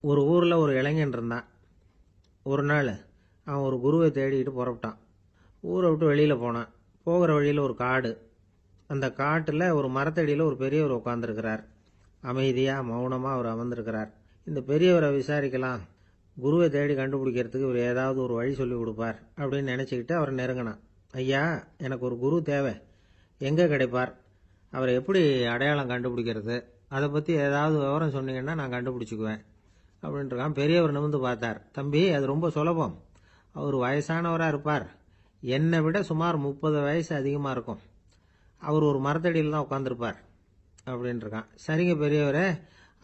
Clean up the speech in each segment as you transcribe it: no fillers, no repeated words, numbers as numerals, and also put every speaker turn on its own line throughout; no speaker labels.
ஒரு ஊரில் ஒரு இளைஞன் இருந்தான். ஒரு நாள் அவன் ஒரு குருவை தேடிக்கிட்டு புறப்பட்டான். ஊரை விட்டு வெளியில் போனான். போகிற வழியில் ஒரு காடு. அந்த காட்டில் ஒரு மரத்தடியில் ஒரு பெரியவர் உட்காந்துருக்கிறார். அமைதியாக மௌனமாக அவர் அமர்ந்திருக்கிறார். இந்த பெரியவரை விசாரிக்கலாம், குருவை தேடி கண்டுபிடிக்கிறதுக்கு இவர் ஏதாவது ஒரு வழி சொல்லி கொடுப்பார் அப்படின்னு நினச்சிக்கிட்டு அவர் நெருங்கினான். ஐயா, எனக்கு ஒரு குரு தேவை, எங்கே கிடைப்பார், அவரை எப்படி அடையாளம் கண்டுபிடிக்கிறது, அதை பற்றி ஏதாவது விவரம் சொன்னீங்கன்னா நான் கண்டுபிடிச்சிக்குவேன் அப்படின்ட்டுருக்கான். பெரியவர் நிமிர்ந்து பார்த்தார். தம்பி, அது ரொம்ப சுலபம். அவர் வயசானவராக இருப்பார், என்னை விட சுமார் 30 வயசு அதிகமாக இருக்கும். அவர் ஒரு மரத்தடியில் தான் உட்காந்துருப்பார் அப்படின்ட்டுருக்கான். சரிங்க பெரியவரே,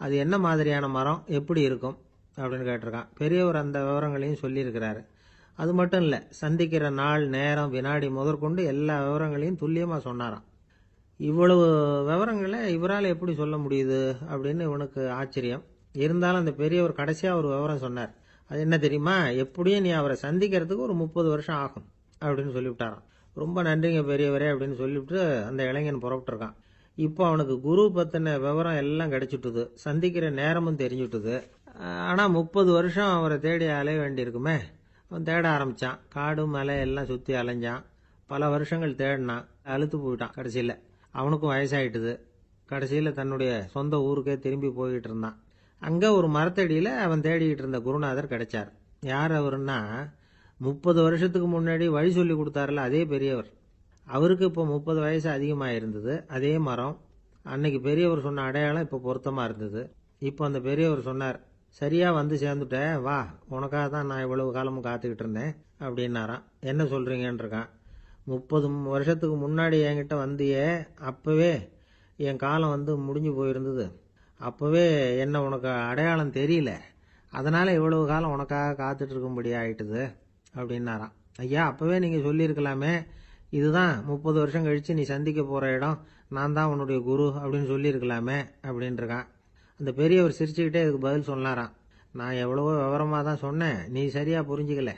அது என்ன மாதிரியான மரம், எப்படி இருக்கும் அப்படின்னு கேட்டிருக்கான். பெரியவர் அந்த விவரங்களையும் சொல்லியிருக்கிறாரு. அது மட்டும் இல்லை, சந்திக்கிற நாள், நேரம், வினாடி முதற்கொண்டு எல்லா விவரங்களையும் துல்லியமாக சொன்னாராம். இவ்வளவு விவரங்களை இவரால் எப்படி சொல்ல முடியுது அப்படின்னு இவனுக்கு ஆச்சரியம். இருந்தாலும் அந்த பெரியவர் கடைசியாக ஒரு விவரம் சொன்னார். அது என்ன தெரியுமா, எப்படியும் நீ அவரை சந்திக்கிறதுக்கு ஒரு 30 வருஷம் ஆகும் அப்படின்னு சொல்லிவிட்டாராம். ரொம்ப நன்றிங்க பெரியவரே அப்படின்னு சொல்லிவிட்டு அந்த இளைஞன் புறப்பட்டுருக்கான். இப்போ அவனுக்கு குரு பற்றின விவரம் எல்லாம் கிடைச்சிட்டுது, சந்திக்கிற நேரமும் தெரிஞ்சுட்டுது. ஆனால் 30 வருஷம் அவரை தேடி அலைய வேண்டியிருக்குமே. அவன் தேட ஆரம்பித்தான். காடு மலை எல்லாம் சுற்றி அலைஞ்சான். பல வருஷங்கள் தேடினான். அழுத்து போயிட்டான். கடைசியில் அவனுக்கும் வயசாயிட்டுது. கடைசியில் தன்னுடைய சொந்த ஊருக்கே திரும்பி போய்கிட்டு இருந்தான். அங்கே ஒரு மரத்தடியில் அவன் தேடிக்கிட்டு இருந்த குருநாதர் கிடைச்சார். யார் அவருன்னா, 30 வருஷத்துக்கு முன்னாடி வழி சொல்லி கொடுத்தாருல அதே பெரியவர். அவருக்கு இப்போ 30 வயசு அதிகமாக இருந்தது. அதே மரம், அன்னைக்கு பெரியவர் சொன்ன அடையாளம் இப்போ பொருத்தமாக இருந்தது. இப்போ அந்த பெரியவர் சொன்னார், சரியாக வந்து சேர்ந்துட்ட, வா, உனக்காக தான் நான் இவ்வளவு காலமும் காத்துக்கிட்டு இருந்தேன் அப்படின்னாராம். என்ன சொல்கிறீங்கன்னு இருக்கான். 30 வருஷத்துக்கு முன்னாடி என்கிட்ட வந்தியே, அப்போவே என் காலம் வந்து முடிஞ்சு போயிருந்தது. அப்போவே என்ன உனக்கு அடையாளம் தெரியல, அதனால் இவ்வளவு காலம் உனக்காக காத்துட்டு இருக்கும்படி ஆயிட்டுது அப்படின்னாராம். ஐயா, அப்போவே நீங்கள் சொல்லியிருக்கலாமே, இதுதான் 30 வருஷம் கழித்து நீ சந்திக்க போகிற இடம், நான் தான் உன்னுடைய குரு அப்படின்னு சொல்லியிருக்கலாமே அப்படின்ட்டுருக்கான். அந்த பெரியவர் சிரிச்சுக்கிட்டே இதுக்கு பதில் சொன்னாராம். நான் எவ்வளவோ விவரமாக தான் சொன்னேன், நீ சரியாக புரிஞ்சிக்கல.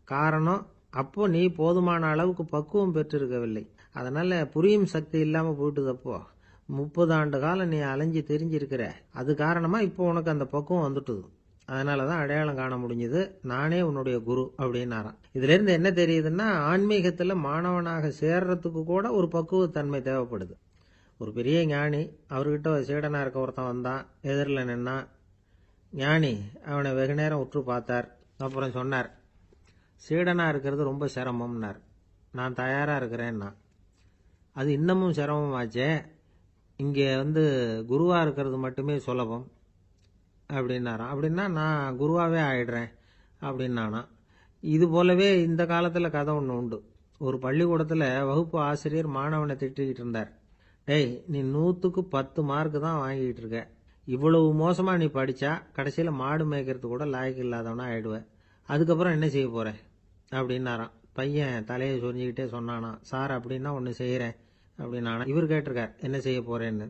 காரணம், அப்போ நீ போதுமான அளவுக்கு பக்குவம் பெற்றிருக்கவில்லை. அதனால் புரியும் சக்தி இல்லாமல் போயிட்டுதப்போ 30 ஆண்டு காலம் நீ அலைஞ்சி தெரிஞ்சிருக்கிற. அது காரணமாக இப்போ உனக்கு அந்த பக்குவம் வந்துட்டுது. அதனால தான் அடையாளம் காண முடிஞ்சது, நானே உன்னுடைய குரு அப்படின்னாராம். இதுலேருந்து என்ன தெரியுதுன்னா, ஆன்மீகத்தில் மாணவனாக சேர்றதுக்கு கூட ஒரு பக்குவத்தன்மை தேவைப்படுது. ஒரு பெரிய ஞானி, அவர்கிட்ட சீடனாக இருக்க ஒருத்தன் வந்தான், எதிரில் நின்னான். ஞானி அவனை வெகு நேரம் உற்று பார்த்தார். அப்புறம் சொன்னார், சீடனாக இருக்கிறது ரொம்ப சிரமம்னார். நான் தயாராக இருக்கிறேன்னா. அது இன்னமும் சிரமமாச்சே, இங்கே வந்து குருவாக இருக்கிறது மட்டுமே சுலபம் அப்படின்னாராம். அப்படின்னா நான் குருவாகவே ஆயிடுறேன் அப்படின்னானா. இது போலவே இந்த காலத்தில் கதை ஒன்று உண்டு. ஒரு பள்ளிக்கூடத்தில் வகுப்பு ஆசிரியர் மாணவனை திட்டிக்கிட்டு இருந்தார். டேய், நீ 100க்கு 10 மார்க்கு தான் வாங்கிக்கிட்டு இருக்க, இவ்வளவு மோசமாக நீ படித்தா கடைசியில் மாடு மேய்க்கிறது கூட லாய்க்கு இல்லாதவனா ஆயிடுவேன், அதுக்கப்புறம் என்ன செய்ய போகிறேன் அப்படின்னாராம். பையன் தலையை சொரிஞ்சிக்கிட்டே சொன்னானா, சார் அப்படின்னா ஒன்று செய்கிறேன் அப்படின்னானா. இவர் கேட்டிருக்கார், என்ன செய்ய போகிறேன்னு.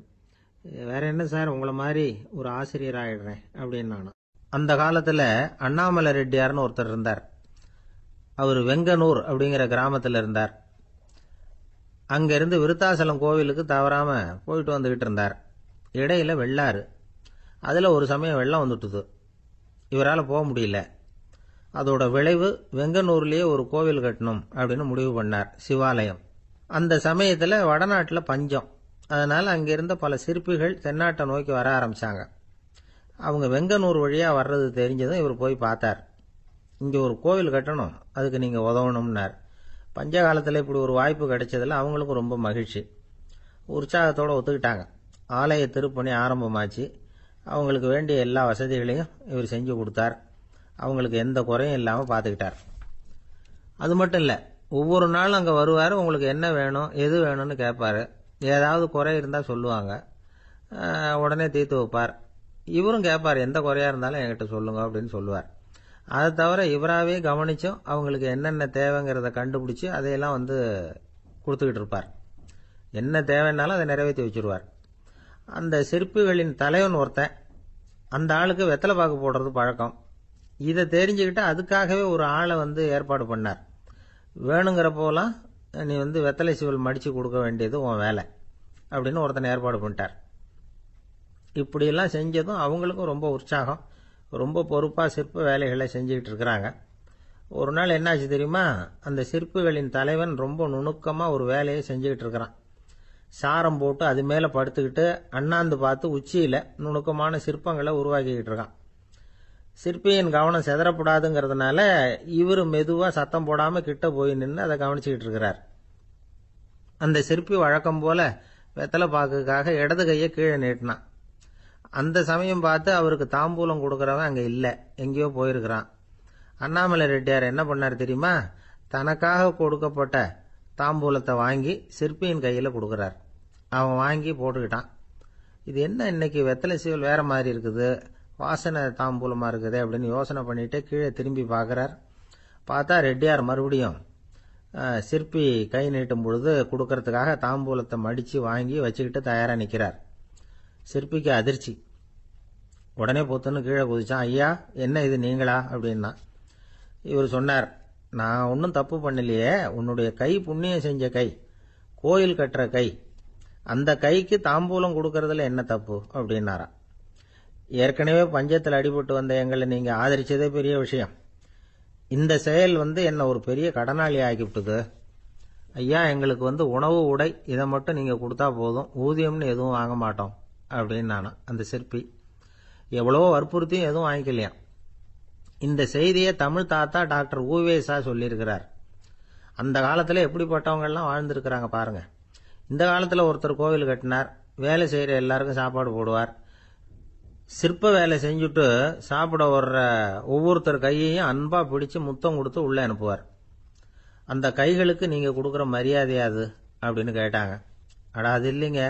வேற என்ன சார், உங்களை மாதிரி ஒரு ஆசிரியர் ஆயிடுறேன் அப்படின்னானா. அந்த காலத்தில் அண்ணாமலை ரெட்டியார்னு ஒருத்தர் இருந்தார். அவர் வெங்கனூர் அப்படிங்கிற கிராமத்தில் இருந்தார். அங்கேருந்து விருத்தாசலம் கோவிலுக்கு தவறாமல் போயிட்டு வந்துக்கிட்டு இருந்தார். இடையில வெள்ளாறு, அதில் ஒரு சமயம் வெள்ளம் வந்துட்டுது. இவரால் போக முடியல. அதோட விளைவு, வெங்கனூர்லேயே ஒரு கோவில் கட்டணும் அப்படின்னு முடிவு பண்ணார், சிவாலயம். அந்த சமயத்தில் வடநாட்டில் பஞ்சம். அதனால் அங்கே இருந்த பல சிற்பிகள் தென்னாட்டை நோக்கி வர ஆரம்பித்தாங்க. அவங்க வெங்கனூர் வழியாக வர்றது தெரிஞ்சதும் இவர் போய் பார்த்தார். இங்கே ஒரு கோவில் கட்டணும், அதுக்கு நீங்கள் உதவணும்னார். பஞ்ச காலத்தில் இப்படி ஒரு வாய்ப்பு கிடைச்சதில் அவங்களுக்கும் ரொம்ப மகிழ்ச்சி. உற்சாகத்தோடு ஒத்துக்கிட்டாங்க. ஆலய திருப்பணி ஆரம்பமாச்சு. அவங்களுக்கு வேண்டிய எல்லா வசதிகளையும் இவர் செஞ்சு கொடுத்தார். அவங்களுக்கு எந்த குறையும் இல்லாமல் பார்த்துக்கிட்டார். அது மட்டும் இல்லை, ஒவ்வொரு நாளும் அங்கே வருவார். உங்களுக்கு என்ன வேணும், எது வேணும்னு கேட்பார். ஏதாவது குறை இருந்தால் சொல்லுவாங்க, உடனே தீர்த்து வைப்பார். இவரும் கேட்பார், எந்த குறையாக இருந்தாலும் என்கிட்ட சொல்லுங்க அப்படின்னு சொல்லுவார். அதை தவிர இவராகவே கவனிச்சும் அவங்களுக்கு என்னென்ன தேவைங்கிறத கண்டுபிடிச்சி அதையெல்லாம் வந்து கொடுத்துக்கிட்டு இருப்பார். என்ன தேவைன்னாலும் அதை நிறைவேற்றி வச்சுருவார். அந்த சிற்பிகளின் தலைவன் ஒருத்தன், அந்த ஆளுக்கு வெத்தலை பாக்கு போடுறது பழக்கம். இதை தெரிஞ்சுக்கிட்டு அதுக்காகவே ஒரு ஆளை வந்து ஏற்பாடு பண்ணார். வேணுங்கிறப்போலாம் நீ வந்து வெத்தலை சீவல் மடித்து கொடுக்க வேண்டியது உன் வேலை அப்படின்னு ஒருத்தனை ஏற்பாடு பண்ணிட்டார். இப்படியெல்லாம் செஞ்சதும் அவங்களுக்கும் ரொம்ப உற்சாகம். ரொம்ப பொறுப்பாக சிற்ப வேலைகளை செஞ்சுக்கிட்டு இருக்கிறாங்க. ஒரு நாள் என்னாச்சு தெரியுமா? அந்த சிற்பிகளின் தலைவன் ரொம்ப நுணுக்கமாக ஒரு வேலையை செஞ்சுக்கிட்டு இருக்கிறான். சாரம் போட்டு அது மேலே படுத்துக்கிட்டு அண்ணாந்து பார்த்து உச்சியில் நுணுக்கமான சிற்பங்களை உருவாக்கிக்கிட்டு இருக்கான். சிற்பியின் கவனம் செதறப்படாதுங்கிறதுனால இவர் மெதுவாக சத்தம் போடாமல் கிட்ட போய் நின்று அதை கவனிச்சுக்கிட்டு இருக்கிறார். அந்த சிற்பி வழக்கம் போல வெத்தலை பாக்குக்காக இடது கையை கீழே நீட்டினான். அந்த சமயம் பார்த்து அவருக்கு தாம்பூலம் கொடுக்கறவன் அங்கே இல்லை, எங்கேயோ போயிருக்கிறான். அண்ணாமலை ரெட்டியார் என்ன பண்ணார் தெரியுமா? தனக்காக கொடுக்கப்பட்ட தாம்பூலத்தை வாங்கி சிற்பியின் கையில் கொடுக்குறார். அவன் வாங்கி போட்டுக்கிட்டான். இது என்ன இன்னைக்கு வெத்தலை சீவல் வேற மாதிரி இருக்குது, வாசனை தாம்பூலமாக இருக்குது அப்படின்னு யோசனை பண்ணிட்டு கீழே திரும்பி பார்க்குறார். பார்த்தா ரெட்டியார் மறுபடியும் சிற்பி கை நீட்டும் பொழுது கொடுக்கறதுக்காக தாம்பூலத்தை மடித்து வாங்கி வச்சுக்கிட்டு தயாராக நிற்கிறார். சிற்பிக்கு அதிர்ச்சி. உடனே பொத்துன்னு கீழே குதிச்சான். ஐயா, என்ன இது நீங்களா அப்படின்னா. இவர் சொன்னார், நான் ஒன்றும் தப்பு பண்ணலையே, உன்னுடைய கை புண்ணியம் செஞ்ச கை, கோயில் கட்டுற கை, அந்த கைக்கு தாம்பூலம் கொடுக்கறதுல என்ன தப்பு அப்படின்னாராம். ஏற்கனவே பஞ்சத்தில் அடிபட்டு வந்த எங்களை நீங்கள் ஆதரிச்சதே பெரிய விஷயம். இந்த செயல் என்ன ஒரு பெரிய கடனாளி ஆகிவிட்டது. ஐயா, எங்களுக்கு உணவு உடை இதை மட்டும் நீங்கள் கொடுத்தா போதும், ஊதியம்னு எதுவும் வாங்க மாட்டோம் அப்படின்னு நானா. அந்த சிற்பி எவ்வளவோ வற்புறுத்தியும் எதுவும் வாங்கிக்கலையாம். இந்த செய்தியை தமிழ் தாத்தா டாக்டர் ஊவேசா சொல்லியிருக்கிறார். அந்த காலத்தில் எப்படிப்பட்டவங்கெல்லாம் வாழ்ந்துருக்கிறாங்க பாருங்க. இந்த காலத்தில் ஒருத்தர் கோவில் கட்டினார், வேலை செய்கிற எல்லாருக்கும் சாப்பாடு போடுவார். சிற்ப வேலை செஞ்சுட்டு சாப்பிட வர்ற ஒவ்வொருத்தர் கையையும் அன்பாக பிடிச்சு முத்தம் கொடுத்து உள்ளே அனுப்புவார். அந்த கைகளுக்கு நீங்கள் கொடுக்குற மரியாதையாது அப்படின்னு கேட்டாங்க. அடா, அது இல்லைங்க,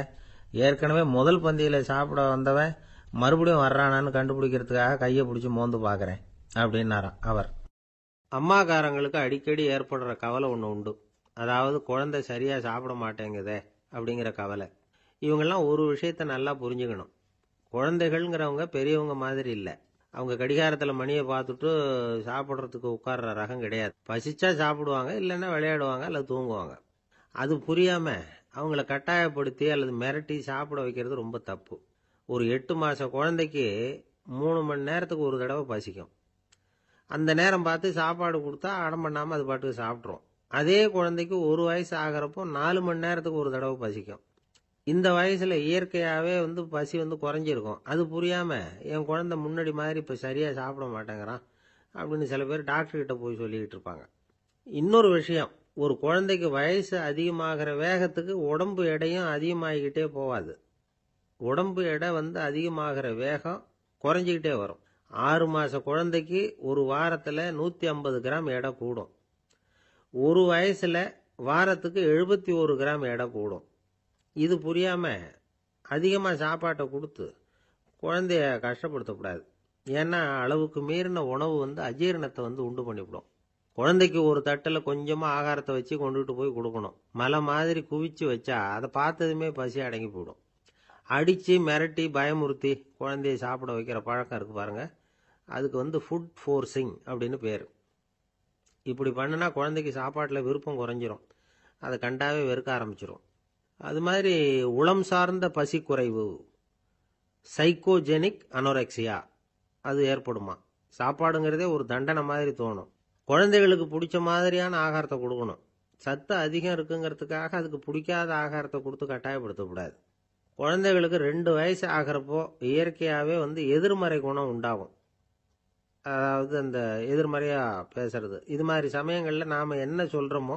ஏற்கனவே முதல் பந்தியில் சாப்பிட வந்தவன் மறுபடியும் வர்றானான்னு கண்டுபிடிக்கிறதுக்காக கையை பிடிச்சி மோந்து பார்க்குறேன் அப்படின்னாராம் அவர். அம்மாக்காரங்களுக்கு அடிக்கடி ஏற்படுற கவலை ஒன்று உண்டு. அதாவது குழந்தை சரியாக சாப்பிட மாட்டேங்குதே அப்படிங்கிற கவலை. இவங்கெல்லாம் ஒரு விஷயத்தை நல்லா புரிஞ்சுக்கணும். குழந்தைகள்ங்கிறவங்க பெரியவங்க மாதிரி இல்லை. அவங்க கடிகாரத்தில் மணியை பார்த்துட்டு சாப்பிட்றதுக்கு உட்கார்ற ரகம் கிடையாது. பசிச்சா சாப்பிடுவாங்க, இல்லைன்னா விளையாடுவாங்க அல்லது தூங்குவாங்க. அது புரியாமல் அவங்கள கட்டாயப்படுத்தி அல்லது மிரட்டி சாப்பிட வைக்கிறது ரொம்ப தப்பு. ஒரு 8 மாத குழந்தைக்கு 3 மணி நேரத்துக்கு ஒரு தடவை பசிக்கும். அந்த நேரம் பார்த்து சாப்பாடு கொடுத்தா அடம் பண்ணாமல் அது பாட்டுக்கு சாப்பிட்றோம். அதே குழந்தைக்கு 1 வயசு ஆகிறப்போ 4 மணி நேரத்துக்கு ஒரு தடவை பசிக்கும். இந்த வயசில் இயற்கையாகவே பசி குறைஞ்சிருக்கும். அது புரியாமல் என் குழந்தை முன்னாடி மாதிரி இப்போ சரியாக சாப்பிட மாட்டேங்கிறான் அப்படின்னு சில பேர் டாக்டர்கிட்ட போய் சொல்லிக்கிட்டு இருப்பாங்க. இன்னொரு விஷயம், ஒரு குழந்தைக்கு வயசு அதிகமாகிற வேகத்துக்கு உடம்பு எடையும் அதிகமாகிக்கிட்டே போகாது. உடம்பு எடை அதிகமாகிற வேகம் குறைஞ்சிக்கிட்டே வரும். 6 மாத குழந்தைக்கு ஒரு வாரத்தில் 150 கிராம் எடை கூடும். ஒரு வயசில் வாரத்துக்கு 71 கிராம் எடை கூடும். இது புரியாமல் அதிகமாக சாப்பாட்டை கொடுத்து குழந்தைய கஷ்டப்படுத்தக்கூடாது. ஏன்னா அளவுக்கு மீறின உணவு அஜீரணத்தை உண்டு பண்ணிவிடும். குழந்தைக்கு ஒரு தட்டில் கொஞ்சமாக ஆகாரத்தை வச்சு கொண்டுகிட்டு போய் கொடுக்கணும். மலை மாதிரி குவிச்சு வச்சா அதை பார்த்ததுமே பசி அடங்கி போயிடும். அடித்து மிரட்டி பயமுறுத்தி குழந்தைய சாப்பிட வைக்கிற பழக்கம் இருக்குது பாருங்கள், அதுக்கு ஃபுட் ஃபோர்ஸிங் அப்படின்னு பேர். இப்படி பண்ணினா குழந்தைக்கு சாப்பாட்டில் விருப்பம் குறைஞ்சிரும், அதை கண்டாவே வெறுக்க ஆரம்பிச்சிடும். அது மாதிரி உளம் சார்ந்த பசி குறைவு, சைக்கோஜெனிக் அனோரெக்சியா, அது ஏற்படுமா. சாப்பாடுங்கிறதே ஒரு தண்டனை மாதிரி தோணும். குழந்தைகளுக்கு பிடிச்ச மாதிரியான ஆகாரத்தை கொடுக்கணும். சத்து அதிகம் இருக்குங்கிறதுக்காக அதுக்கு பிடிக்காத ஆகாரத்தை கொடுத்து கட்டாயப்படுத்தக்கூடாது. குழந்தைகளுக்கு 2 வயசு ஆகிறப்போ இயற்கையாகவே எதிர்மறை குணம் உண்டாகும். அதாவது அந்த எதிர்மறையாக பேசுறது. இது மாதிரி சமயங்களில் நாம் என்ன சொல்கிறோமோ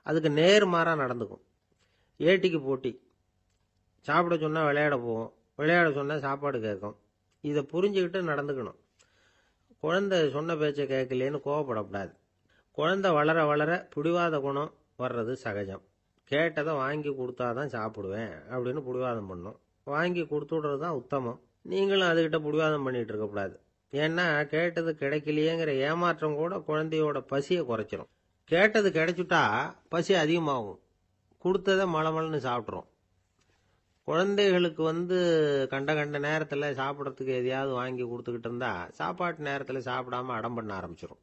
அதுக்கு நேர்மாறாக நடந்துக்கும். ஏட்டிக்கு போட்டி. சாப்பிட சொன்னால் விளையாட போவோம், விளையாட சொன்னால் சாப்பாடு கேட்கும். இதை புரிஞ்சுக்கிட்டு நடந்துக்கணும். குழந்தை சொன்ன பேச்சை கேட்கலேன்னு கோவப்படக்கூடாது. குழந்தை வளர வளர பிடிவாத குணம் வர்றது சகஜம். கேட்டதை வாங்கி கொடுத்தா தான் சாப்பிடுவேன் அப்படின்னு பிடிவாதம் பண்ணும். வாங்கி கொடுத்துடுறது தான் உத்தமம். நீங்களும் அதுக்கிட்ட பிடிவாதம் பண்ணிகிட்டு இருக்கக்கூடாது. ஏன்னா கேட்டது கிடைக்கலையேங்கிற ஏமாற்றம் கூட குழந்தையோட பசியை குறைச்சிரும். கேட்டது கிடைச்சுட்டா பசி அதிகமாகும். கொடுத்ததை மலமலன்னு சாப்பிட்றோம். குழந்தைகளுக்கு கண்ட கண்ட நேரத்தில் சாப்பிட்றதுக்கு எதையாவது வாங்கி கொடுத்துக்கிட்டு இருந்தால் சாப்பாட்டு நேரத்தில் சாப்பிடாம அடம் பண்ண ஆரம்பிச்சிடும்.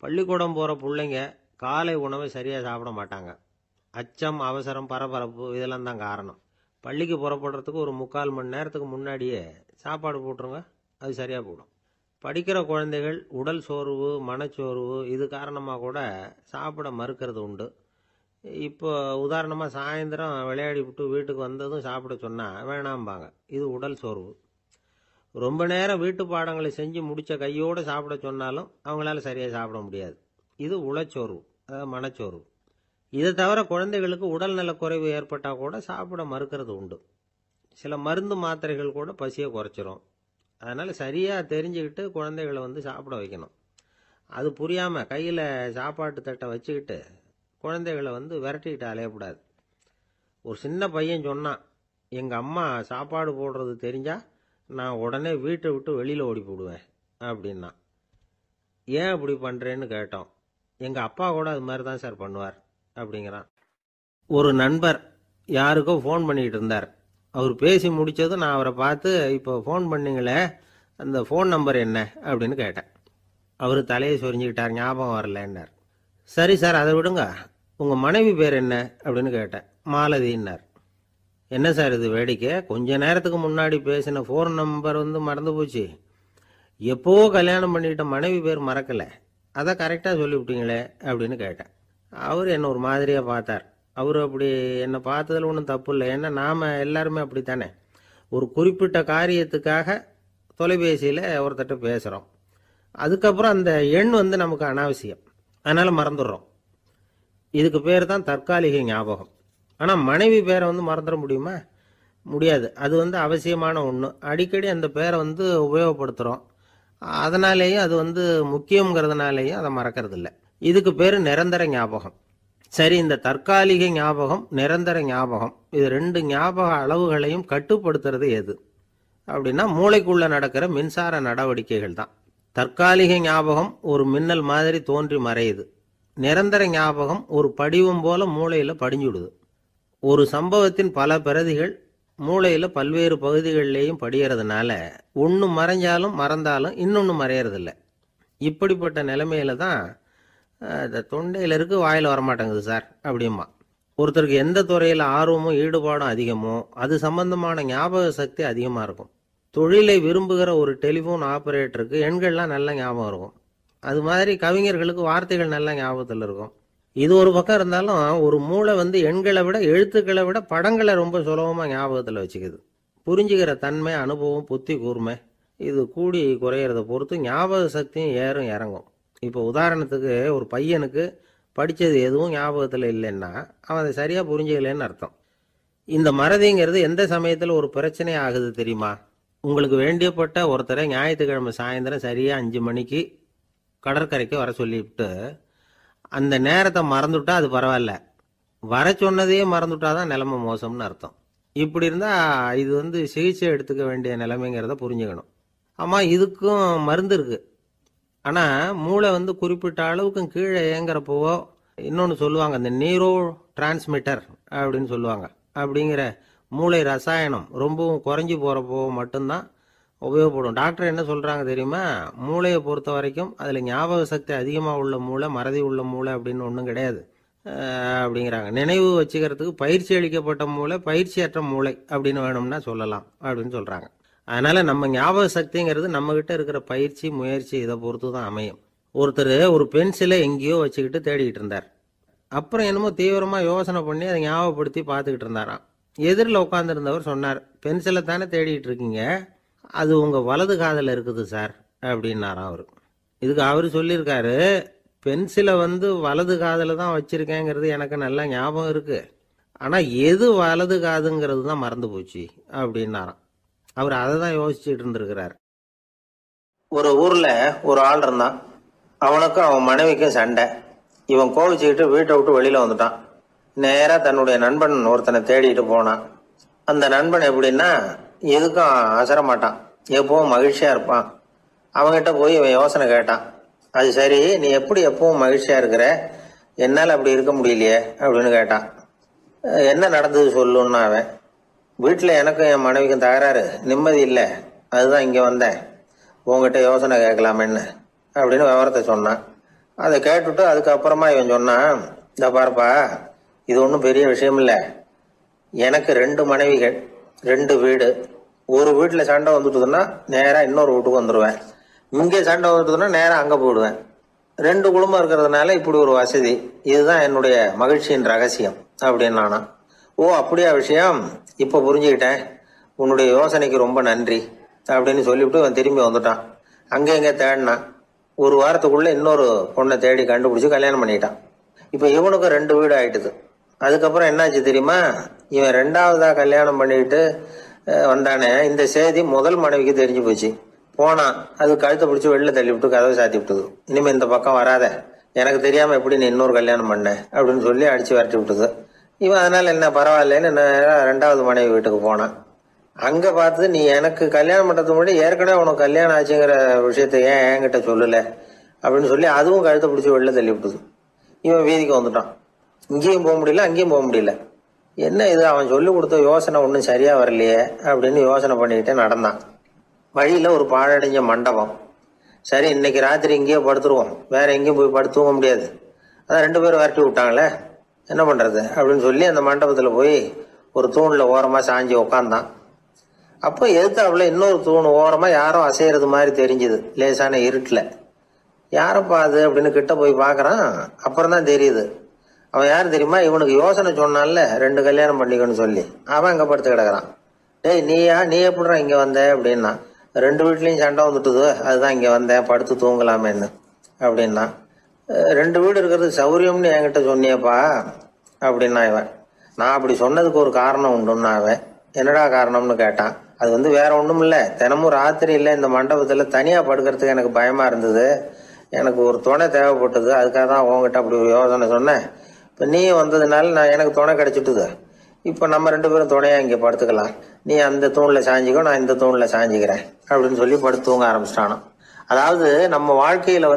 பள்ளிக்கூடம் போகிற பிள்ளைங்க காலை உணவை சரியாக சாப்பிட மாட்டாங்க. அச்சம், அவசரம், பரபரப்பு இதெல்லாம் தான் காரணம். பள்ளிக்கு புறப்படுறதுக்கு ஒரு 3/4 மணி நேரத்துக்கு முன்னாடியே சாப்பாடு போட்டுருங்க, அது சரியாக போடும். படிக்கிற குழந்தைகள் உடல் சோர்வு, மனச்சோர்வு இது காரணமாக கூட சாப்பிட மறுக்கிறது உண்டு. இப்போ உதாரணமாக சாயந்தரம் விளையாடி விட்டு வீட்டுக்கு வந்ததும் சாப்பிட சொன்னால் வேணாம்பாங்க. இது உடல் சோர்வு. ரொம்ப நேரம் வீட்டு பாடங்களை செஞ்சு முடித்த கையோடு சாப்பிட சொன்னாலும் அவங்களால சரியாக சாப்பிட முடியாது. இது உளச்சோர்வு, அதாவது மனச்சோர்வு. இதை தவிர குழந்தைகளுக்கு உடல் நலக்குறைவு ஏற்பட்டால் கூட சாப்பிட மறுக்கிறது உண்டு. சில மருந்து மாத்திரைகள் கூட பசியை குறைச்சிரும். அதனால் சரியாக தெரிஞ்சுக்கிட்டு குழந்தைகளை சாப்பிட வைக்கணும். அது புரியாமல் கையில் சாப்பாட்டு தட்டை வச்சுக்கிட்டு குழந்தைகளை விரட்டிக்கிட்டு அலையக்கூடாது. ஒரு சின்ன பையன் சொன்னான், எங்கள் அம்மா சாப்பாடு போடுறது தெரிஞ்சால் நான் உடனே வீட்டை விட்டு வெளியில் ஓடி போடுவேன் அப்படின்னா. ஏன் அப்படி பண்ணுறேன்னு கேட்டோம். எங்கள் அப்பா கூட அது மாதிரி தான் சார் பண்ணுவார் அப்படிங்கிறான். ஒரு நண்பர் யாருக்கோ ஃபோன் பண்ணிக்கிட்டு இருந்தார். அவர் பேசி முடித்ததும் நான் அவரை பார்த்து, இப்போ ஃபோன் பண்ணிங்களே அந்த ஃபோன் நம்பர் என்ன அப்படின்னு கேட்டேன். அவர் தலையை சொரிஞ்சுக்கிட்டார், ஞாபகம் வரலன்னார். சரி சார் அதை விடுங்க, உங்கள் மனைவி பேர் என்ன அப்படின்னு கேட்டேன். மாலதின்னார். என்ன சார் இது வேடிக்கை, கொஞ்ச நேரத்துக்கு முன்னாடி பேசின ஃபோன் நம்பர் மறந்து போச்சு. எப்போவோ கல்யாணம் பண்ணிக்கிட்ட மனைவி பேர் மறக்கலை, அதை கரெக்டாக சொல்லிவிட்டீங்களே அப்படின்னு கேட்டேன். அவர் என்ன ஒரு மாதிரியாக பார்த்தார். அவர் அப்படி என்னை பார்த்ததில் ஒன்றும் தப்பு இல்லை. ஏன்னா நாம் எல்லாருமே அப்படித்தானே. ஒரு குறிப்பிட்ட காரியத்துக்காக தொலைபேசியில் ஒருத்தட்ட பேசுகிறோம். அதுக்கப்புறம் அந்த எண் நமக்கு அனாவசியம், அதனால் மறந்துடுறோம். இதுக்கு பேர் தான் தற்காலிக ஞாபகம். ஆனால் மனைவி பேரை மறந்துட முடியுமா? முடியாது. அது அவசியமான ஒன்று. அடிக்கடி அந்த பேரை உபயோகப்படுத்துகிறோம். அதனாலேயும் அது முக்கியங்கிறதுனாலேயும் அதை மறக்கறதில்லை. இதுக்கு பேர் நிரந்தர ஞாபகம். சரி, இந்த தற்காலிக ஞாபகம், நிரந்தர ஞாபகம், இது ரெண்டு ஞாபக அளவுகளையும் கட்டுப்படுத்துறது எது அப்படின்னா மூளைக்குள்ள நடக்கிற மின்சார நடவடிக்கைகள் தான். தற்காலிக ஞாபகம் ஒரு மின்னல் மாதிரி தோன்றி மறையுது. நிரந்தர ஞாபகம் ஒரு படிவம் போல மூளையில படிஞ்சுடுது. ஒரு சம்பவத்தின் பல பிரதிகள் மூளையில பல்வேறு பகுதிகளிலேயும் படியறதுனால ஒன்று மறைஞ்சாலும் மறந்தாலும் இன்னொன்று மறையறதில்லை. இப்படிப்பட்ட நிலைமையில தான் தொண்டையில் இருக்கு, வாயில் வரமாட்டேங்குது சார் அப்படிமா. ஒருத்தருக்கு எந்த துறையில் ஆர்வமும் ஈடுபாடும் அதிகமோ அது சம்பந்தமான ஞாபக சக்தி அதிகமாக இருக்கும். தொழிலை விரும்புகிற ஒரு டெலிஃபோன் ஆபரேட்டருக்கு எண்கள்லாம் நல்ல ஞாபகம் இருக்கும். அது மாதிரி கவிஞர்களுக்கு வார்த்தைகள் நல்ல ஞாபகத்தில் இருக்கும். இது ஒரு பக்கம் இருந்தாலும் ஒரு மூளை எண்களை விட எழுத்துக்களை விட படங்களை ரொம்ப சுலபமாக ஞாபகத்தில் வச்சுக்குது. புரிஞ்சுக்கிற தன்மை, அனுபவம், புத்தி கூர்மை இது கூடி குறையிறத பொறுத்து ஞாபக சக்தியும் ஏறும் இறங்கும். இப்போ உதாரணத்துக்கு ஒரு பையனுக்கு படித்தது எதுவும் ஞாபகத்தில் இல்லைன்னா அவன் அதை சரியாக புரிஞ்சுக்கலன்னு அர்த்தம். இந்த மறதிங்கிறது எந்த சமயத்தில் ஒரு பிரச்சனை ஆகுது தெரியுமா? உங்களுக்கு வேண்டியப்பட்ட ஒருத்தரை ஞாயிற்றுக்கிழமை சாயந்தரம் சரியாக 5 மணிக்கு கடற்கரைக்கு வர சொல்லிவிட்டு அந்த நேரத்தை மறந்துவிட்டா அது பரவாயில்ல, வர சொன்னதையே மறந்துவிட்டா தான் நிலைமை மோசம்னு அர்த்தம். இப்படி இருந்தால் இது சிகிச்சை எடுத்துக்க வேண்டிய நிலைமைங்கிறத புரிஞ்சுக்கணும். ஆமாம், இதுக்கும் மருந்து இருக்குது. ஆனால் மூளை குறிப்பிட்ட அளவுக்கும் கீழே இயங்குறப்போவோ இன்னொன்று சொல்லுவாங்க, இந்த நியூரோ டிரான்ஸ்மிட்டர் அப்படின்னு சொல்லுவாங்க. அப்படிங்கிற மூளை ரசாயனம் ரொம்பவும் குறைஞ்சி போகிறப்போ மட்டும்தான் உபயோகப்படும். டாக்டர் என்ன சொல்கிறாங்க தெரியுமா? மூளையை பொறுத்த வரைக்கும் அதில் ஞாபக சக்தி அதிகமாக உள்ள மூளை, மறதி உள்ள மூளை அப்படின்னு ஒன்றும் கிடையாது அப்படிங்கிறாங்க. நினைவு வச்சுக்கிறதுக்கு பயிற்சி அளிக்கப்பட்ட மூளை, பயிற்சியற்ற மூளை அப்படின்னு வேணும்னா சொல்லலாம் அப்படின்னு சொல்கிறாங்க. அதனால நம்ம ஞாபக சக்திங்கிறது நம்மகிட்ட இருக்கிற பயிற்சி, முயற்சி இதை பொறுத்து தான் அமையும். ஒருத்தர் ஒரு பென்சிலை எங்கேயோ வச்சுக்கிட்டு தேடிக்கிட்டு இருந்தார். அப்புறம் என்னமோ தீவிரமாக யோசனை பண்ணி அதை ஞாபகப்படுத்தி பார்த்துக்கிட்டு இருந்தாராம். எதிரில் உட்காந்துருந்தவர் சொன்னார், பென்சிலை தானே தேடிட்டு இருக்கீங்க, அது உங்கள் வலது காதில் இருக்குது சார் அப்படின்னாராம் அவர். இதுக்கு அவர் சொல்லியிருக்காரு, பென்சிலை வலது காதில் தான் வச்சிருக்கேங்கிறது எனக்கு நல்லா ஞாபகம் இருக்கு, ஆனால் எது வலது காதுங்கிறது தான் மறந்து போச்சு அப்படின்னாராம். அவர் அதை தான் யோசிச்சுட்டு இருந்திருக்கிறார். ஒரு ஊரில் ஒரு ஆள் இருந்தான். அவனுக்கும் அவன் மனைவிக்கும் சண்டை. இவன் கோவிச்சுக்கிட்டு வீட்டை விட்டு வெளியில் வந்துட்டான். நேராக தன்னுடைய நண்பன் ஒருத்தனை தேடிட்டு போனான். அந்த நண்பன் எப்படின்னா எதுக்கும் அசர மாட்டான், எப்பவும் மகிழ்ச்சியாக இருப்பான். அவன்கிட்ட போய் இவன் யோசனை கேட்டான். அது சரி, நீ எப்படி எப்பவும் மகிழ்ச்சியாக இருக்கிற, என்னால் அப்படி இருக்க முடியலையே அப்படின்னு கேட்டான். என்ன நடந்தது சொல்லுன்னா அவன், வீட்டில் எனக்கும் என் மனைவிக்கும் தகராறு, நிம்மதி இல்லை, அதுதான் இங்கே வந்தேன், உங்ககிட்ட யோசனை கேட்கலாமேன்னு அப்படின்னு விவரத்தை சொன்னான். அதை கேட்டுவிட்டு அதுக்கப்புறமா இவன் சொன்னான், இந்த பாருப்பா, இது ஒன்றும் பெரிய விஷயம் இல்லை, எனக்கு 2 மனைவிகள், 2 வீடு, ஒரு வீட்டில் சண்டை வந்துட்டுதுன்னா நேராக இன்னொரு வீட்டுக்கு வந்துடுவேன், இங்கே சண்டை வந்துட்டுதுன்னா நேரம் அங்கே போயிடுவேன். 2 குடும்பம் இருக்கிறதுனால இப்படி ஒரு வசதி. இதுதான் என்னுடைய மகிழ்ச்சியின் ரகசியம் அப்படின்னு நானா. ஓ அப்படியா விஷயம், இப்போ புரிஞ்சுக்கிட்டேன், உன்னுடைய யோசனைக்கு ரொம்ப நன்றி அப்படின்னு சொல்லிவிட்டு அவன் திரும்பி வந்துட்டான். அங்கே இங்கே தேடினான். ஒரு வாரத்துக்குள்ள இன்னொரு பொண்ணை தேடி கண்டுபிடிச்சி கல்யாணம் பண்ணிட்டான். இப்போ இவனுக்கும் 2 வீடு ஆயிட்டுது. அதுக்கப்புறம் என்னாச்சு தெரியுமா, இவன் 2வதா கல்யாணம் பண்ணிக்கிட்டு வந்தானே, இந்த செய்தி முதல் மனைவிக்கு தெரிஞ்சு போச்சு. போனான், அது கழுத்தை பிடிச்சி வெளில தள்ளி விட்டு கதவை சாத்தி விட்டுது. இனிமே இந்த பக்கம் வராத, எனக்கு தெரியாம எப்படி நீ இன்னொரு கல்யாணம் பண்ண அப்படின்னு சொல்லி அடிச்சு விரட்டி விட்டுது. இவன் அதனால என்ன பரவாயில்லன்னு 2வது மனைவி வீட்டுக்கு போனான். அங்க பார்த்து, நீ எனக்கு கல்யாணம் பண்றதுக்கு முன்னாடி ஏற்கனவே உனக்கு கல்யாணம் ஆச்சுங்கிற விஷயத்த ஏன் என்கிட்ட சொல்லல அப்படின்னு சொல்லி அதுவும் கழுத்தை பிடிச்சி வெளில தள்ளி விட்டுது. இவன் வீதிக்கு வந்துட்டான். இங்கேயும் போக முடியல, அங்கேயும் போக முடியல. என்ன இது, அவன் சொல்லி கொடுத்த யோசனை ஒன்றும் சரியா வரலையே அப்படின்னு யோசனை பண்ணிக்கிட்டே நடந்தான். வழியில ஒரு பாழடைஞ்ச மண்டபம். சரி, இன்னைக்கு ராத்திரி இங்கேயே படுத்துருவோம், வேற எங்கேயும் போய் படுத்து தூங்க முடியாது, அதான் 2 பேரும் விரட்டி விட்டாங்களே, என்ன பண்றது அப்படின்னு சொல்லி அந்த மண்டபத்துல போய் ஒரு தூண்ல ஓரமா சாஞ்சி உக்காந்தான். அப்போ எதுத்தாப்புல இன்னொரு தூண் ஓரமா யாரோ அசைறது மாதிரி தெரிஞ்சுது, லேசான இருட்டுல. யாரப்பா அது அப்படின்னு கிட்ட போய் பாக்குறான். அப்புறம் தான் தெரியுது, அவன் யாரு தெரியுமா, இவனுக்கு யோசனை சொன்னான்ல 2 கல்யாணம் பண்ணிக்கணும்னு சொல்லி, அவன் அங்க படுத்து கிடக்குறான். டேய் நீ எப்படிடா இங்க வந்த அப்படின்னா, 2 வீட்லயும் சண்டை வந்துட்டுது, அதுதான் இங்க வந்தேன், படுத்து தூங்கலாமேன்னு அப்படின்னா. 2 வீடு இருக்கிறது சௌரியம்னு என்கிட்ட சொன்னியப்பா அப்படின்னா இவன். நான் அப்படி சொன்னதுக்கு ஒரு காரணம் உண்டுன்னா அவன். என்னடா காரணம்னு கேட்டான். அது வேற ஒண்ணும் இல்ல, தினமும் ராத்திரி இல்ல இந்த மண்டபத்துல தனியா படுக்கிறதுக்கு எனக்கு பயமா இருந்தது, எனக்கு ஒரு துணை தேவைப்பட்டது, அதுக்காக தான் உங்ககிட்ட அப்படி ஒரு யோசனை சொன்னேன். இப்ப நீ வந்ததுனால எனக்கு துணை கிடைச்சிட்டுது. இப்ப நம்ம 2 பேரும் துணையா இங்க படுத்துக்கலாம், நீ அந்த தூண்ல சாஞ்சிக்கோ, நான் இந்த தூண்ல சாஞ்சிக்கிறேன் அப்படின்னு சொல்லி படுத்து தூங்க ஆரம்பிச்சிட்டானோ. அதாவது நம்ம வாழ்க்கையில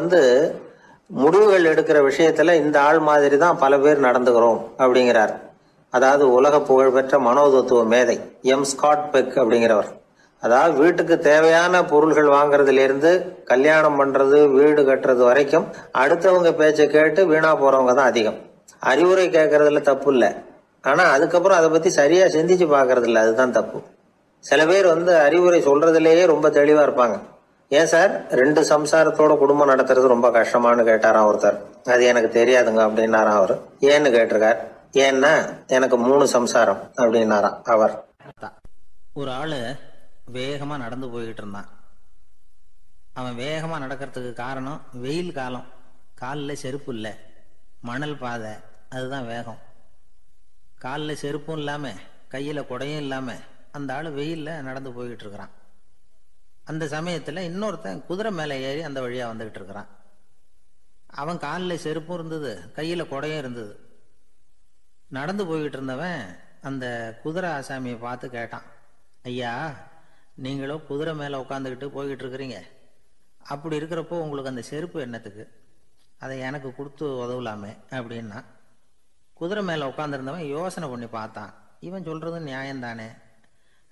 முடிவுகள் எடுக்கிற விஷயத்துல இந்த ஆள் மாதிரி தான் பல பேர் நடந்துக்கிறோம் அப்படிங்கிறார். அதாவது உலக புகழ்பெற்ற மனோதத்துவ மேதை ஸ்காட் பெக் அப்படிங்கிறவர். அதாவது வீட்டுக்கு தேவையான பொருள்கள் வாங்குறதுல இருந்து கல்யாணம் பண்றது, வீடு கட்டுறது வரைக்கும் அடுத்தவங்க பேச்சை கேட்டு வீணா போறவங்க தான் அதிகம். அறிவுரை கேட்கறதுல தப்பு இல்லை, ஆனா அதுக்கப்புறம் அதை பத்தி சரியா சிந்திச்சு பாக்குறது இல்ல, அதுதான் தப்பு. சில பேர் அறிவுரை சொல்றதுலயே ரொம்ப தெளிவா இருப்பாங்க. ஏன் சார் 2 சம்சாரத்தோட குடும்பம் நடத்துறது ரொம்ப கஷ்டமானு கேட்டாராம் ஒருத்தர். அது எனக்கு தெரியாதுங்க அப்படின்னாராம் அவரு. ஏன்னு கேட்டிருக்கார். ஏன்னா எனக்கு 3 சம்சாரம் அப்படின்னாராம் அவர். ஒரு ஆளு வேகமா நடந்து போய்கிட்டு இருந்தான். அவன் வேகமா நடக்கிறதுக்கு காரணம் வெயில் காலம், காலில் செருப்பு இல்லை, மணல் பாதை, அதுதான் வேகம். காலில் செருப்பும் இல்லாம கையில குடையும் இல்லாம அந்த ஆளு வெயில்ல நடந்து போய்கிட்டு இருக்கிறான். அந்த சமயத்துல இன்னொருத்தன் குதிரை மேல ஏறி அந்த வழியா வந்துகிட்டு இருக்கிறான். அவன் காலில் செருப்பும் இருந்தது, கையில குடையும் இருந்தது. நடந்து போய்கிட்டு இருந்தவன் அந்த குதிரை ஆசாமியை பார்த்து கேட்டான், ஐயா நீங்களும் குதிரை மேல உட்காந்துக்கிட்டு போய்கிட்டு இருக்கிறீங்க, அப்படி இருக்கிறப்போ உங்களுக்கு அந்த செருப்பு என்னத்துக்கு, அதை எனக்கு கொடுத்து உதவலாமே அப்படின்னா. குதிரை மேல உட்காந்துருந்தவன் யோசனை பண்ணி பார்த்தான். இவன் சொல்றது நியாயம்தானே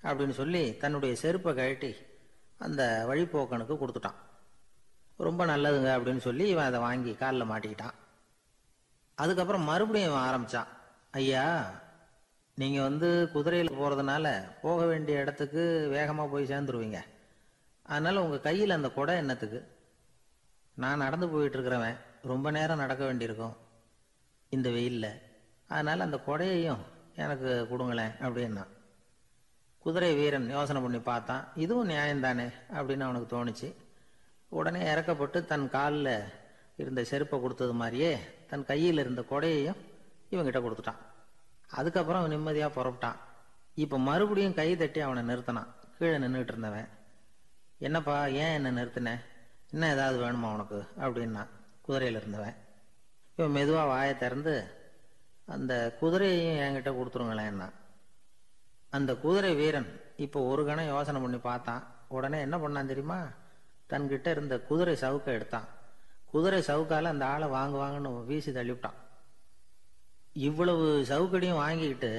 அப்படின்னு சொல்லி தன்னுடைய செருப்பை கழட்டி அந்த வழிப்போக்கனுக்கு கொடுத்துட்டான். ரொம்ப நல்லதுங்க அப்படின்னு சொல்லி இவன் அதை வாங்கி காலில் மாட்டிக்கிட்டான். அதுக்கப்புறம் மறுபடியும் இவன் ஆரம்பிச்சான், ஐயா நீங்க குதிரையில் போறதுனால போக வேண்டிய இடத்துக்கு வேகமா போய் சேர்ந்துருவீங்க, அதனால உங்க கையில் அந்த குடை என்னத்துக்கு, நான் நடந்து போயிட்டு இருக்கிறவன் ரொம்ப நேரம் நடக்க வேண்டியிருக்கும் இந்த வெயில்ல, அதனால அந்த கொடையையும் எனக்கு கொடுங்களேன் அப்படின்னா. குதிரை வீரன் யோசனை பண்ணி பார்த்தான், இதுவும் நியாயம்தானே அப்படின்னு அவனுக்கு தோணுச்சு. உடனே இறக்கப்பட்டு தன் காலில் இருந்த செருப்பை கொடுத்தது மாதிரியே தன் கையில் இருந்த கொடையையும் இவங்கிட்ட கொடுத்துட்டான். அதுக்கப்புறம் அவன் நிம்மதியாக புறப்பட்டான். இப்போ மறுபடியும் கை தட்டி அவனை நிறுத்தினான். கீழே நின்றுட்டு இருந்தவன், என்னப்பா ஏன் என்ன நிறுத்தின, இன்னும் ஏதாவது வேணுமா உனக்கு அப்படின்னா குதிரையில் இருந்தவன். இவன் மெதுவாக வாயை திறந்து, அந்த குதிரையையும் என்கிட்ட கொடுத்துருங்களேன்னா. அந்த குதிரை வீரன் இப்போ ஒரு கணம் யோசனை பண்ணி பார்த்தான். உடனே என்ன பண்ணான் தெரியுமா, தன்கிட்ட இருந்த குதிரை சவுக்கை எடுத்தான். குதிரை சவுக்கால அந்த ஆளை வாங்குவாங்கன்னு வீசி தள்ளிவிட்டான். இவ்வளவு சவுக்கடியும் வாங்கிக்கிட்டு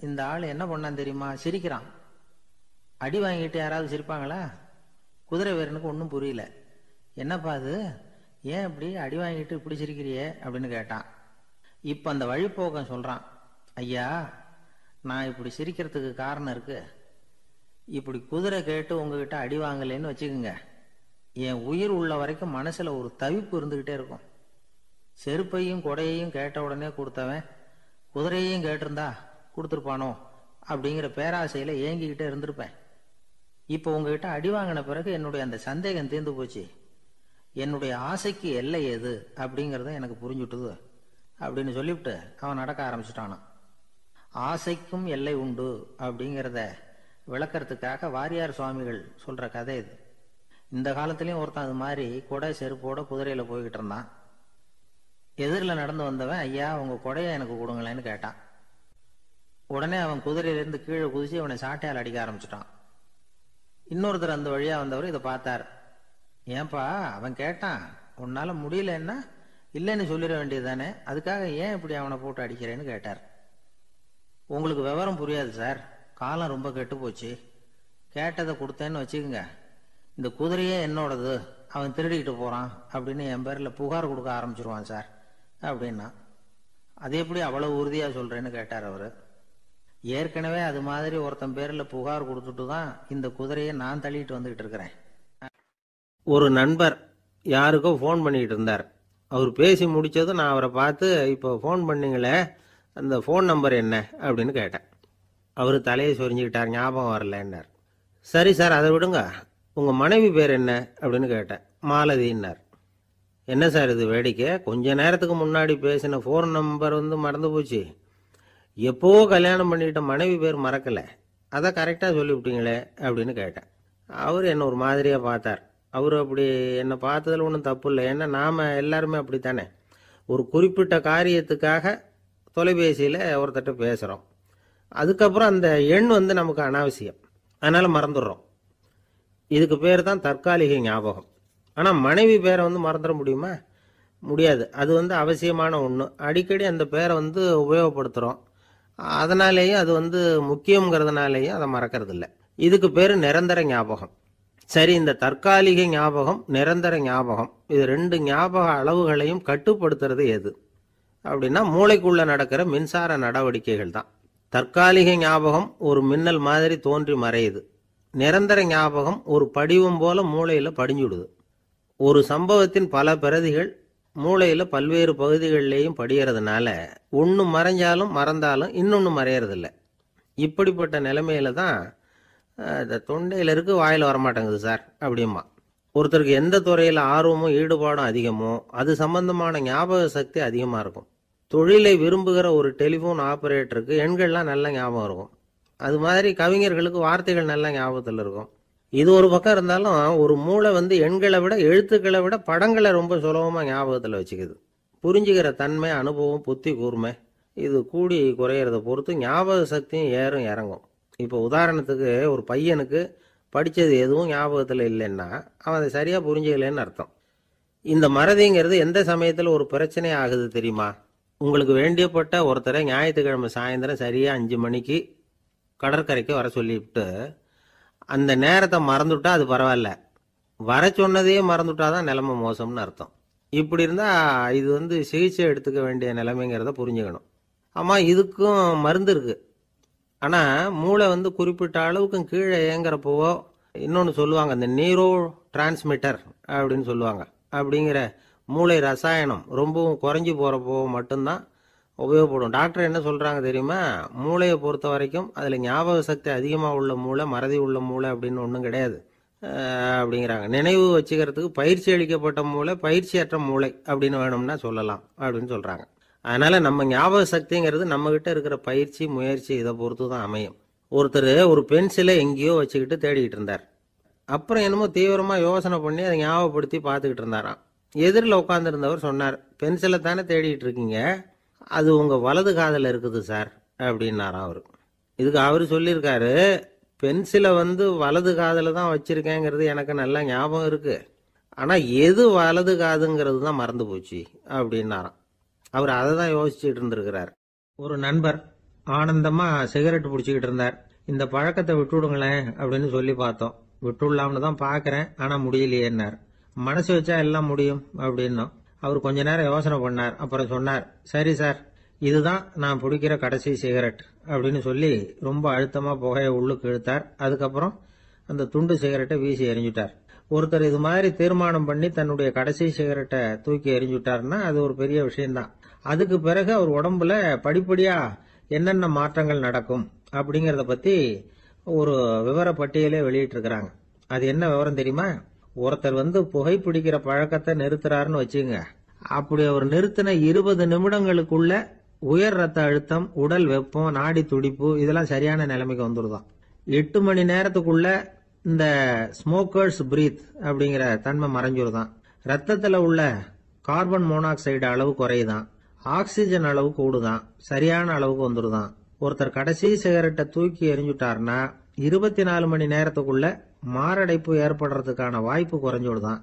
இந்த ஆள் என்ன பண்ணான் தெரியுமா, சிரிக்கிறான். அடி வாங்கிட்டு யாராவது சிரிப்பாங்களா? குதிரை வீரனுக்கு ஒன்றும் புரியல. என்னப்பா அது, ஏன் இப்படி அடி வாங்கிட்டு இப்படி சிரிக்கிறியே அப்படின்னு கேட்டான். இப்ப அந்த வழிப்போக்கன் சொல்றான், ஐயா நான் இப்படி சிரிக்கிறதுக்கு காரணம் இருக்கு. இப்படி குதிரை கேட்டு உங்ககிட்ட அடி வாங்கலைன்னு வச்சுக்கோங்க, என் உயிர் உள்ள வரைக்கும் மனசுல ஒரு தவிப்பு இருந்துகிட்டே இருக்கும். செருப்பையும் கொடையையும் கேட்ட உடனே கொடுத்தவன் குதிரையையும் கேட்டிருந்தா கொடுத்துருப்பானோ அப்படிங்கிற பேராசையில ஏங்கிக்கிட்டே இருந்திருப்பேன். இப்போ உங்ககிட்ட அடி வாங்கின பிறகு என்னுடைய அந்த சந்தேகம் தீர்ந்து போச்சு. என்னுடைய ஆசைக்கு எல்லை எது அப்படிங்கறத எனக்கு புரிஞ்சுட்டுது அப்படின்னு சொல்லிவிட்டு அவன் நடக்க ஆரம்பிச்சுட்டானான். ஆசைக்கும் எல்லை உண்டு அப்படிங்கிறத விளக்கறதுக்காக வாரியார் சுவாமிகள் சொல்ற கதை இது. இந்த காலத்திலயும் ஒருத்தன் அது மாதிரி கொடை செருப்போட குதிரையில போய்கிட்டு இருந்தான். எதிரில் நடந்து வந்தவன், ஐயா உங்க கொடையை எனக்கு கொடுங்களேன்னு கேட்டான். உடனே அவன் குதிரையிலிருந்து கீழே குதிச்சு அவனை சாட்டையால் அடிக்க ஆரம்பிச்சுட்டான். இன்னொருத்தர் அந்த வழியா வந்தவர் இதை பார்த்தார். ஏன்பா அவன் கேட்டான், உன்னால முடியலன்னா இல்லைன்னு சொல்லிட வேண்டியது தானே, அதுக்காக ஏன் இப்படி அவனை போட்டு அடிக்கிறேன்னு கேட்டார். உங்களுக்கு விவரம் புரியாது சார், காலம் ரொம்ப கெட்டு போச்சு. கேட்டதை கொடுத்தேன்னு வச்சுக்கோங்க, இந்த குதிரையே என்னோடது, அவன் திருடிக்கிட்டு போறான் அப்படின்னு என் பேர்ல புகார் கொடுக்க ஆரம்பிச்சிருவான் சார் அப்படின்னா. அது எப்படி அவ்வளவு உறுதியா சொல்றேன்னு கேட்டார் அவரு. ஏற்கனவே அது மாதிரி ஒருத்தன் பேர்ல புகார் கொடுத்துட்டு தான் இந்த குதிரையை நான் தள்ளிட்டு வந்துகிட்டு இருக்கிறேன். ஒரு நண்பர் யாருக்கோ ஃபோன் பண்ணிட்டு இருந்தார். அவர் பேசி முடிச்சதும் நான் அவரை பார்த்து, இப்போ ஃபோன் பண்ணீங்களே அந்த ஃபோன் நம்பர் என்ன அப்படின்னு கேட்டேன். அவர் தலையை சொரிஞ்சுக்கிட்டார், ஞாபகம் வரலன்னார். சரி சார் அதை விடுங்க, உங்க மனைவி பேர் என்ன அப்படின்னு கேட்டேன். மாலதின்னார். என்ன சார் இது வேடிக்கை, கொஞ்ச நேரத்துக்கு முன்னாடி பேசின ஃபோன் நம்பர் மறந்து போச்சு. எப்போ கல்யாணம் பண்ணிட்ட மனைவி பேர் மறக்கலை, அதை கரெக்டாக சொல்லிவிட்டீங்களே அப்படின்னு கேட்டேன். அவர் என்ன ஒரு மாதிரியாக பார்த்தார். அவர் அப்படி என்னை பார்த்ததில் ஒன்றும் தப்பு இல்லை, ஏன்னா நாம் எல்லாருமே அப்படித்தானே. ஒரு குறிப்பிட்ட காரியத்துக்காக தொலைபேசியில் ஒருத்தட்ட பேசுகிறோம், அதுக்கப்புறம் அந்த எண் நமக்கு அனாவசியம், அதனால் மறந்துடுறோம். இதுக்கு பேர் தான் தற்காலிக ஞாபகம். ஆனால் மனைவி பேரை மறந்துட முடியுமா? முடியாது. அது அவசியமான ஒன்று. அடிக்கடி அந்த பேரை உபயோகப்படுத்துகிறோம், அதனாலேயும் அது முக்கியங்கிறதுனாலேயும் அதை மறக்கிறது இல்லை. இதுக்கு பேர் நிரந்தர ஞாபகம். சரி, இந்த தற்காலிக ஞாபகம் நிரந்தர ஞாபகம் இது ரெண்டு ஞாபக அளவுகளையும் கட்டுப்படுத்துறது எது அப்படின்னா மூளைக்குள்ள நடக்கிற மின்சார நடவடிக்கைகள் தான். தற்காலிக ஞாபகம் ஒரு மின்னல் மாதிரி தோன்றி மறையுது. நிரந்தர ஞாபகம் ஒரு படிவம் போல மூளையில படிஞ்சுடுது. ஒரு சம்பவத்தின் பல பிரதிகள் மூளையில பல்வேறு பகுதிகளிலேயும் படிகிறதுனால ஒன்று மறைஞ்சாலும் மறந்தாலும் இன்னொன்று மறையறதில்ல. இப்படிப்பட்ட நிலைமையில தான் இந்த தொண்டையில் இருக்கு, வாயில் வரமாட்டேங்குது சார் அப்படிமா. ஒருத்தருக்கு எந்த துறையில் ஆர்வமும் ஈடுபாடும் அதிகமோ அது சம்பந்தமான ஞாபக சக்தி அதிகமாக இருக்கும். தொழிலை விரும்புகிற ஒரு டெலிஃபோன் ஆபரேட்டருக்கு எண்கள்லாம் நல்ல ஞாபகம் இருக்கும். அது மாதிரி கவிஞர்களுக்கு வார்த்தைகள் நல்ல ஞாபகத்தில் இருக்கும். இது ஒரு பக்கம் இருந்தாலும் ஒரு மூளை எண்களை விட எழுத்துக்களை விட படங்களை ரொம்ப சுலபமாக ஞாபகத்தில் வச்சுக்குது. புரிஞ்சுக்கிற தன்மை, அனுபவம், புத்தி கூர்மை இது கூடி குறையிறத பொறுத்து ஞாபக சக்தியும் ஏறும் இறங்கும். இப்போ உதாரணத்துக்கு ஒரு பையனுக்கு படித்தது எதுவும் ஞாபகத்தில் இல்லைன்னா அவன் அதை சரியாக புரிஞ்சுக்கலன்னு அர்த்தம். இந்த மறதிங்கிறது எந்த சமயத்தில் ஒரு பிரச்சனை ஆகுது தெரியுமா? உங்களுக்கு வேண்டியப்பட்ட ஒருத்தரை ஞாயிற்றுக்கிழமை சாயந்தரம் சரியாக 5 மணிக்கு கடற்கரைக்கு வர சொல்லிவிட்டு அந்த நேரத்தை மறந்துட்டா அது பரவாயில்ல, வர சொன்னதையே மறந்துட்டாதான் நிலைமை மோசம்னு அர்த்தம். இப்படி இருந்தால் இது சிகிச்சை எடுத்துக்க வேண்டிய நிலைமைங்கிறத புரிஞ்சுக்கணும். ஆமாம், இதுக்கும் மருந்து இருக்கு. ஆனால் மூளை குறிப்பிட்ட அளவுக்கும் கீழே இயங்குறப்போவோ இன்னொன்று சொல்லுவாங்க, இந்த நியூரோ டிரான்ஸ்மிட்டர் அப்படின்னு சொல்லுவாங்க. அப்படிங்கிற மூளை ரசாயனம் ரொம்பவும் குறைஞ்சி போகிறப்போ மட்டும்தான் உபயோகப்படும். டாக்டர் என்ன சொல்கிறாங்க தெரியுமா? மூளையை பொறுத்த வரைக்கும் அதில் ஞாபக சக்தி அதிகமாக உள்ள மூளை, மறதி உள்ள மூளை அப்படின்னு ஒன்றும் கிடையாது அப்படிங்கிறாங்க. நினைவு வச்சுக்கிறதுக்கு பயிற்சி அளிக்கப்பட்ட மூளை, பயிற்சியற்ற மூளை அப்படின்னு வேணும்னா சொல்லலாம் அப்படின்னு சொல்கிறாங்க. அதனால் நம்ம ஞாபக சக்திங்கிறது நம்மக்கிட்ட இருக்கிற பயிற்சி, முயற்சி இதை பொறுத்து தான் அமையும். ஒருத்தர் ஒரு பென்சிலை எங்கேயோ வச்சுக்கிட்டு தேடிக்கிட்டு இருந்தார். அப்புறம் என்னமோ தீவிரமாக யோசனை பண்ணி அதை ஞாபகப்படுத்தி பார்த்துக்கிட்டு இருந்தாராம். எதிரில் உட்காந்துருந்தவர் சொன்னார், பென்சிலை தானே தேடிக்கிட்டு இருக்கீங்க, அது உங்கள் வலது காதில் இருக்குது சார் அப்படின்னாராம் அவர். இதுக்கு அவர் சொல்லியிருக்காரு, பென்சிலை வலது காதில் தான் வச்சுருக்கேங்கிறது எனக்கு நல்லா ஞாபகம் இருக்குது, ஆனால் எது வலது காதுங்கிறது தான் மறந்து போச்சு அப்படின்னாராம். அவர் அதை தான் யோசிச்சுட்டு இருந்திருக்கிறார். ஒரு நண்பர் ஆனந்தமாக சிகரெட் பிடிச்சிக்கிட்டு இருந்தார். இந்த பழக்கத்தை விட்டுவிடுங்களேன் அப்படின்னு சொல்லி பார்த்தோம். விட்டுடலாம்னு தான் பார்க்குறேன், ஆனால் முடியலையேன்னார். மனசு வச்சா எல்லாம் முடியும் அப்படின்னோம். அவர் கொஞ்ச நேரம் யோசனை பண்ணார். அப்புறம் சொன்னார், சரி சார், இதுதான் நான் பிடிக்கிற கடைசி சிகரெட் அப்படின்னு சொல்லி ரொம்ப அழுத்தமாக புகையை உள்ளுக்கு இழுத்தார். அதுக்கப்புறம் அந்த துண்டு சிகரெட்டை வீசி எறிஞ்சிட்டார். ஒருத்தர் இது மாதிரி தீர்மானம் பண்ணி தன்னுடைய கடைசி சிகரெட்டை தூக்கி எறிஞ்சுட்டாருன்னா அது ஒரு பெரிய விஷயம்தான். அதுக்கு பிறகு அவர் உடம்புல படிப்படியா என்னென்ன மாற்றங்கள் நடக்கும் அப்படிங்கறத பத்தி ஒரு விவர பட்டியலே வெளியிட்டு இருக்கிறாங்க. அது என்ன விவரம் தெரியுமா? ஒருத்தர் புகைப்பிடிக்கிற பழக்கத்தை நிறுத்துறாருன்னு வச்சுங்க. அப்படி அவர் நிறுத்தின 20 நிமிடங்களுக்குள்ள உயர் ரத்த அழுத்தம், உடல் வெப்பம், நாடி துடிப்பு இதெல்லாம் சரியான நிலைமைக்கு வந்துடுதான். 8 மணி நேரத்துக்குள்ள இந்த ஸ்மோக்கர்ஸ் பிரீத் அப்படிங்கிற தன்மை மறைஞ்சிருதான். ரத்தத்துல உள்ள கார்பன் மோனாக்சைடு அளவு குறையுதான், ஆக்சிஜன் அளவு கூடுதான், சரியான அளவுக்கு வந்துடுதான். ஒருத்தர் கடைசி சிகரெட்டை தூக்கி எறிஞ்சுட்டாருன்னா 24 மணி நேரத்துக்குள்ள மாரடைப்பு ஏற்படுறதுக்கான வாய்ப்பு குறைஞ்சுடுதான்.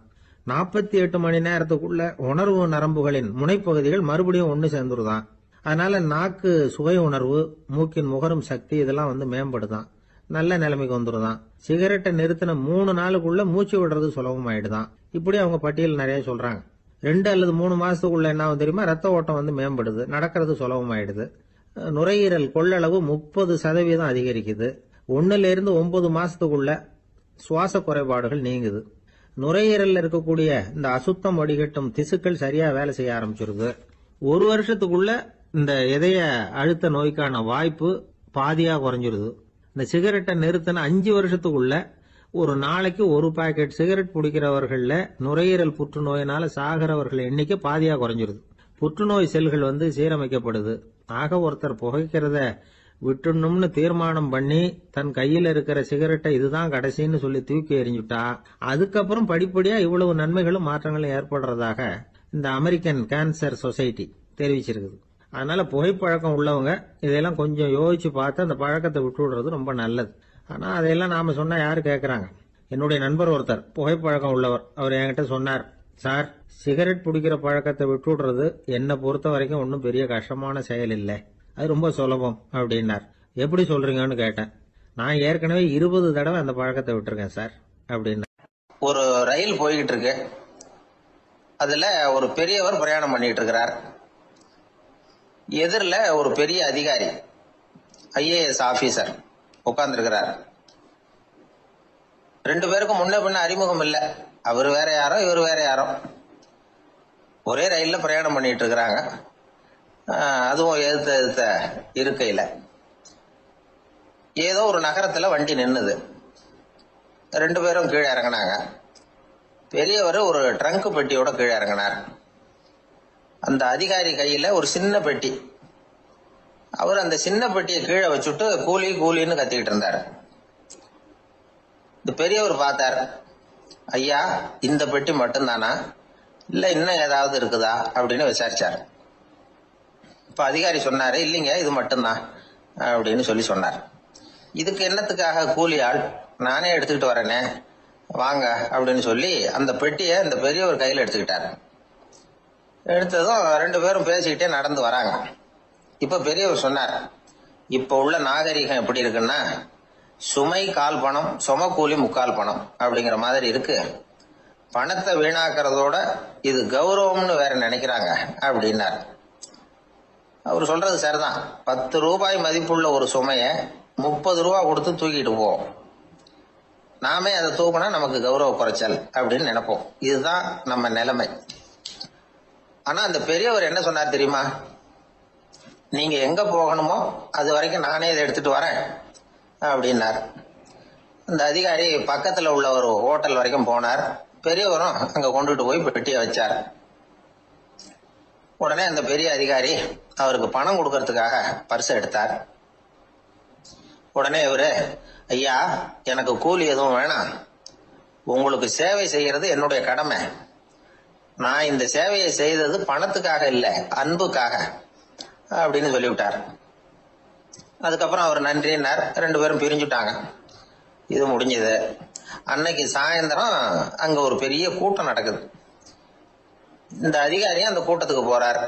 48 மணி நேரத்துக்குள்ள உணர்வு நரம்புகளின் முனைப்பகுதிகள் மறுபடியும் ஒன்னு சேர்ந்துருதான். அதனால நாக்கு சுவை உணர்வு, மூக்கின் முகரும் சக்தி இதெல்லாம் மேம்படுதான், நல்ல நிலைமைக்கு வந்துருதான். சிகரெட்டை நிறுத்தின 3 நாளுக்குள்ள மூச்சு விடுறது சுலபமாயிடுதான். இப்படி அவங்க பட்டியல் நிறைய சொல்றாங்க. 2 அல்லது 3 மாசத்துக்குள்ள என்ன ஆகும் தெரியுமா? ரத்த ஓட்டம் மேம்படுது, நடக்கிறது சுலபமாயிடுது. நுரையீரல் கொள்ளளவு 30% அதிகரிக்குது. 1 to 9 மாசத்துக்குள்ள சுவாச குறைபாடுகள் நீங்குது. நுரையீரல்ல இருக்கக்கூடிய இந்த அசுத்தம் வடிகட்டும் திசுக்கள் சரியா வேலை செய்ய ஆரம்பிச்சிருது. 1 வருஷத்துக்குள்ள இந்த இதய அழுத்த நோய்க்கான வாய்ப்பு பாதியா குறைஞ்சிருது. இந்த சிகரெட்டை நிறுத்தின 5 வருஷத்துக்குள்ள ஒரு நாளைக்கு 1 பாக்கெட் சிகரெட் பிடிக்கிறவர்கள்ல நுரையீரல் புற்றுநோயினால சாகிறவர்கள் எண்ணிக்கை பாதியா குறைஞ்சிருது. புற்றுநோய் செல்கள் சீரமைக்கப்படுது. ஆக ஒருத்தர் புகைக்கிறத விட்டுணும்னு தீர்மானம் பண்ணி தன் கையில இருக்கிற சிகரெட்டை இதுதான் கடைசின்னு சொல்லி தூக்கி எறிஞ்சுட்டா அதுக்கப்புறம் படிப்படியா இவ்வளவு நன்மைகளும் மாற்றங்களும் ஏற்படுறதாக இந்த அமெரிக்கன் கேன்சர் சொசைட்டி தெரிவிச்சிருக்குது. அதனால புகைப்பழக்கம் உள்ளவங்க இதெல்லாம் கொஞ்சம் யோசிச்சு பார்த்து அந்த பழக்கத்தை விட்டு விடுறது ரொம்ப நல்லது. ஆனா அதையெல்லாம் நாம சொன்னா யாரு கேட்கறாங்க? என்னுடைய நண்பர் ஒருத்தர் புகைப்பழக்கம் உள்ளவர், அவர் என்கிட்ட சொன்னார், சார் சிகரெட் பிடிக்கிற பழக்கத்தை விட்டு விடுறது என்னை பொறுத்த வரைக்கும் ஒன்றும் பெரிய கஷ்டமான செயல் இல்லை, அது ரொம்ப சுலபம் அப்படின்னார். எப்படி சொல்றீங்கன்னு கேட்டேன். நான் ஏற்கனவே 20 தடவை அந்த பழக்கத்தை விட்டுருக்கேன் சார் அப்படின்னா.
ஒரு ரயில் போய்கிட்டு இருக்கு, அதுல ஒரு பெரியவர் பிரயாணம் பண்ணிட்டு இருக்கிறார். எதிரில் ஒரு பெரிய அதிகாரி IAS ஆபீசர் உட்கார்ந்து இருக்கிறார். 2 பேருக்கும் முன்ன பின்ன அறிமுகம் இல்லை. அவர் வேற யாரோ, இவர் வேற யாரோ. ஒரே ரயில்ல பிரயாணம் பண்ணிட்டு இருக்கிறாங்க. அதுவும் எதிர்த்த இருக்கையில ஏதோ ஒரு நகரத்துல வண்டி நின்னுது. 2 பேரும் கீழே இறங்கினாங்க. பெரியவர் ஒரு ட்ரங்க் பெட்டியோட கீழே இறங்கினார். அந்த அதிகாரி கையில ஒரு சின்ன பெட்டி. அவர் அந்த சின்ன பெட்டியை கீழே வச்சுட்டு கூலி கூலின்னு கத்திக்கிட்டு இருந்தார். இந்த பெரியவர் பார்த்தார், ஐயா இந்த பெட்டி மட்டும்தானா, இல்ல இன்னும் ஏதாவது இருக்குதா அப்படின்னு விசாரிச்சார். இப்ப அதிகாரி சொன்னாரு, இல்லைங்க இது மட்டும்தான் அப்படின்னு சொன்னார். இதுக்கு என்னத்துக்காக கூலி ஆள், நானே எடுத்துக்கிட்டு வரேனே வாங்க அப்படின்னு சொல்லி அந்த பெட்டியை இந்த பெரியவர் கையில எடுத்துக்கிட்டாரு. எடுத்ததும் 2 பேரும் பேசிக்கிட்டே நடந்து வராங்க. இப்ப பெரியவர் சொன்னார், இப்ப உள்ள நாகரிகம் எப்படி இருக்குன்னா சுமை கால் பணம், சும கூலி முக்கால் பணம் அப்படிங்கிற மாதிரி இருக்கு. பணத்தை வீணாக்கிறதோட இது கௌரவம்னு வேற நினைக்கிறாங்க அப்படின்னார். அவர் சொல்றது சரிதான். 10 ரூபாய் மதிப்புள்ள ஒரு சுமைய 30 ரூபா கொடுத்து தூக்கிட்டு போவோம். நாமே அதை தூக்கினா நமக்கு கௌரவ குறைச்சல் அப்படின்னு நினைப்போம். இதுதான் நம்ம நிலைமை. ஆனா அந்த பெரியவர் என்ன சொன்னார் தெரியுமா? நீங்க எங்க போகணுமோ அது வரைக்கும் நானே இதை எடுத்துட்டு வரேன் அப்படின்னார். அந்த அதிகாரி பக்கத்துல உள்ள ஒரு ஹோட்டல் வரைக்கும் போனார். பெரியவரும் அங்க கொண்டுட்டு போய் பெட்டியை வச்சார். உடனே அந்த பெரிய அதிகாரி அவருக்கு பணம் கொடுக்கறதுக்காக பர்ஸ் எடுத்தார். உடனே இவரு, ஐயா எனக்கு கூலி எதுவும் வேணாம், உங்களுக்கு சேவை செய்யறது என்னுடைய கடமை. நான் இந்த சேவையை செய்தது பணத்துக்காக இல்ல, அன்புக்காக அப்படின்னு சொல்லிவிட்டார். அதுக்கப்புறம் அவர் நன்றினார். 2 பேரும் பிரிஞ்சுட்டாங்க. இது முடிஞ்சது. அன்னைக்கு சாயந்தரம் அங்க ஒரு பெரிய கூட்டம் நடக்குது. இந்த அதிகாரியும் அந்த கூட்டத்துக்கு போறார்.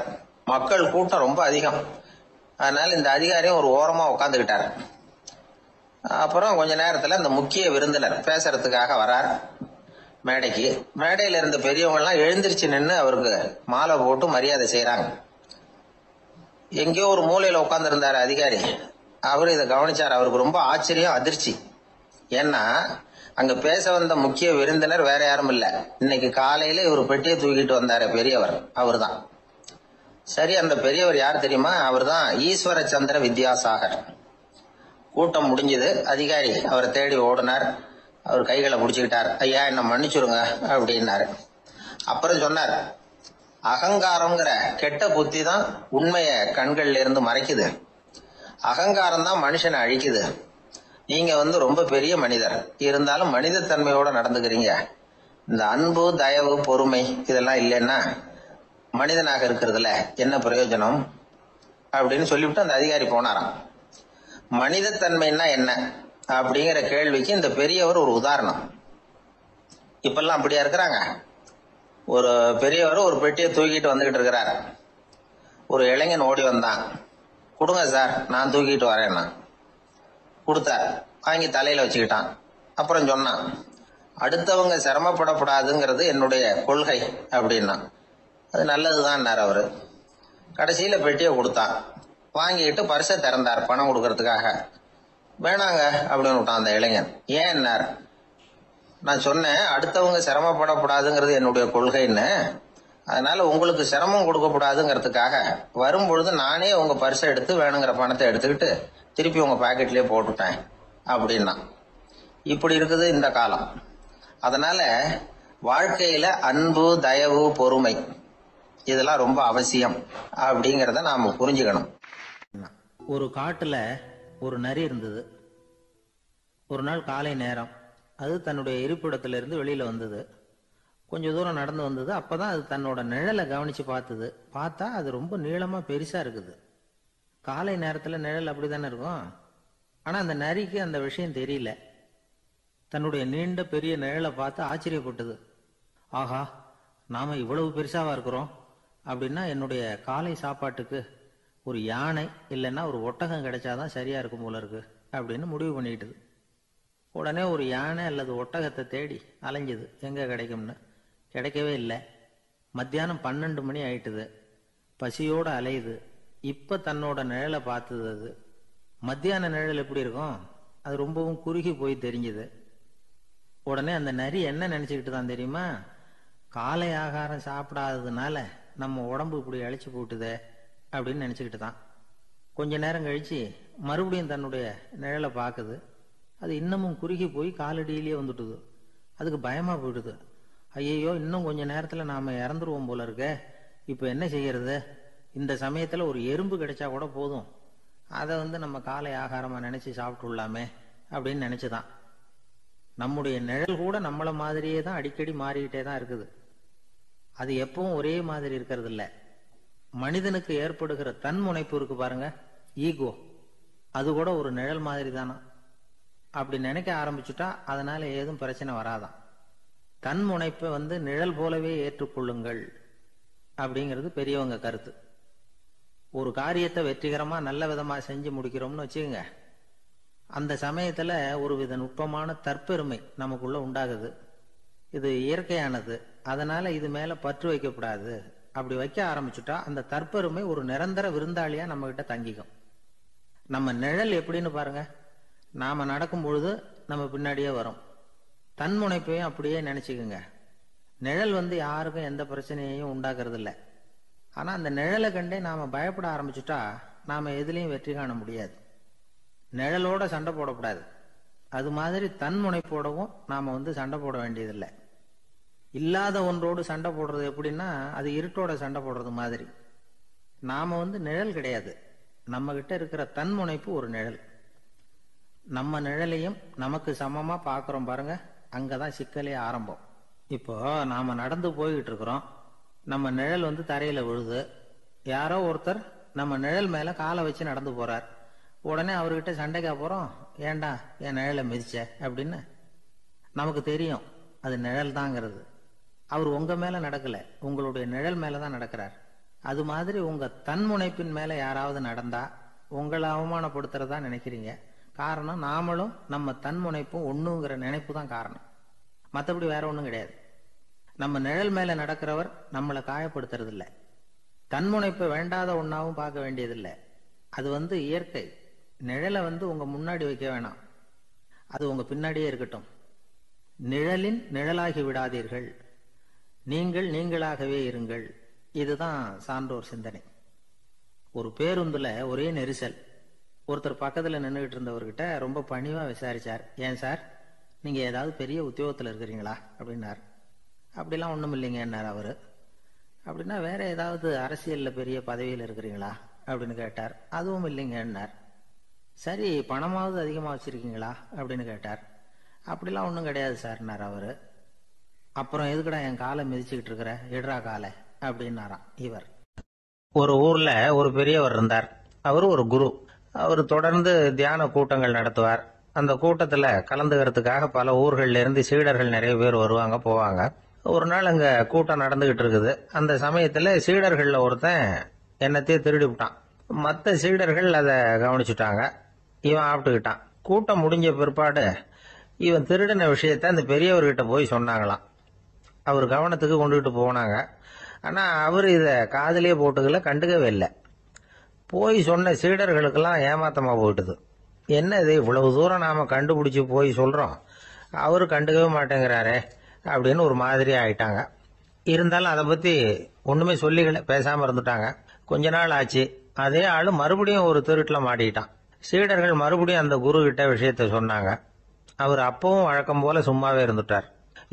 மக்கள் கூட்டம் ரொம்ப அதிகம். அதனால இந்த அதிகாரியும் ஒரு ஓரமா உட்காந்துக்கிட்டார். அப்புறம் கொஞ்ச நேரத்துல இந்த முக்கிய விருந்தினர் பேசுறதுக்காக வரார் மேடைக்கு. மேடையில இருந்த பெரியவங்க எல்லாம் எழுந்திருச்சு நின்று அவருக்கு மாலை போட்டு மரியாதை செய்யறாங்க. எங்கேயோ ஒரு மூலையில உட்கார்ந்து இருந்தாரு அதிகாரி. அவரு இதை கவனிச்சார். அவருக்கு ரொம்ப ஆச்சரியம், அதிர்ச்சி. ஏன்னா அங்க பேச வந்த முக்கிய விருந்தினர் வேற யாரும் இல்ல, இன்னைக்கு காலையில இவர் பெட்டியை தூக்கிட்டு வந்தாரு பெரியவர், அவர்தான். சரி, அந்த பெரியவர் யார் தெரியுமா? அவர்தான் ஈஸ்வர சந்திர வித்யாசாகர். கூட்டம் முடிஞ்சது. அதிகாரி அவரை தேடி ஓடினார். அவர் கைகளை பிடிச்சுக்கிட்டார். ஐயா, என்ன மன்னிச்சுருங்க அப்படின்னாரு. அப்புறம் சொன்னார், அகங்காரம்ங்கிற கெட்ட புத்தி தான் உண்மைய கண்கள்ல இருந்து மறைக்குது. அகங்காரம் தான் மனுஷனை அழிக்குது. நீங்க ரொம்ப பெரிய மனிதர், இருந்தாலும் மனித தன்மையோட நடந்துக்கிறீங்க. இந்த அன்பு, தயவு, பொறுமை இதெல்லாம் இல்லைன்னா மனிதனாக இருக்கிறதுல என்ன பிரயோஜனம் அப்படின்னு சொல்லிவிட்டு அந்த அதிகாரி போனாராம். மனித தன்மைன்னா என்ன அப்படிங்கிற கேள்விக்கு இந்த பெரியவர் ஒரு உதாரணம். இப்பெல்லாம் அப்படியா இருக்கிறாங்க? ஒரு பெரியவர் ஒரு பெட்டியை தூக்கிட்டு வந்துகிட்டு இருக்கிறார். ஒரு இளைஞன் ஓடி வந்தான். கொடுங்க சார், நான் தூக்கிட்டு வரேன்னா. கொடுத்தார். வாங்கி தலையில வச்சுக்கிட்டான். அப்புறம் சொன்னான், அடுத்தவங்க சிரமப்படக்கூடாதுங்கிறது என்னுடைய கொள்கை அப்படின்னா. அது நல்லதுதான் அவரு. கடைசியில பெட்டியை கொடுத்தான். வாங்கிட்டு பரிசை திறந்தார் பணம் கொடுக்கறதுக்காக. வேணாங்க அப்படின்னு விட்டான் அந்த இளைஞன். ஏன்? நான் சொன்னேன் அடுத்தவங்க சிரமப்படக்கூடாதுங்கிறது என்னுடைய கொள்கைன்னு. அதனால உங்களுக்கு சிரமம் கொடுக்கக்கூடாதுங்கிறதுக்காக வரும்பொழுது நானே உங்க பரிசை எடுத்து வேணுங்கிற பணத்தை எடுத்துக்கிட்டு திருப்பி உங்க பாக்கெட்லயே போட்டுட்டேன் அப்படின்னா. இப்படி இருக்குது இந்த காலம். அதனால வாழ்க்கையில அன்பு, தயவு, பொறுமை இதெல்லாம் ரொம்ப அவசியம் அப்படிங்கறத நாம புரிஞ்சுக்கணும்.
ஒரு காட்டுல ஒரு நரி இருந்தது. ஒரு நாள் காலை நேரம் அது தன்னுடைய இருப்பிடத்திலிருந்து வெளியில வந்தது. கொஞ்ச தூரம் நடந்து வந்தது. அப்பதான் அது தன்னோட நிழலை கவனிச்சு பார்த்தது. பார்த்தா அது ரொம்ப நீளமா பெருசா இருக்குது. காலை நேரத்துல நிழல் அப்படித்தானே இருக்கும். ஆனா அந்த நரிக்கு அந்த விஷயம் தெரியல. தன்னுடைய நீண்ட பெரிய நிழலை பார்த்து ஆச்சரியப்பட்டது. ஆஹா, நாம இவ்வளவு பெருசாவா இருக்கிறோம் அப்படின்னா என்னுடைய காலை சாப்பாட்டுக்கு ஒரு யானை இல்லைன்னா ஒரு ஒட்டகம் கிடைச்சாதான் சரியா இருக்கும் போல இருக்கு அப்படின்னு முடிவு பண்ணிக்கிட்டது. உடனே ஒரு யானை அல்லது ஒட்டகத்தை தேடி அலைஞ்சது, எங்க கிடைக்கும்னு. கிடைக்கவே இல்லை. மத்தியானம் 12 மணி ஆயிட்டுது. பசியோட அலையுது. இப்ப தன்னோட நிழலை பார்த்தது. அது மத்தியான நிழல் எப்படி இருக்கும்? அது ரொம்பவும் குறுகி போய் தெரிஞ்சது. உடனே அந்த நரி என்ன நினைச்சுக்கிட்டு தான் தெரியுமா? காலை ஆகாரம் சாப்பிடாததுனால நம்ம உடம்பு இப்படி அழிச்சு போட்டுதே அப்படின்னு நினைச்சுக்கிட்டு தான். கொஞ்ச நேரம் கழிச்சு மறுபடியும் தன்னுடைய நிழலை பார்க்குது. அது இன்னமும் குறுகி போய் காலடியிலேயே வந்துட்டுது. அதுக்கு பயமா போயிடுது. ஐயோ, இன்னும் கொஞ்ச நேரத்துல நாம இறந்துருவோம் போல இருக்க. இப்ப என்ன செய்யறது? இந்த சமயத்துல ஒரு எறும்பு கிடைச்சா கூட போதும், அதை நம்ம காலை ஆகாரமா நினைச்சு சாப்பிட்டுள்ளாமே அப்படின்னு நினைச்சுதான். நம்முடைய நிழல் கூட நம்மள மாதிரியே தான் அடிக்கடி மாறிக்கிட்டே தான் இருக்குது. அது எப்பவும் ஒரே மாதிரி இருக்கிறது இல்ல. மனிதனுக்கு ஏற்படுகிற தன்முனைப்பு இருக்கு பாருங்க, ஈகோ, அது கூட ஒரு நிழல் மாதிரி தானா. அப்படி நினைக்க ஆரம்பிச்சுட்டா அதனால ஏதும் பிரச்சனை வராதான். தன்முனைப்பை நிழல் போலவே ஏற்றுக்கொள்ளுங்கள் அப்படிங்கிறது பெரியவங்க கருத்து. ஒரு காரியத்தை வெற்றிகரமா நல்ல விதமா செஞ்சு முடிக்கிறோம்னு வச்சுக்கோங்க. அந்த சமயத்துல ஒரு வித நுட்பமான தற்பெருமை நமக்குள்ள உண்டாகுது. இது இயற்கையானது. அதனால இது மேல பற்று வைக்கக்கூடாது. அப்படி வைக்க ஆரம்பிச்சுட்டா அந்த தற்பெருமை ஒரு நிரந்தர விருந்தாளியா நம்ம கிட்ட தங்கிக்கும். நம்ம நிழல் எப்படின்னு பாருங்க. நாம நடக்கும் பொழுது நம்ம பின்னாடியே வரும். தன்முனைப்பையும் அப்படியே நினைச்சுக்குங்க. நிழல் யாருக்கும் எந்த பிரச்சனையையும் உண்டாக்குறது இல்லை. ஆனா அந்த நிழலை கண்டே நாம பயப்பட ஆரம்பிச்சுட்டா நாம எதுலையும் வெற்றி காண முடியாது. நிழலோட சண்டை போடக்கூடாது. அது மாதிரி தன்முனைப்போடவும் நாம சண்டை போட வேண்டியதில்லை. இல்லாத ஒன்றோடு சண்டை போடுறது எப்படின்னா அது இருட்டோட சண்டை போடுறது மாதிரி. நாம நிழல் கிடையாது. நம்ம கிட்ட இருக்கிற தன்முனைப்பு ஒரு நிழல். நம்ம நிழலையும் நமக்கு சமமா பாக்குறோம் பாருங்க, அங்கதான் சிக்கலே ஆரம்பம். இப்போ நாம நடந்து போய்கிட்டு இருக்கிறோம். நம்ம நிழல் தரையில விழுது. யாரோ ஒருத்தர் நம்ம நிழல் மேல காலை வச்சு நடந்து போறார். உடனே அவர்கிட்ட சண்டைக்கா போறோம், ஏண்டா என் நிழலை மிதிச்ச அப்படின்னு. நமக்கு தெரியும் அது நிழல் தாங்கிறது. அவர் உங்க மேல நடக்கல, உங்களுடைய நிழல் மேலதான் நடக்கிறார். அது மாதிரி உங்க தன்முனைப்பின் மேல யாராவது நடந்தா உங்களை அவமானப்படுத்துறதா நினைக்கிறீங்க. காரணம் நாமளும் நம்ம தன்முனைப்பும் ஒண்ணுங்கிற நினைப்பு தான் காரணம். மற்றபடி வேற ஒண்ணும் கிடையாது. நம்ம நிழல் மேல நடக்கிறவர் நம்மளை காயப்படுத்துறது இல்லை. தன்முனைப்பை வேண்டாத ஒன்னாவும் பார்க்க வேண்டியதில்லை. அது இயற்கை. நிழலை உங்க முன்னாடி வைக்க வேணாம், அது உங்க பின்னாடியே இருக்கட்டும். நிழலின் நிழலாகி விடாதீர்கள், நீங்கள் நீங்களாகவே இருங்கள். இதுதான் சான்றோர் சிந்தனை. ஒரு பேருந்துல ஒரே நெரிசல். ஒருத்தர் பக்கத்துல நின்றுகிட்டு இருந்தவர்கிட்ட ரொம்ப பணிவா விசாரிச்சார், ஏன் சார் நீங்க ஏதாவது பெரிய உத்தியோகத்தில் இருக்கிறீங்களா அப்படின்னார். அப்படிலாம் ஒன்றும் இல்லைங்கன்னார் அவரு. அப்படின்னா வேற ஏதாவது அரசியல்ல பெரிய பதவியில் இருக்கிறீங்களா அப்படின்னு கேட்டார். அதுவும் இல்லைங்கன்னார். சரி, பணமாவது அதிகமாக வச்சிருக்கீங்களா அப்படின்னு கேட்டார். அப்படிலாம் ஒன்றும் கிடையாது சார்னார் அவரு. அப்புறம் எதுக்குடா என் காலை மிதிச்சுக்கிட்டு இருக்கிற, எடுறா காலை அப்படின்னாராம் இவர். ஒரு ஊர்ல ஒரு பெரியவர் இருந்தார். அவர் ஒரு குரு. அவர் தொடர்ந்து தியான கூட்டங்கள் நடத்துவார். அந்த கூட்டத்துல கலந்துக்கிறதுக்காக பல ஊர்கள்ல இருந்து சீடர்கள் நிறைய பேர் வருவாங்க போவாங்க. ஒரு நாள் அங்க கூட்டம் நடந்துகிட்டு இருக்குது. அந்த சமயத்துல சீடர்கள்ல ஒருத்தன் என்னத்தையே திருடி விட்டான். மற்ற சீடர்கள் அதை கவனிச்சுட்டாங்க. இவன் ஆப்பிட்டுக்கிட்டான். கூட்டம் முடிஞ்ச பிற்பாடு இவன் திருடின விஷயத்த அந்த பெரியவர்கிட்ட போய் சொன்னாங்களாம். அவர் கவனத்துக்கு கொண்டுகிட்டு போனாங்க. ஆனா அவர் இத காதலியே போட்டுக்கல, கண்டுக்கவே இல்லை. போய் சொன்ன சீடர்களுக்கெல்லாம் ஏமாத்தமா போயிட்டுது. என்ன இது, இவ்வளவு தூரம் நாம கண்டுபிடிச்சு போய் சொல்றோம், அவரு கண்டுக்கவே மாட்டேங்கிறாரே அப்படின்னு ஒரு மாதிரி ஆயிட்டாங்க. இருந்தாலும் அதை பத்தி ஒண்ணுமே சொல்லிக்கல, பேசாம இருந்துட்டாங்க. கொஞ்ச நாள் ஆச்சு. அதே ஆளு மறுபடியும் ஒரு திருட்டுல மாட்டிக்கிட்டான். சீடர்கள் மறுபடியும் அந்த குரு கிட்ட விஷயத்த சொன்னாங்க. அவர் அப்பவும் வழக்கம் போல சும்மாவே இருந்துட்டார்.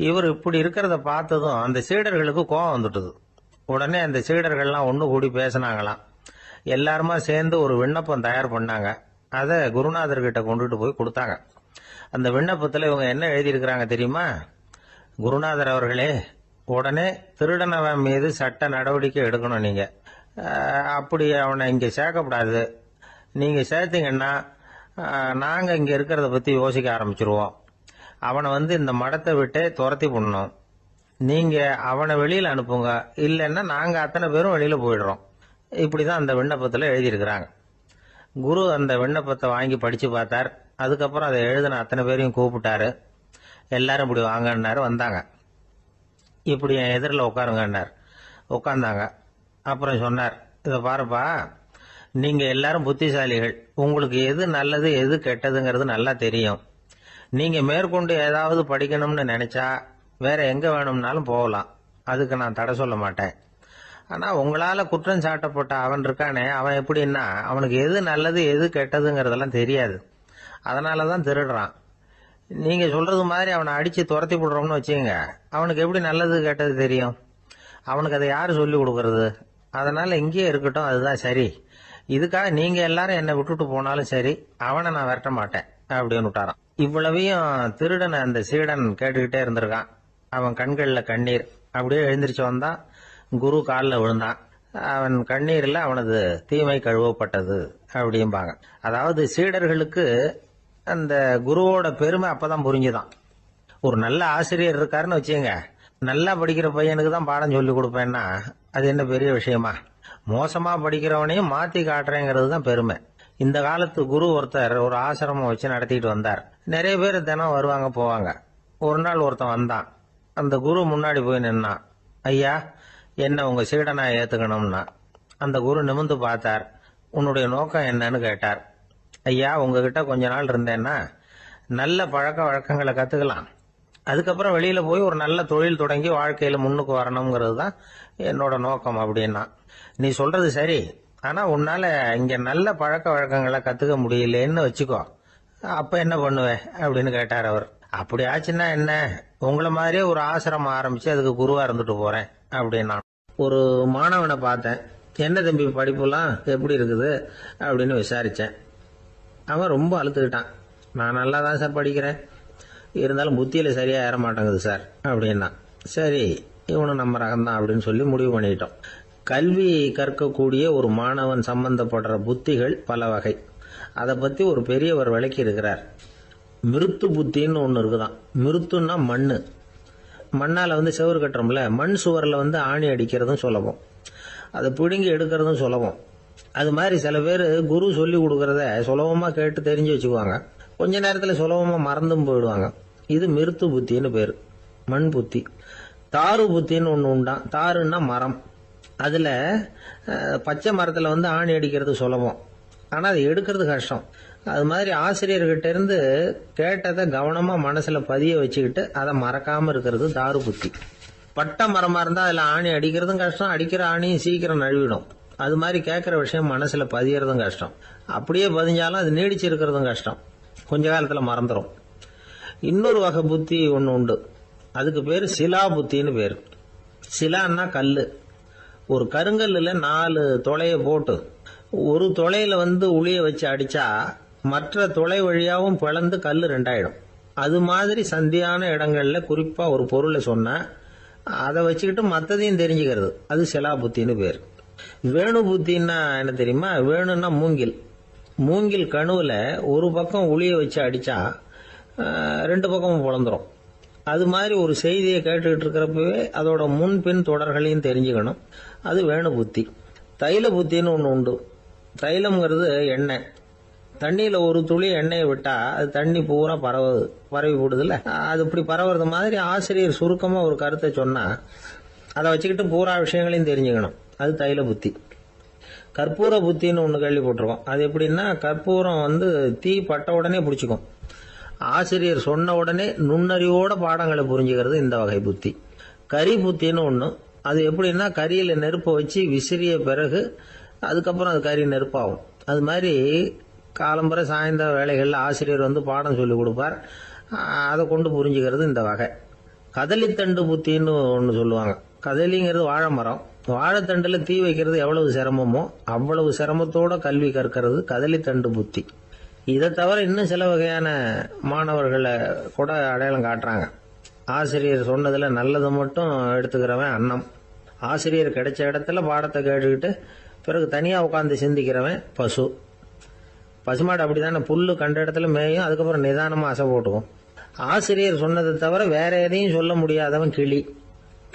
இவர் இப்படி இருக்கிறத பார்த்ததும் அந்த சீடர்களுக்கு கோபம் வந்துட்டுது. உடனே அந்த சீடர்கள்லாம் ஒண்ணு கூடி பேசினாங்களாம். எல்லாருமா சேர்ந்து ஒரு விண்ணப்பம் தயார் பண்ணாங்க. அதை குருநாதர்கிட்ட கொண்டுட்டு போய் கொடுத்தாங்க. அந்த விண்ணப்பத்துல இவங்க என்ன எழுதியிருக்கிறாங்க தெரியுமா? குருநாதர் அவர்களே, உடனே திருடனவன் மீது சட்ட நடவடிக்கை எடுக்கணும். நீங்க அப்படி அவனை இங்க சேர்க்கப்படாது. நீங்க சேர்த்தீங்கன்னா நாங்க இங்க இருக்கிறத பத்தி யோசிக்க ஆரம்பிச்சிருவோம். அவனை இந்த மடத்தை விட்டே துரத்தி பண்ணணும். நீங்க அவனை வெளியில அனுப்புங்க, இல்லைன்னா நாங்க அத்தனை பேரும் வெளியில போயிடுறோம். இப்படிதான் அந்த விண்ணப்பத்துல எழுதியிருக்கிறாங்க. குரு அந்த விண்ணப்பத்தை வாங்கி படிச்சு பார்த்தார். அதுக்கப்புறம் அதை எழுதின அத்தனை பேரையும் கூப்பிட்டாரு. எல்லாரும் இப்படி வாங்கன்னாரு. வந்தாங்க. இப்படி என் எதிரில் உட்காருங்கன்னார். உட்கார்ந்தாங்க. அப்புறம் சொன்னார், இதை பாருப்பா, நீங்க எல்லாரும் புத்திசாலிகள். உங்களுக்கு எது நல்லது எது கெட்டதுங்கிறது நல்லா தெரியும். நீங்க மேற்கொண்டு ஏதாவது படிக்கணும்னு நினைச்சா வேற எங்க வேணும்னாலும் போகலாம். அதுக்கு நான் தடை சொல்ல மாட்டேன். ஆனா உங்களால குற்றம் சாட்டப்பட்ட அவன் இருக்கானே, அவன் எப்படின்னா அவனுக்கு எது நல்லது எது கெட்டதுங்கிறதெல்லாம் தெரியாது. அதனாலதான் திருடுறான். நீங்க சொல்றது மாதிரி அவனை அடிச்சு துரத்தி விடுறோம்னு வச்சுங்க, அவனுக்கு எப்படி நல்லது கெட்டது தெரியும்? அவனுக்கு அதை யாரு சொல்லி கொடுக்கறது? அதனால இங்கேயே இருக்கட்டும், அதுதான் சரி. இதுக்காக நீங்க எல்லாரும் என்னை விட்டுட்டு போனாலும் சரி, அவனை நான் விரட்ட மாட்டேன் அப்படின்னு விட்டாரான். இவ்வளவையும் திருடனை அந்த சீடன் கேட்டுக்கிட்டே இருந்திருக்கான். அவன் கண்கள்ல கண்ணீர். அப்படியே எழுந்திரிச்சு வந்தான். குரு காலில் விழுந்தான். அவன் கண்ணீர்ல அவனது தீமை கழுவப்பட்டது அப்படிம்பாங்க. அதாவது சீடர்களுக்கு அந்த குருவோட பெருமை அப்பதான் புரிஞ்சுதான். ஒரு நல்ல ஆசிரியர் இருக்காருன்னு வச்சுங்க, நல்லா படிக்கிற பையனுக்கு தான் பாடம் சொல்லி கொடுப்பேன்னா அது என்ன பெரிய விஷயமா? மோசமா படிக்கிறவனையும் மாத்தி காட்டுறேங்கிறது தான் பெருமை. இந்த காலத்து குரு ஒருத்தர் ஒரு ஆசிரமம் வச்சு நடத்திட்டு வந்தார். நிறைய பேர் தினம் வருவாங்க போவாங்க. ஒரு நாள் ஒருத்தன் வந்தான். அந்த குரு முன்னாடி போய் நின்னான். ஐயா, என்ன உங்க சீடனா ஏத்துக்கணும்னா. அந்த குரு நிமிர்ந்து பார்த்தார். உன்னுடைய நோக்கம் என்னன்னு கேட்டார். ஐயா, உங்ககிட்ட கொஞ்ச நாள் இருந்தேன்னா நல்ல பழக்க வழக்கங்களை கத்துக்கலாம். அதுக்கப்புறம் வெளியில போய் ஒரு நல்ல தொழில் தொடங்கி வாழ்க்கையில முன்னுக்கு வரணுங்கிறது தான் என்னோட நோக்கம் அப்படின்னா. நீ சொல்றது சரி, ஆனா உன்னால இங்க நல்ல பழக்க வழக்கங்களை கத்துக்க முடியலன்னு வச்சுக்கோ, அப்ப என்ன பண்ணுவேன் அப்படின்னு கேட்டார் அவர். அப்படி ஆச்சுன்னா என்ன, உங்களை மாதிரியே ஒரு ஆசிரமம் ஆரம்பிச்சு அதுக்கு குருவா இருந்துட்டு போறேன் அப்படின்னா. ஒரு மாணவனை பார்த்தேன். என்ன தம்பி படிப்புலாம் எப்படி இருக்குது அப்படின்னு விசாரிச்சேன். அவன் ரொம்ப அழுத்துக்கிட்டான். நான் நல்லா தான் சார் படிக்கிறேன், இருந்தாலும் புத்தியில சரியா ஏற மாட்டேங்குது சார் அப்படின்னா. சரி, இவனும் நம்ம ரகம்தான் அப்படின்னு சொல்லி முடிவு பண்ணிட்டோம். கல்வி கற்கக்கூடிய ஒரு மாணவன் சம்பந்தப்படுற புத்திகள் பல வகை. அதை பத்தி ஒரு பெரியவர் விளக்கி இருக்கிறார். மிருத்து புத்தின்னு ஒண்ணு இருக்குதான். மிருத்துன்னா மண்ணு. மண்ணால செவுறு கட்டுறோம்ல, மண் சுவர்ல ஆணி அடிக்கிறதும் சுலபம், அதை பிடுங்கி எடுக்கிறதும் சுலபம். அது மாதிரி சில பேர் குரு சொல்லி கொடுக்கறத சுலபமா கேட்டு தெரிஞ்சு வச்சுக்குவாங்க. கொஞ்ச நேரத்துல சுலபமா மறந்தும் போயிடுவாங்க. இது மிருத்து புத்தின்னு பேரு, மண் புத்தி. தாரு புத்தின்னு ஒண்ணு உண்டான். தாருன்னா மரம். அதுல பச்சை மரத்துல ஆணி அடிக்கிறது சுலபம், ஆனா அது எடுக்கிறது கஷ்டம். அது மாதிரி ஆசிரியர்கிட்ட இருந்து கேட்டதை கவனமா மனசுல பதிய வச்சுக்கிட்டு அதை மறக்காம இருக்கிறது தாரு புத்தி. பட்டை மரமா இருந்தா அதுல ஆணி அடிக்கிறதும் கஷ்டம், அடிக்கிற ஆணியும் சீக்கிரம் நழுவிடும். அது மாதிரி கேட்கிற விஷயம் மனசுல பதியறதும் கஷ்டம். அப்படியே பதிஞ்சாலும் அது நீடிச்சு இருக்கிறதும் கஷ்டம், கொஞ்ச காலத்துல மறந்துடும். இன்னொரு வகை புத்தி ஒண்ணு உண்டு, அதுக்கு பேரு சிலா புத்தின்னு பேரு. சிலான்னா கல்லு. ஒரு கருங்கல்லுல 4 துளைய போட்டு ஒரு துளையில உளிய வச்சு அடிச்சா மற்ற துளை வழியாவும் பிளந்து கல்லு 2 ஆயிடும். அது மாதிரி சந்தியான இடங்கள்ல குறிப்பா ஒரு பொருளை சொன்னா அதை வச்சுக்கிட்டு மற்றதையும் தெரிஞ்சுக்கிறது, அது சிலா புத்தின்னு பேரு. வேணு புத்தின்னா என்ன தெரியுமா? வேணும்னா மூங்கில். மூங்கில் கணுவுல ஒரு பக்கம் உளிய வச்சு அடிச்சா 2 பக்கமும் பிளந்துரும். அது மாதிரி ஒரு செய்தியை கேட்டுக்கிட்டு இருக்கிறப்பவே அதோட முன்பின் தொடர்களையும் தெரிஞ்சுக்கணும், அது வேணு புத்தி. தைல புத்தின்னு ஒன்று உண்டு. தைலம்ங்கிறது எண்ணெய். தண்ணியில ஒரு துளி எண்ணெயை விட்டா அது தண்ணி பூரா பரவி போடுதுல்ல, அது இப்படி பரவுறது மாதிரி ஆசிரியர் சுருக்கமா ஒரு கருத்தை சொன்னா அதை வச்சுக்கிட்டு பூரா விஷயங்களையும் தெரிஞ்சுக்கணும், அது தைல புத்தி. கற்பூர புத்தின்னு ஒன்று கேள்விப்பட்டிருக்கோம். அது எப்படின்னா, கற்பூரம் தீ பட்ட உடனே பிடிச்சிக்கும். ஆசிரியர் சொன்ன உடனே நுண்ணறிவோட பாடங்களை புரிஞ்சுக்கிறது இந்த வகை புத்தி. கரி புத்தின்னு ஒண்ணு. அது எப்படின்னா, கரியில நெருப்பை வச்சு விசிறிய பிறகு அதுக்கப்புறம் அது கறி நெருப்பாகும். அது மாதிரி காலம்பரை சாயந்தர வேலைகள்ல ஆசிரியர் பாடம் சொல்லி கொடுப்பார், அதை கொண்டு புரிஞ்சுக்கிறது இந்த வகை. கதலித்தண்டு புத்தின்னு ஒன்று சொல்லுவாங்க. கதலிங்கிறது வாழை மரம். வாழைத்தண்டுல தீ வைக்கிறது எவ்வளவு சிரமமோ அவ்வளவு சிரமத்தோட கல்வி கற்கிறது கதலித்தண்டு புத்தி. இதை தவிர இன்னும் சில வகையான மாணவர்களை கூட அடையாளம் காட்டுறாங்க. ஆசிரியர் சொன்னதுல நல்லதை மட்டும் எடுத்துக்கிறவன் அன்னம். ஆசிரியர் கிடைச்ச இடத்துல பாடத்தை கேட்டுக்கிட்டு பிறகு தனியா உட்காந்து சிந்திக்கிறவன் பசு. பசுமாடு அப்படித்தானே, புல்லு கண்ட இடத்துல மேயும், அதுக்கப்புறம் நிதானமா அசை போட்டுக்கும். ஆசிரியர் சொன்னதை தவிர வேற எதையும் சொல்ல முடியாதவன் கிளி.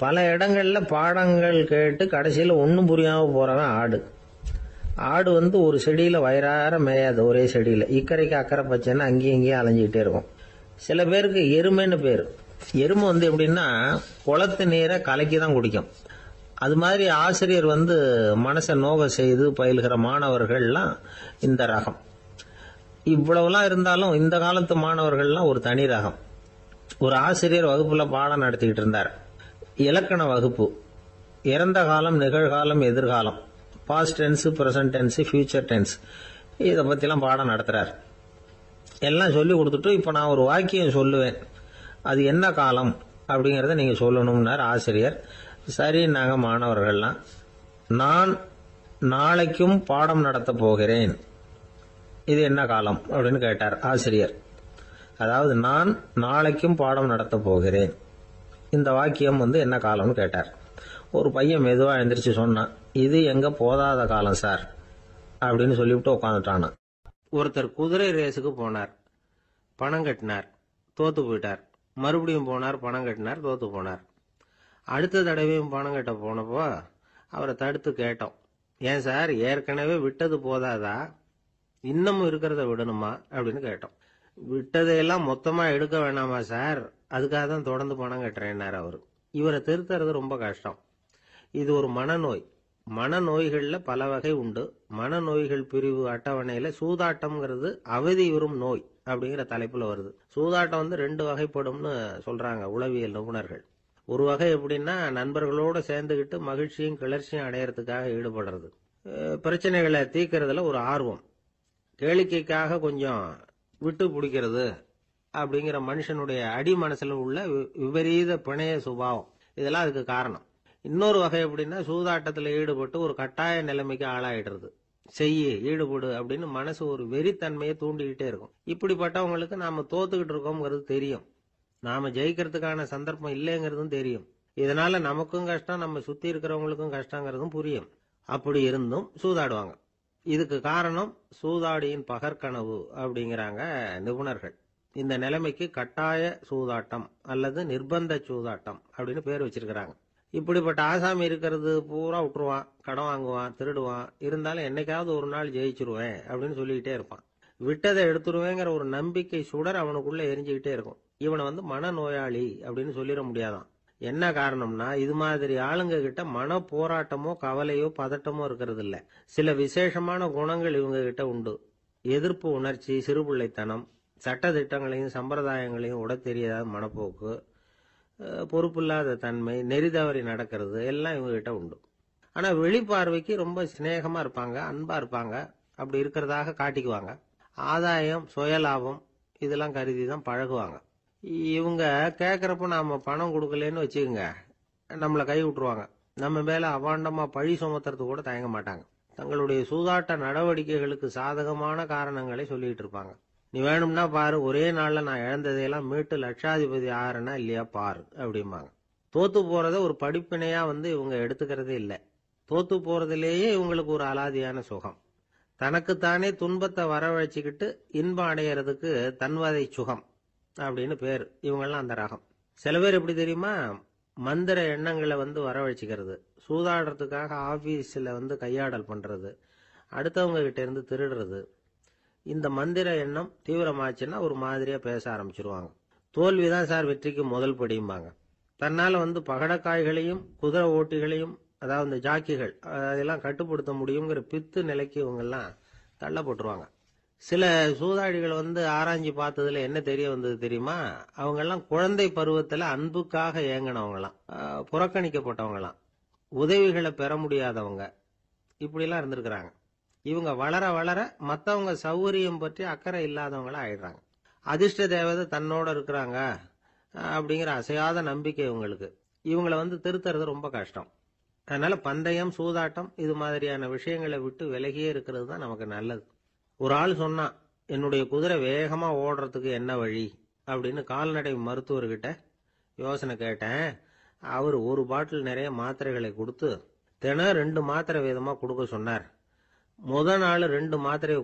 பல இடங்கள்ல பாடங்கள் கேட்டு கடைசியில ஒன்னும் புரியாம போறவன் ஆடு. ஆடு ஒரு செடியில வயிறார மேயாது, ஒரே செடியில இக்கரைக்கு அக்கறை பச்சைன்னு அங்கேயும் இங்கேயும் அலைஞ்சிக்கிட்டே இருக்கும். சில பேருக்கு எருமைன்னு பேரு. எருமை எப்படின்னா குளத்து நீரை கலக்கி தான் குடிக்கும். அது மாதிரி ஆசிரியர் மனசை நோக செய்து பயில்கிற மாணவர்கள்லாம் இந்த ரகம். இவ்வளவுலாம் இருந்தாலும் இந்த காலத்து மாணவர்கள்லாம் ஒரு தனி ரகம். ஒரு ஆசிரியர் வகுப்புல பாடம் நடத்திக்கிட்டு இருந்தார். இலக்கண வகுப்பு. இறந்த காலம், நிகழ்காலம், எதிர்காலம், past tense, present tense, future tense, இதை பத்திலாம் பாடம் நடத்துறார். எல்லாம் சொல்லி கொடுத்துட்டு இப்ப நான் ஒரு வாக்கியம் சொல்லுவேன், அது என்ன காலம் அப்படிங்கறத நீங்க சொல்லணும்னார் ஆசிரியர். சரி, நாங்க மாணவர்கள்லாம், நான் நாளைக்கும் பாடம் நடத்த போகிறேன், இது என்ன காலம் அப்படின்னு கேட்டார் ஆசிரியர். அதாவது நான் நாளைக்கும் பாடம் நடத்த போகிறேன், இந்த வாக்கியம் என்ன காலம்னு கேட்டார். ஒரு பையன் மெதுவா எழுந்திரிச்சு சொன்னான், இது எங்க போதாத காலம் சார் அப்படின்னு சொல்லிவிட்டு உட்காந்துட்டானா. ஒருத்தர் குதிரை ரேஸுக்கு போனார், பணம் கட்டினார், தோத்து போயிட்டார். மறுபடியும் போனார், பணம் கட்டினார், தோத்து போனார். அடுத்த தடவையும் பணம் கட்ட போனப்போ அவரை தடுத்து கேட்டோம், ஏன் சார் ஏற்கனவே விட்டது போதாதா, இன்னமும் இருக்கிறத விடணுமா அப்படின்னு கேட்டோம். விட்டதையெல்லாம் மொத்தமா எடுக்க வேணாமா சார், அதுக்காக தான் தொடர்ந்து பணம் கட்டுறேன்னாரு அவரு. இவரை திருத்துறது ரொம்ப கஷ்டம். இது ஒரு மனநோய். மனநோய்கள்ல பல வகை உண்டு. மனநோய்கள் பிரிவு அட்டவணையில சூதாட்டம்ங்கிறது அவதியுறும் நோய் அப்படிங்கிற தலைப்புல வருது. சூதாட்டம் 2 வகைப்படும்னு சொல்றாங்க உளவியல் நிபுணர்கள். ஒரு வகை எப்படின்னா, நண்பர்களோட சேர்ந்துகிட்டு மகிழ்ச்சியும் கிளர்ச்சியும் அடையறதுக்காக ஈடுபடுறது. பிரச்சனைகளை தீர்க்கறதுல ஒரு ஆர்வம், கேளிக்கைக்காக கொஞ்சம் விட்டு பிடிக்கிறது அப்படிங்கிற மனுஷனுடைய அடி மனசுல உள்ள விபரீத பிணைய சுபாவம், இதெல்லாம் அதுக்கு காரணம். இன்னொரு வகை எப்படின்னா, சூதாட்டத்துல ஈடுபட்டு ஒரு கட்டாய நிலைமைக்கு ஆளாயிடுறது. ஈடுபடு அப்படின்னு மனசு ஒரு வெறித்தன்மையை தூண்டிக்கிட்டே இருக்கும். இப்படிப்பட்டவங்களுக்கு நாம தோத்துக்கிட்டு இருக்கோம்ங்கிறது தெரியும், நாம ஜெயிக்கிறதுக்கான சந்தர்ப்பம் இல்லைங்கிறதும் தெரியும். இதனால நமக்கும் கஷ்டம், நம்ம சுத்தி இருக்கிறவங்களுக்கும் கஷ்டங்கிறதும் புரியும். அப்படி இருந்தும் சூதாடுவாங்க. இதுக்கு காரணம் சூதாடியின் பகற்கனவு அப்படிங்கிறாங்க நிபுணர்கள். இந்த நிலைமைக்கு கட்டாய சூதாட்டம் அல்லது நிர்பந்த சூதாட்டம் அப்படின்னு பேர் வச்சிருக்கிறாங்க. இப்படிப்பட்ட ஆசாமி இருக்கிறது பூரா விட்டுருவான், கடன் வாங்குவான், திருடுவான், இருந்தாலும் என்னைக்காவது ஒரு நாள் ஜெயிச்சிருவேன் அப்படின்னு சொல்லிக்கிட்டே இருப்பான். விட்டதை எடுத்துருவேங்கிற ஒரு நம்பிக்கை சுடர் அவனுக்குள்ள எரிஞ்சுக்கிட்டே இருக்கும். இவனை மனநோயாளி அப்படின்னு சொல்லிட முடியாதான். என்ன காரணம்னா, இது மாதிரி ஆளுங்க கிட்ட மன போராட்டமோ கவலையோ பதட்டமோ இருக்கிறது இல்ல. சில விசேஷமான குணங்கள் இவங்க கிட்ட உண்டு. எதிர்ப்பு உணர்ச்சி, சிறுபிள்ளைத்தனம், சட்ட திட்டங்களையும் சம்பிரதாயங்களையும் உடத் தெரியாத மனப்போக்கு, பொறுப்பில்லாத தன்மை, நெறி தவறி நடக்கிறது எல்லாம் இவங்ககிட்ட உண்டு. ஆனா வெளிப்பார்வைக்கு ரொம்ப சிநேகமா இருப்பாங்க, அன்பா இருப்பாங்க. அப்படி இருக்கிறதாக காட்டிக்குவாங்க. ஆதாயம், சுயலாபம் இதெல்லாம் கருதி தான் பழகுவாங்க. இவங்க கேட்கறப்ப நாம பணம் கொடுக்கலன்னு வச்சுக்கோங்க, நம்மளை கை விட்டுருவாங்க. நம்ம மேல அவாண்டமா பழி சுமத்துறது கூட தயங்க மாட்டாங்க. தங்களுடைய சூதாட்ட நடவடிக்கைகளுக்கு சாதகமான காரணங்களை சொல்லிட்டு இருப்பாங்க. நீ வேணும்னா பாரு, ஒரே நாள்ல நான் இழந்ததையெல்லாம் மீட்டு லட்சாதிபதி ஆறனா இல்லையா பாரு அப்படிம்பாங்க. தோத்து போறத ஒரு படிப்பினையா இவங்க எடுத்துக்கிறதே இல்லை. தோத்து போறதுலேயே இவங்களுக்கு ஒரு அலாதியான சுகம். தனக்குத்தானே துன்பத்தை வரவழைச்சிக்கிட்டு இன்பம் அடையிறதுக்கு தன்வதை சுகம் அப்படின்னு பேர். இவங்கெல்லாம் அந்த ரகம். சில பேர் எப்படி தெரியுமா, மந்திர எண்ணங்களை வரவழைச்சிக்கிறது, சூதாடுறதுக்காக ஆபீஸ்ல கையாடல் பண்றது, அடுத்தவங்க கிட்ட இருந்து திருடுறது. இந்த மந்திர எண்ணம் தீவிரமாச்சுன்னா ஒரு மாதிரியா பேச ஆரம்பிச்சிருவாங்க. தோல்விதான் சார் வெற்றிக்கு முதல் படியும்பாங்க. தன்னால பகடக்காய்களையும் குதிரை ஓட்டிகளையும், அதாவது இந்த ஜாக்கிகள், அதெல்லாம் கட்டுப்படுத்த முடியுங்கிற பித்து நிலைக்கு இவங்கெல்லாம் தள்ளப்பட்டுருவாங்க. சில சூதாடிகள் ஆராய்ச்சி பார்த்ததுல என்ன தெரிய வந்தது தெரியுமா, அவங்கெல்லாம் குழந்தை பருவத்துல அன்புக்காக ஏங்கினவங்களாம், புறக்கணிக்கப்பட்டவங்களாம், உதவிகளை பெற முடியாதவங்க, இப்படிலாம் இருந்திருக்கிறாங்க. இவங்க வளர வளர மற்றவங்க சௌகரியம் பற்றி அக்கறை இல்லாதவங்களா ஆயிடுறாங்க. அதிர்ஷ்ட தேவதை தன்னோட இருக்கிறாங்க அப்படிங்கிற அசையாத நம்பிக்கை இவங்களுக்கு. இவங்களை திருத்துறது ரொம்ப கஷ்டம். அதனால பந்தயம், சூதாட்டம் இது மாதிரியான விஷயங்களை விட்டு விலகியே இருக்கிறது தான் நமக்கு நல்லது. ஒரு ஆள் சொன்னான், என்னுடைய குதிரை வேகமா ஓடுறதுக்கு என்ன வழி அப்படின்னு கால்நடை மருத்துவர்கிட்ட யோசனை கேட்டேன். அவர் ஒரு பாட்டில் நிறைய மாத்திரைகளை கொடுத்து தினம் 2 மாத்திரை வீதமா கொடுக்க சொன்னார். முத நாள் 2 மாத்திரையை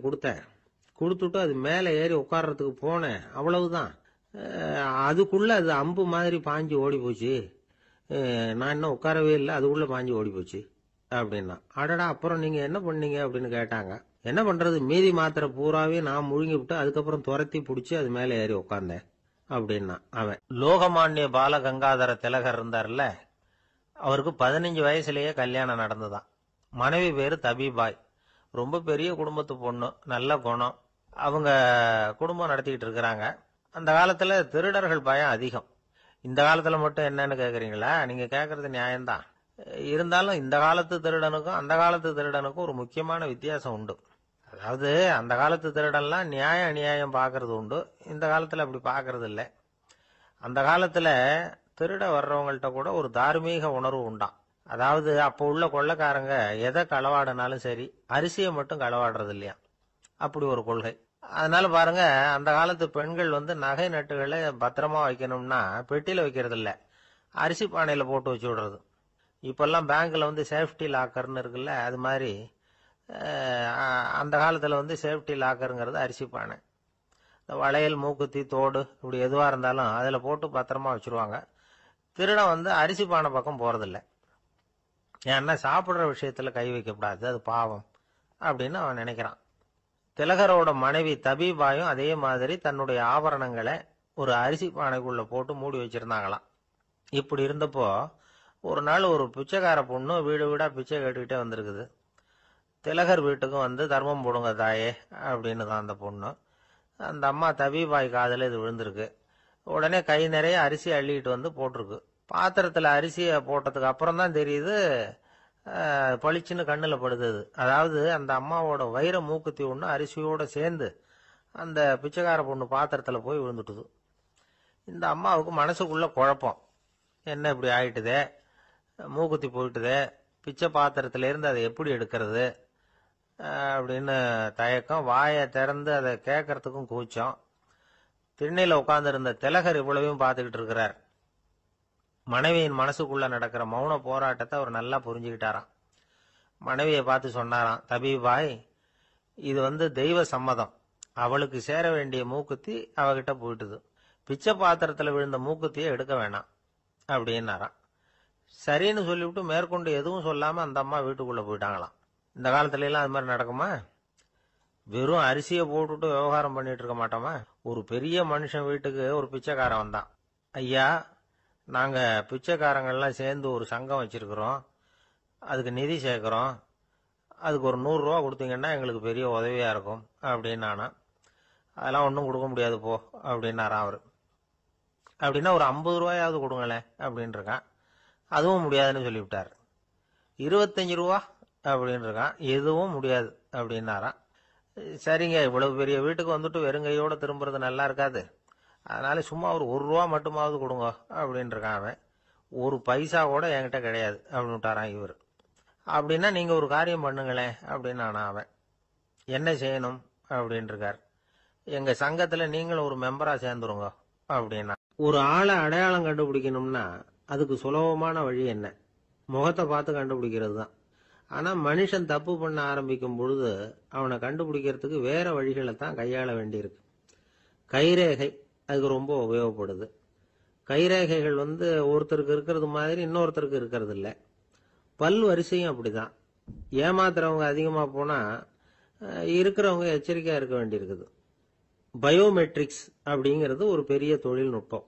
கொடுத்துட்டு அது மேலே ஏறி உட்கார்றதுக்கு போனேன். அவ்வளவுதான். அதுக்குள்ள அது அம்பு மாதிரி பாஞ்சு ஓடி போச்சு. நான் இன்னும் உட்காரவே இல்லை, அதுக்குள்ள பாஞ்சு ஓடி போச்சு அப்படின்னா. அடடா, அப்புறம் நீங்க என்ன பண்ணீங்க அப்படின்னு கேட்டாங்க. என்ன பண்றது, மீதி மாத்திரை பூராவே நான் முழுங்கி விட்டு அதுக்கப்புறம் துரத்தி பிடிச்சி அது மேல ஏறி உட்கார்ந்தேன் அப்படின்னா அவன். லோகமானிய பால கங்காதர திலகர் இருந்தார்ல, அவருக்கு 15 வயசுலயே கல்யாணம் நடந்துதான். மனைவி பேரு தபிபாய். ரொம்ப பெரிய குடும்பத்து பொண்ணு, நல்ல குணம். அவங்க குடும்பம் நடத்திக்கிட்டு இருக்கிறாங்க. அந்த காலத்துல திருடர்கள் பயம் அதிகம். இந்த காலத்துல மட்டும் என்னன்னு கேக்குறீங்களா? நீங்க கேக்குறது நியாயம்தான். இருந்தாலும் இந்த காலத்து திருடனுக்கும் அந்த காலத்து திருடனுக்கும் ஒரு முக்கியமான வித்தியாசம் உண்டு. அதாவது அந்த காலத்து திருடன்லாம் நியாயம் அநியாயம் பாக்குறது உண்டு, இந்த காலத்துல அப்படி பாக்குறது இல்லை. அந்த காலத்துல திருட வர்றவங்கள்ட்ட கூட ஒரு தார்மீக உணர்வு உண்டாம். அதாவது அப்போ உள்ள கொள்ளைக்காரங்க எதை களவாடினாலும் சரி, அரிசியை மட்டும் களவாடுறது இல்லையா, அப்படி ஒரு கொள்கை. அதனால பாருங்க, அந்த காலத்து பெண்கள் நகை நட்டுகளை பத்திரமா வைக்கணும்னா பெட்டியில வைக்கிறது இல்ல, அரிசி பானையில போட்டு வச்சு விடுறது. இப்பெல்லாம் பேங்க்ல சேஃப்டி லாக்கர்னு இருக்குல்ல, அது மாதிரி அந்த காலத்துல சேஃப்டி லாக்கருங்கிறது அரிசி பானை. இந்த வளையல், மூக்குத்தி, தோடு இப்படி எதுவா இருந்தாலும் அதுல போட்டு பத்திரமா வச்சிருவாங்க. திருடன் அரிசி பானை பக்கம் போறதில்லை. ஏன்னா சாப்பிடுற விஷயத்துல கை வைக்கக்கூடாது, அது பாவம் அப்படின்னு அவன் நினைக்கிறான். திலகரோட மனைவி தபிபாயும் அதே மாதிரி தன்னுடைய ஆபரணங்களை ஒரு அரிசி பானைக்குள்ள போட்டு மூடி வச்சிருந்தாங்களாம். இப்படி இருந்தப்போ ஒரு நாள் ஒரு பிச்சைக்கார பொண்ணு வீடு வீடா பிச்சை கேட்டுக்கிட்டே வந்திருக்குது. திலகர் வீட்டுக்கும் தர்மம் போடுங்க தாயே அப்படின்னு தான் அந்த பொண்ணு. அந்த அம்மா தபிபாய் காதுல இது விழுந்திருக்கு. உடனே கை நிறைய அரிசி அள்ளிட்டு போட்டிருக்கு. பாத்திரத்துல அரிசியை போட்டதுக்கு அப்புறம் தான் தெரியுது, பளிச்சுன்னு கண்ணுல படுது. அதாவது அந்த அம்மாவோட வைர மூக்குத்தி ஒண்ணு அரிசியோட சேர்ந்து அந்த பிச்சைக்கார பொண்ணு பாத்திரத்துல போய் விழுந்துட்டுது. இந்த அம்மாவுக்கு மனசுக்குள்ள குழப்பம், என்ன இப்படி ஆயிட்டுதே, மூக்குத்தி போயிட்டுதே, பிச்சை பாத்திரத்துல இருந்து அதை எப்படி எடுக்கிறது அப்படின்னு தயக்கம். வாயை திறந்து அதை கேட்கறதுக்கும் கூச்சம். திண்ணையில உட்கார்ந்து இருந்த திலகர் இவ்வளவையும் பார்த்துக்கிட்டு இருக்கிறார். மனைவியின் மனசுக்குள்ள நடக்கிற மௌன போராட்டத்தை அவர் நல்லா புரிஞ்சுக்கிட்டாராம். மனைவியை பார்த்து சொன்னாராம், தபிபாய், இது தெய்வ சம்மதம். அவளுக்கு சேர வேண்டிய மூக்குத்தி அவகிட்ட போயிட்டுது. பிச்சை பாத்திரத்துல விழுந்த மூக்குத்தியை எடுக்க வேணாம் அப்படின்னாராம். சரின்னு சொல்லிவிட்டு மேற்கொண்டு எதுவும் சொல்லாம அந்த அம்மா வீட்டுக்குள்ள போயிட்டாங்களாம். இந்த காலத்துல எல்லாம் அது மாதிரி நடக்குமா? வெறும் அரிசியை போட்டுட்டு விவகாரம் பண்ணிட்டு இருக்க மாட்டோமா? ஒரு பெரிய மனுஷன் வீட்டுக்கு ஒரு பிச்சைக்காரன் வந்தான். ஐயா, நாங்க பிச்சைக்காரங்கள்லாம் சேர்ந்து ஒரு சங்கம் வச்சிருக்கிறோம், அதுக்கு நிதி சேர்க்கிறோம், அதுக்கு ஒரு 100 ரூபா கொடுத்தீங்கன்னா எங்களுக்கு பெரிய உதவியாக இருக்கும் அப்படின்னானா. அதெல்லாம் ஒன்றும் கொடுக்க முடியாது போ அப்படின்னாராம் அவர். அப்படின்னா ஒரு 50 ரூபாயாவது கொடுங்களேன் அப்படின்னு இருக்கான். அதுவும் முடியாதுன்னு சொல்லிவிட்டார். 25 ரூபா அப்படின்னு இருக்கான். எதுவும் முடியாது அப்படின்னாராம். சரிங்க, இவ்வளவு பெரிய வீட்டுக்கு வந்துட்டு வெறுங்கையோட திரும்புறது நல்லா இருக்காது, அதனால சும்மா ஒரு 1 ரூபா மட்டுமாவது கொடுங்க அப்படின்னு இருக்கான் அவன். ஒரு பைசா கூட என்கிட்ட கிடையாது அப்படின்னு விட்டாரான் இவர். அப்படின்னா நீங்க ஒரு காரியம் பண்ணுங்களேன் அப்படின்னானா அவன். என்ன செய்யணும் அப்படின்னு இருக்கார். எங்க சங்கத்துல நீங்களும் ஒரு மெம்பரா சேர்ந்துருங்க அப்படின்னா. ஒரு ஆளை அடையாளம் கண்டுபிடிக்கணும்னா அதுக்கு சுலபமான வழி என்ன? முகத்தை பார்த்து கண்டுபிடிக்கிறது தான். ஆனா மனுஷன் தப்பு பண்ண ஆரம்பிக்கும் பொழுது அவனை கண்டுபிடிக்கிறதுக்கு வேற வழிகளை தான் கையாள வேண்டியிருக்கு. கைரேகை அதுக்கு ரொம்ப உபயோகப்படுது. கைரேகைகள் ஒருத்தருக்கு இருக்கிறது மாதிரி இன்னொருத்தருக்கு இருக்கிறது இல்லை. பல் வரிசையும் அப்படிதான். ஏமாத்துறவங்க அதிகமா போனா இருக்கிறவங்க எச்சரிக்கையா இருக்க வேண்டியிருக்குது. பயோமெட்ரிக்ஸ் அப்படிங்கிறது ஒரு பெரிய தொழில்நுட்பம்.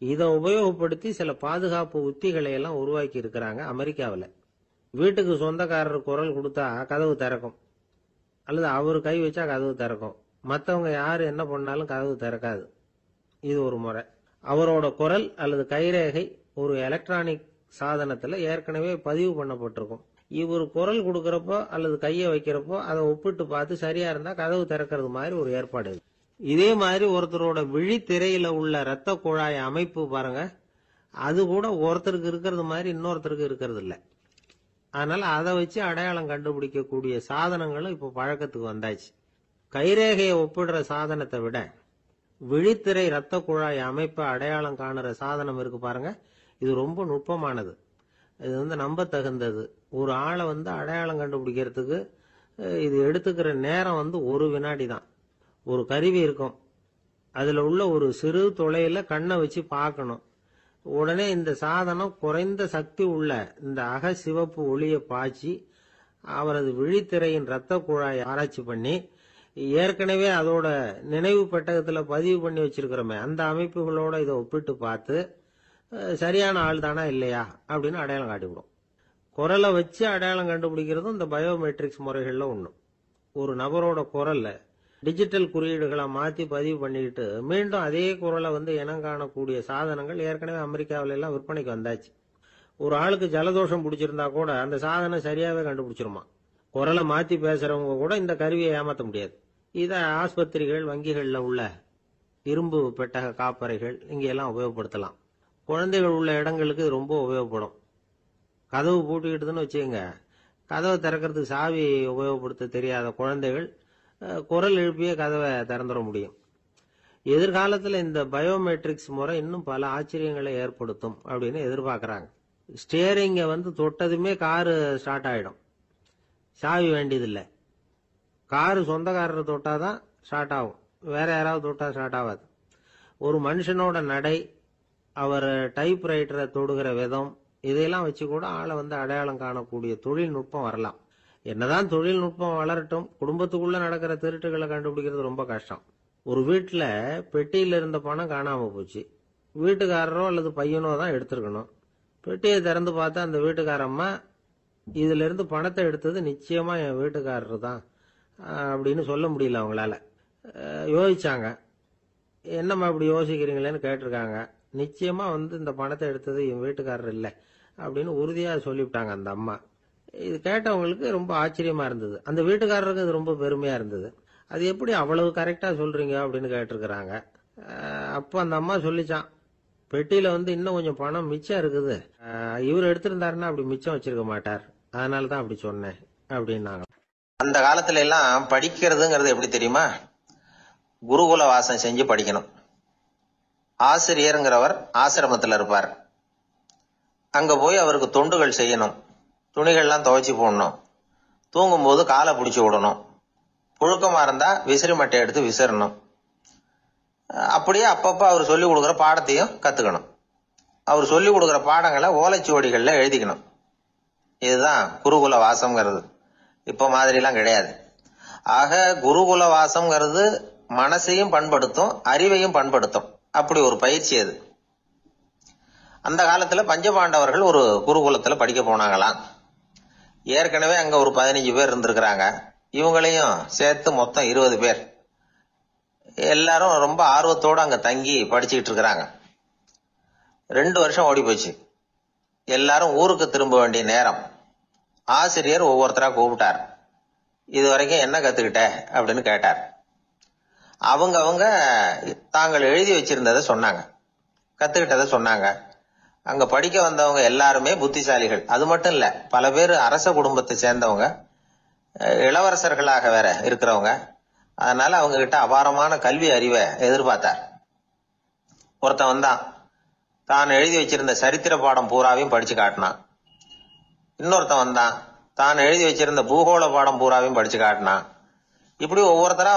இதை உபயோகப்படுத்தி சில பாதுகாப்பு உத்திகளை எல்லாம் உருவாக்கி இருக்கிறாங்க அமெரிக்காவில். வீட்டுக்கு சொந்தக்காரர் குரல் கொடுத்தா கதவு திறக்கும், அல்லது அவர் கை வச்சா கதவு திறக்கும். மற்றவங்க யாரு என்ன பண்ணாலும் கதவு திறக்காது. இது ஒரு முறை. அவரோட குரல் அல்லது கைரேகை ஒரு எலக்ட்ரானிக் சாதனத்துல ஏற்கனவே பதிவு பண்ணப்பட்டிருக்கும். இவர் குரல் கொடுக்கறப்போ அல்லது கையை வைக்கிறப்போ அதை ஒப்பிட்டு பார்த்து சரியா இருந்தா கதவு திறக்கிறது மாதிரி ஒரு ஏற்பாடு. இதே மாதிரி ஒருத்தரோட விழித்திரையில உள்ள இரத்த குழாய் அமைப்பு பாருங்க, அது கூட ஒருத்தருக்கு இருக்கிறது மாதிரி இன்னொருத்தருக்கு இருக்கிறது இல்லை. அதனால அதை வச்சு அடையாளம் கண்டுபிடிக்கக்கூடிய சாதனங்களும் இப்ப பழக்கத்துக்கு வந்தாச்சு. கைரேகையை ஒப்பிடுற சாதனத்தை விட விழித்திரை இரத்த குழாய் அமைப்பை அடையாளம் காணுற சாதனம் இருக்கு பாருங்க, இது ரொம்ப நுட்பமானது. இது நம்ப தகுந்தது. ஒரு ஆளை அடையாளம் கண்டுபிடிக்கிறதுக்கு இது எடுத்துக்கிற நேரம் 1 வினாடி தான். ஒரு கருவி இருக்கும், அதுல உள்ள ஒரு சிறு துளையில கண்ணை வச்சு பார்க்கணும். உடனே இந்த சாதனம் குறைந்த சக்தி உள்ள இந்த அகசிவப்பு ஒளியை பாய்ச்சி அவரது விழித்திரையின் இரத்த குழாயை ஆராய்ச்சி பண்ணி ஏற்கனவே அதோட நினைவு பெட்டகத்துல பதிவு பண்ணி வச்சிருக்கிறோமே அந்த அமைப்புகளோட இதை ஒப்பிட்டு பார்த்து சரியான ஆள் தானா இல்லையா அப்படின்னு அடையாளம் காட்டிவிடும். குரலை வச்சு அடையாளம் கண்டுபிடிக்கிறதும் இந்த பயோமெட்ரிக்ஸ் முறைகள்ல ஒண்ணு. ஒரு நபரோட குரல்ல டிஜிட்டல் குறியீடுகளை மாத்தி பதிவு பண்ணிக்கிட்டு மீண்டும் அதே குரலை இனம் காணக்கூடிய சாதனங்கள் ஏற்கனவே அமெரிக்காவில எல்லாம் விற்பனைக்கு வந்தாச்சு. ஒரு ஆளுக்கு ஜலதோஷம் பிடிச்சிருந்தா கூட அந்த சாதனம் சரியாவே கண்டுபிடிச்சிருமா. குரலை மாத்தி பேசுறவங்க கூட இந்த கருவியை ஏமாத்த முடியாது. இதை ஆஸ்பத்திரிகள், வங்கிகள்ல உள்ள இரும்பு பெட்டக காப்பறைகள் இங்கெல்லாம் உபயோகப்படுத்தலாம். குழந்தைகள் உள்ள இடங்களுக்கு இது ரொம்ப உபயோகப்படும். கதவு பூட்டிக்கிட்டுதுன்னு வச்சுக்கோங்க, கதவை திறக்கிறதுக்கு சாவி உபயோகப்படுத்த தெரியாத குழந்தைகள் குரல் எழுப்பிய கதவை திறந்துட முடியும். எதிர்காலத்தில் இந்த பயோமெட்ரிக்ஸ் முறை இன்னும் பல ஆச்சரியங்களை ஏற்படுத்தும் அப்படின்னு எதிர்பார்க்கறாங்க. ஸ்டியரிங்கை தொட்டதுமே காரு ஸ்டார்ட் ஆயிடும், சாவி வேண்டியதில்லை. காரு சொந்தக்காரர் தொட்டாதான் ஸ்டார்ட் ஆகும், வேற யாராவது தொட்டா ஸ்டார்ட் ஆகாது. ஒரு மனுஷனோட நடை, அவர் டைப்ரைட்டரை தொடுகிற விதம், இதையெல்லாம் வச்சு கூட ஆளை அடையாளம் காணக்கூடிய தொழில்நுட்பம் வரலாம். என்னதான் தொழில்நுட்பம் வளரட்டும், குடும்பத்துக்குள்ள நடக்கிற திருட்டுகளை கண்டுபிடிக்கிறது ரொம்ப கஷ்டம். ஒரு வீட்டுல பெட்டியில இருந்த பணம் காணாம போச்சு. வீட்டுக்காரரோ அல்லது பையனோ தான் எடுத்திருக்கணும். பெட்டியை திறந்து பார்த்தா அந்த வீட்டுக்காரம்மா இதுல இருந்து பணத்தை எடுத்தது நிச்சயமா என் வீட்டுக்காரர் தான் அப்படின்னு சொல்ல முடியல அவங்களால. யோசிச்சாங்க. என்னம்மா இப்படி யோசிக்கிறீங்களேன்னு கேட்டிருக்காங்க. நிச்சயமா இந்த பணத்தை எடுத்தது என் வீட்டுக்காரர் இல்லை அப்படின்னு உறுதியா சொல்லிவிட்டாங்க அந்த அம்மா. இது கேட்டவங்களுக்கு ரொம்ப ஆச்சரியமா இருந்தது. அந்த வீட்டுக்காரருக்கு இது ரொம்ப பெருமையா இருந்தது. அது எப்படி அவ்வளவு கரெக்டா சொல்றீங்க அப்படின்னு கேட்டிருக்கிறாங்க. அப்போ அந்த அம்மா சொல்லிச்சான், பெட்டியில இன்னும் கொஞ்சம் பணம் மிச்சம் இருக்குது, இவர் எடுத்திருந்தாருன்னா அப்படி மிச்சம் வச்சிருக்க மாட்டார், அதனாலதான் அப்படி சொன்னேன் அப்படின்னாங்க.
அந்த காலத்துல எல்லாம் படிக்கிறதுங்கிறது எப்படி தெரியுமா? குருகுல வாசம் செஞ்சு படிக்கணும். ஆசிரியருங்கிறவர் ஆசிரமத்தில் இருப்பார். அங்க போய் அவருக்கு தொண்டுகள் செய்யணும். துணிகள்லாம் துவைச்சு போடணும். தூங்கும்போது காலை பிடிச்சி விடணும். புழுக்கமா இருந்தா விசிறி மட்டை எடுத்து விசிறணும். அப்படியே அப்பப்ப அவர் சொல்லி கொடுக்குற பாடத்தையும் கத்துக்கணும். அவர் சொல்லி கொடுக்குற பாடங்களை ஓலைச்சுவடிகள்ல எழுதிக்கணும். இதுதான் குருகுல வாசம்ங்கிறது. இப்ப மாதிரிலாம் கிடையாது. ஆக குருகுல வாசம்ங்கிறது மனசையும் பண்படுத்தும், அறிவையும் பண்படுத்தும். அப்படி ஒரு பயிற்சி அது. அந்த காலத்துல பஞ்சபாண்டவர்கள் ஒரு குருகுலத்துல படிக்க போனாங்களாம். ஏற்கனவே அங்க ஒரு 15 பேர் இருந்திருக்கிறாங்க. இவங்களையும் சேர்த்து மொத்தம் 20 பேர். எல்லாரும் ரொம்ப ஆர்வத்தோட அங்க தங்கி படிச்சுக்கிட்டு இருக்கிறாங்க. 2 வருஷம் ஓடி போச்சு. எல்லாரும் ஊருக்கு திரும்ப வேண்டிய நேரம். ஆசிரியர் ஒவ்வொருத்தரா கூப்பிட்டார். இது வரைக்கும் என்ன கத்துக்கிட்ட அப்படின்னு கேட்டார். அவங்க தாங்கள் எழுதி வச்சிருந்ததை சொன்னாங்க, கத்துக்கிட்டதை சொன்னாங்க. அங்க படிக்க வந்தவங்க எல்லாருமே புத்திசாலிகள். அது மட்டும் இல்ல, பல பேர் அரச குடும்பத்தை சேர்ந்தவங்க, இளவரசர்களாக வேற இருக்கிறவங்க. அதனால அவங்க கிட்ட அபாரமான கல்வி அறிவை எதிர்பார்த்தார். ஒருத்தன் வந்தான், தான் எழுதி வச்சிருந்த சரித்திர பாடம் பூராவையும் படிச்சு காட்டினான். இன்னொருத்தன் வந்தான், தான் எழுதி வச்சிருந்த பூகோள பாடம் பூராவையும் படிச்சு காட்டினான். இப்படி ஒவ்வொருத்தரா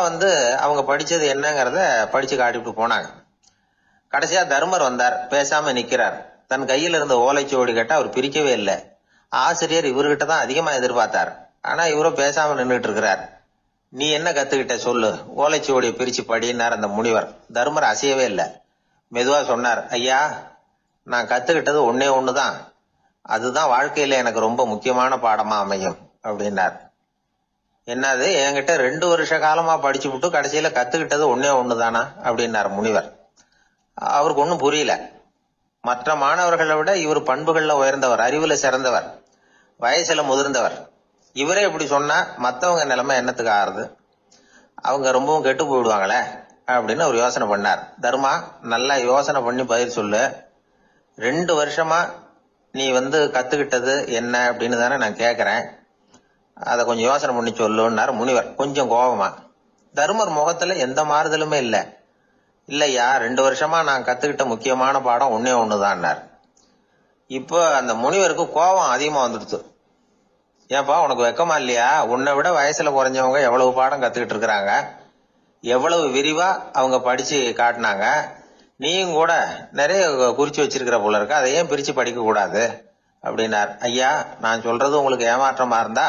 அவங்க படிச்சது என்னங்கிறத படிச்சு காட்டிட்டு போனாங்க. கடைசியா தர்மர் வந்தார். பேசாம நிக்கிறார். தன் கையில் இருந்த ஓலைச்சுவடி கேட்டா அவர் பிரிக்கவே இல்லை. ஆசிரியர் இவர்கிட்ட தான் அதிகமா எதிர்பார்த்தார். ஆனா இவரும் பேசாம நின்றுட்டு இருக்கிறார். நீ என்ன கத்துக்கிட்ட சொல்லு, ஓலைச்சுவடியை பிரிச்சு படினார் அந்த முனிவர். தர்மர் அசையவே இல்லை. மெதுவா சொன்னார், ஐயா, நான் கத்துக்கிட்டது ஒன்னே ஒண்ணுதான். அதுதான் வாழ்க்கையில எனக்கு ரொம்ப முக்கியமான பாடமா அமையும் அப்படின்னார். என்னது, என்கிட்ட 2 வருஷ காலமா படிச்சு விட்டு கடைசியில கத்துக்கிட்டது ஒன்னே ஒண்ணுதானா அப்படின்னார் முனிவர். அவருக்கு ஒன்னும் புரியல. மற்ற மாணவர்களை விட இவர் பண்புகள்ல உயர்ந்தவர், அறிவுல சிறந்தவர், வயசுல முதிர்ந்தவர். இவரே இப்படி சொன்னா மத்தவங்க நிலைமை என்னத்துக்கு ஆறுது? அவங்க ரொம்பவும் கெட்டு போயிடுவாங்களே அப்படின்னு அவர் யோசனை பண்ணார். தர்மா, நல்லா யோசனை பண்ணி பதில் சொல்லு. 2 வருஷமா நீ கத்துக்கிட்டது என்ன அப்படின்னு தானே நான் கேக்குறேன். அத கொஞ்சம் யோசனை பண்ணி சொல்லுன்னாரு முனிவர் கொஞ்சம் கோபமா. தர்மர் முகத்துல எந்த மாறுதலுமே இல்ல. இல்லையா, 2 வருஷமா நான் கத்துக்கிட்ட முக்கியமான பாடம் ஒன்னே ஒண்ணுதான்னார். இப்போ அந்த முனிவருக்கு கோபம் அதிகமா வந்துடுச்சு. ஏப்பா, உனக்கு வெக்கமா இல்லையா? உன்னை விட வயசுல குறைஞ்சவங்க எவ்வளவு பாடம் கத்துக்கிட்டு இருக்கிறாங்க, எவ்வளவு விரிவா அவங்க படிச்சு காட்டினாங்க. நீயும் கூட நிறைய குறிச்சு வச்சிருக்கிற போல இருக்கு, அதை ஏன் பிரிச்சு படிக்க கூடாது அப்படின்னார். ஐயா, நான் சொல்றது உங்களுக்கு ஏமாற்றமா இருந்தா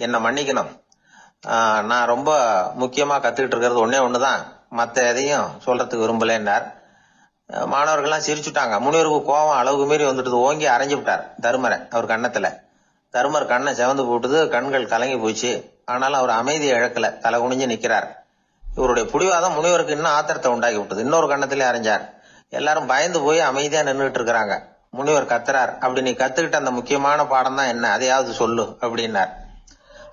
என்ன மன்னிக்கணும். நான் ரொம்ப முக்கியமா கத்துக்கிட்டு இருக்கிறது ஒன்னே ஒண்ணுதான், மத்த எதையும் சொல்றதுக்கு விரும்பலன்னார். மாணவர்கள்லாம் சிரிச்சுட்டாங்க. முனிவருக்கு கோபம் அளவுக்கு மீறி வந்துட்டு ஓங்கி அரைஞ்சு விட்டார் தர்மரை அவர் கண்ணத்துல. தர்மர் கண்ணை செவந்து போட்டுது, கண்கள் கலங்கி போச்சு. ஆனாலும் அவர் அமைதியை இழக்கல, தலை குனிஞ்சு நிக்கிறார். இவருடைய புடிவாதம் முனிவருக்கு இன்னும் ஆத்திரத்தை உண்டாக்கி விட்டது. இன்னொரு கண்ணத்திலே அரைஞ்சார். எல்லாரும் பயந்து போய் அமைதியா நின்றுட்டு இருக்கிறாங்க. முனிவர் கத்துறார், அப்படி நீ கத்துக்கிட்ட அந்த முக்கியமான பாடம் தான் என்ன, அதையாவது சொல்லு அப்படின்னார்.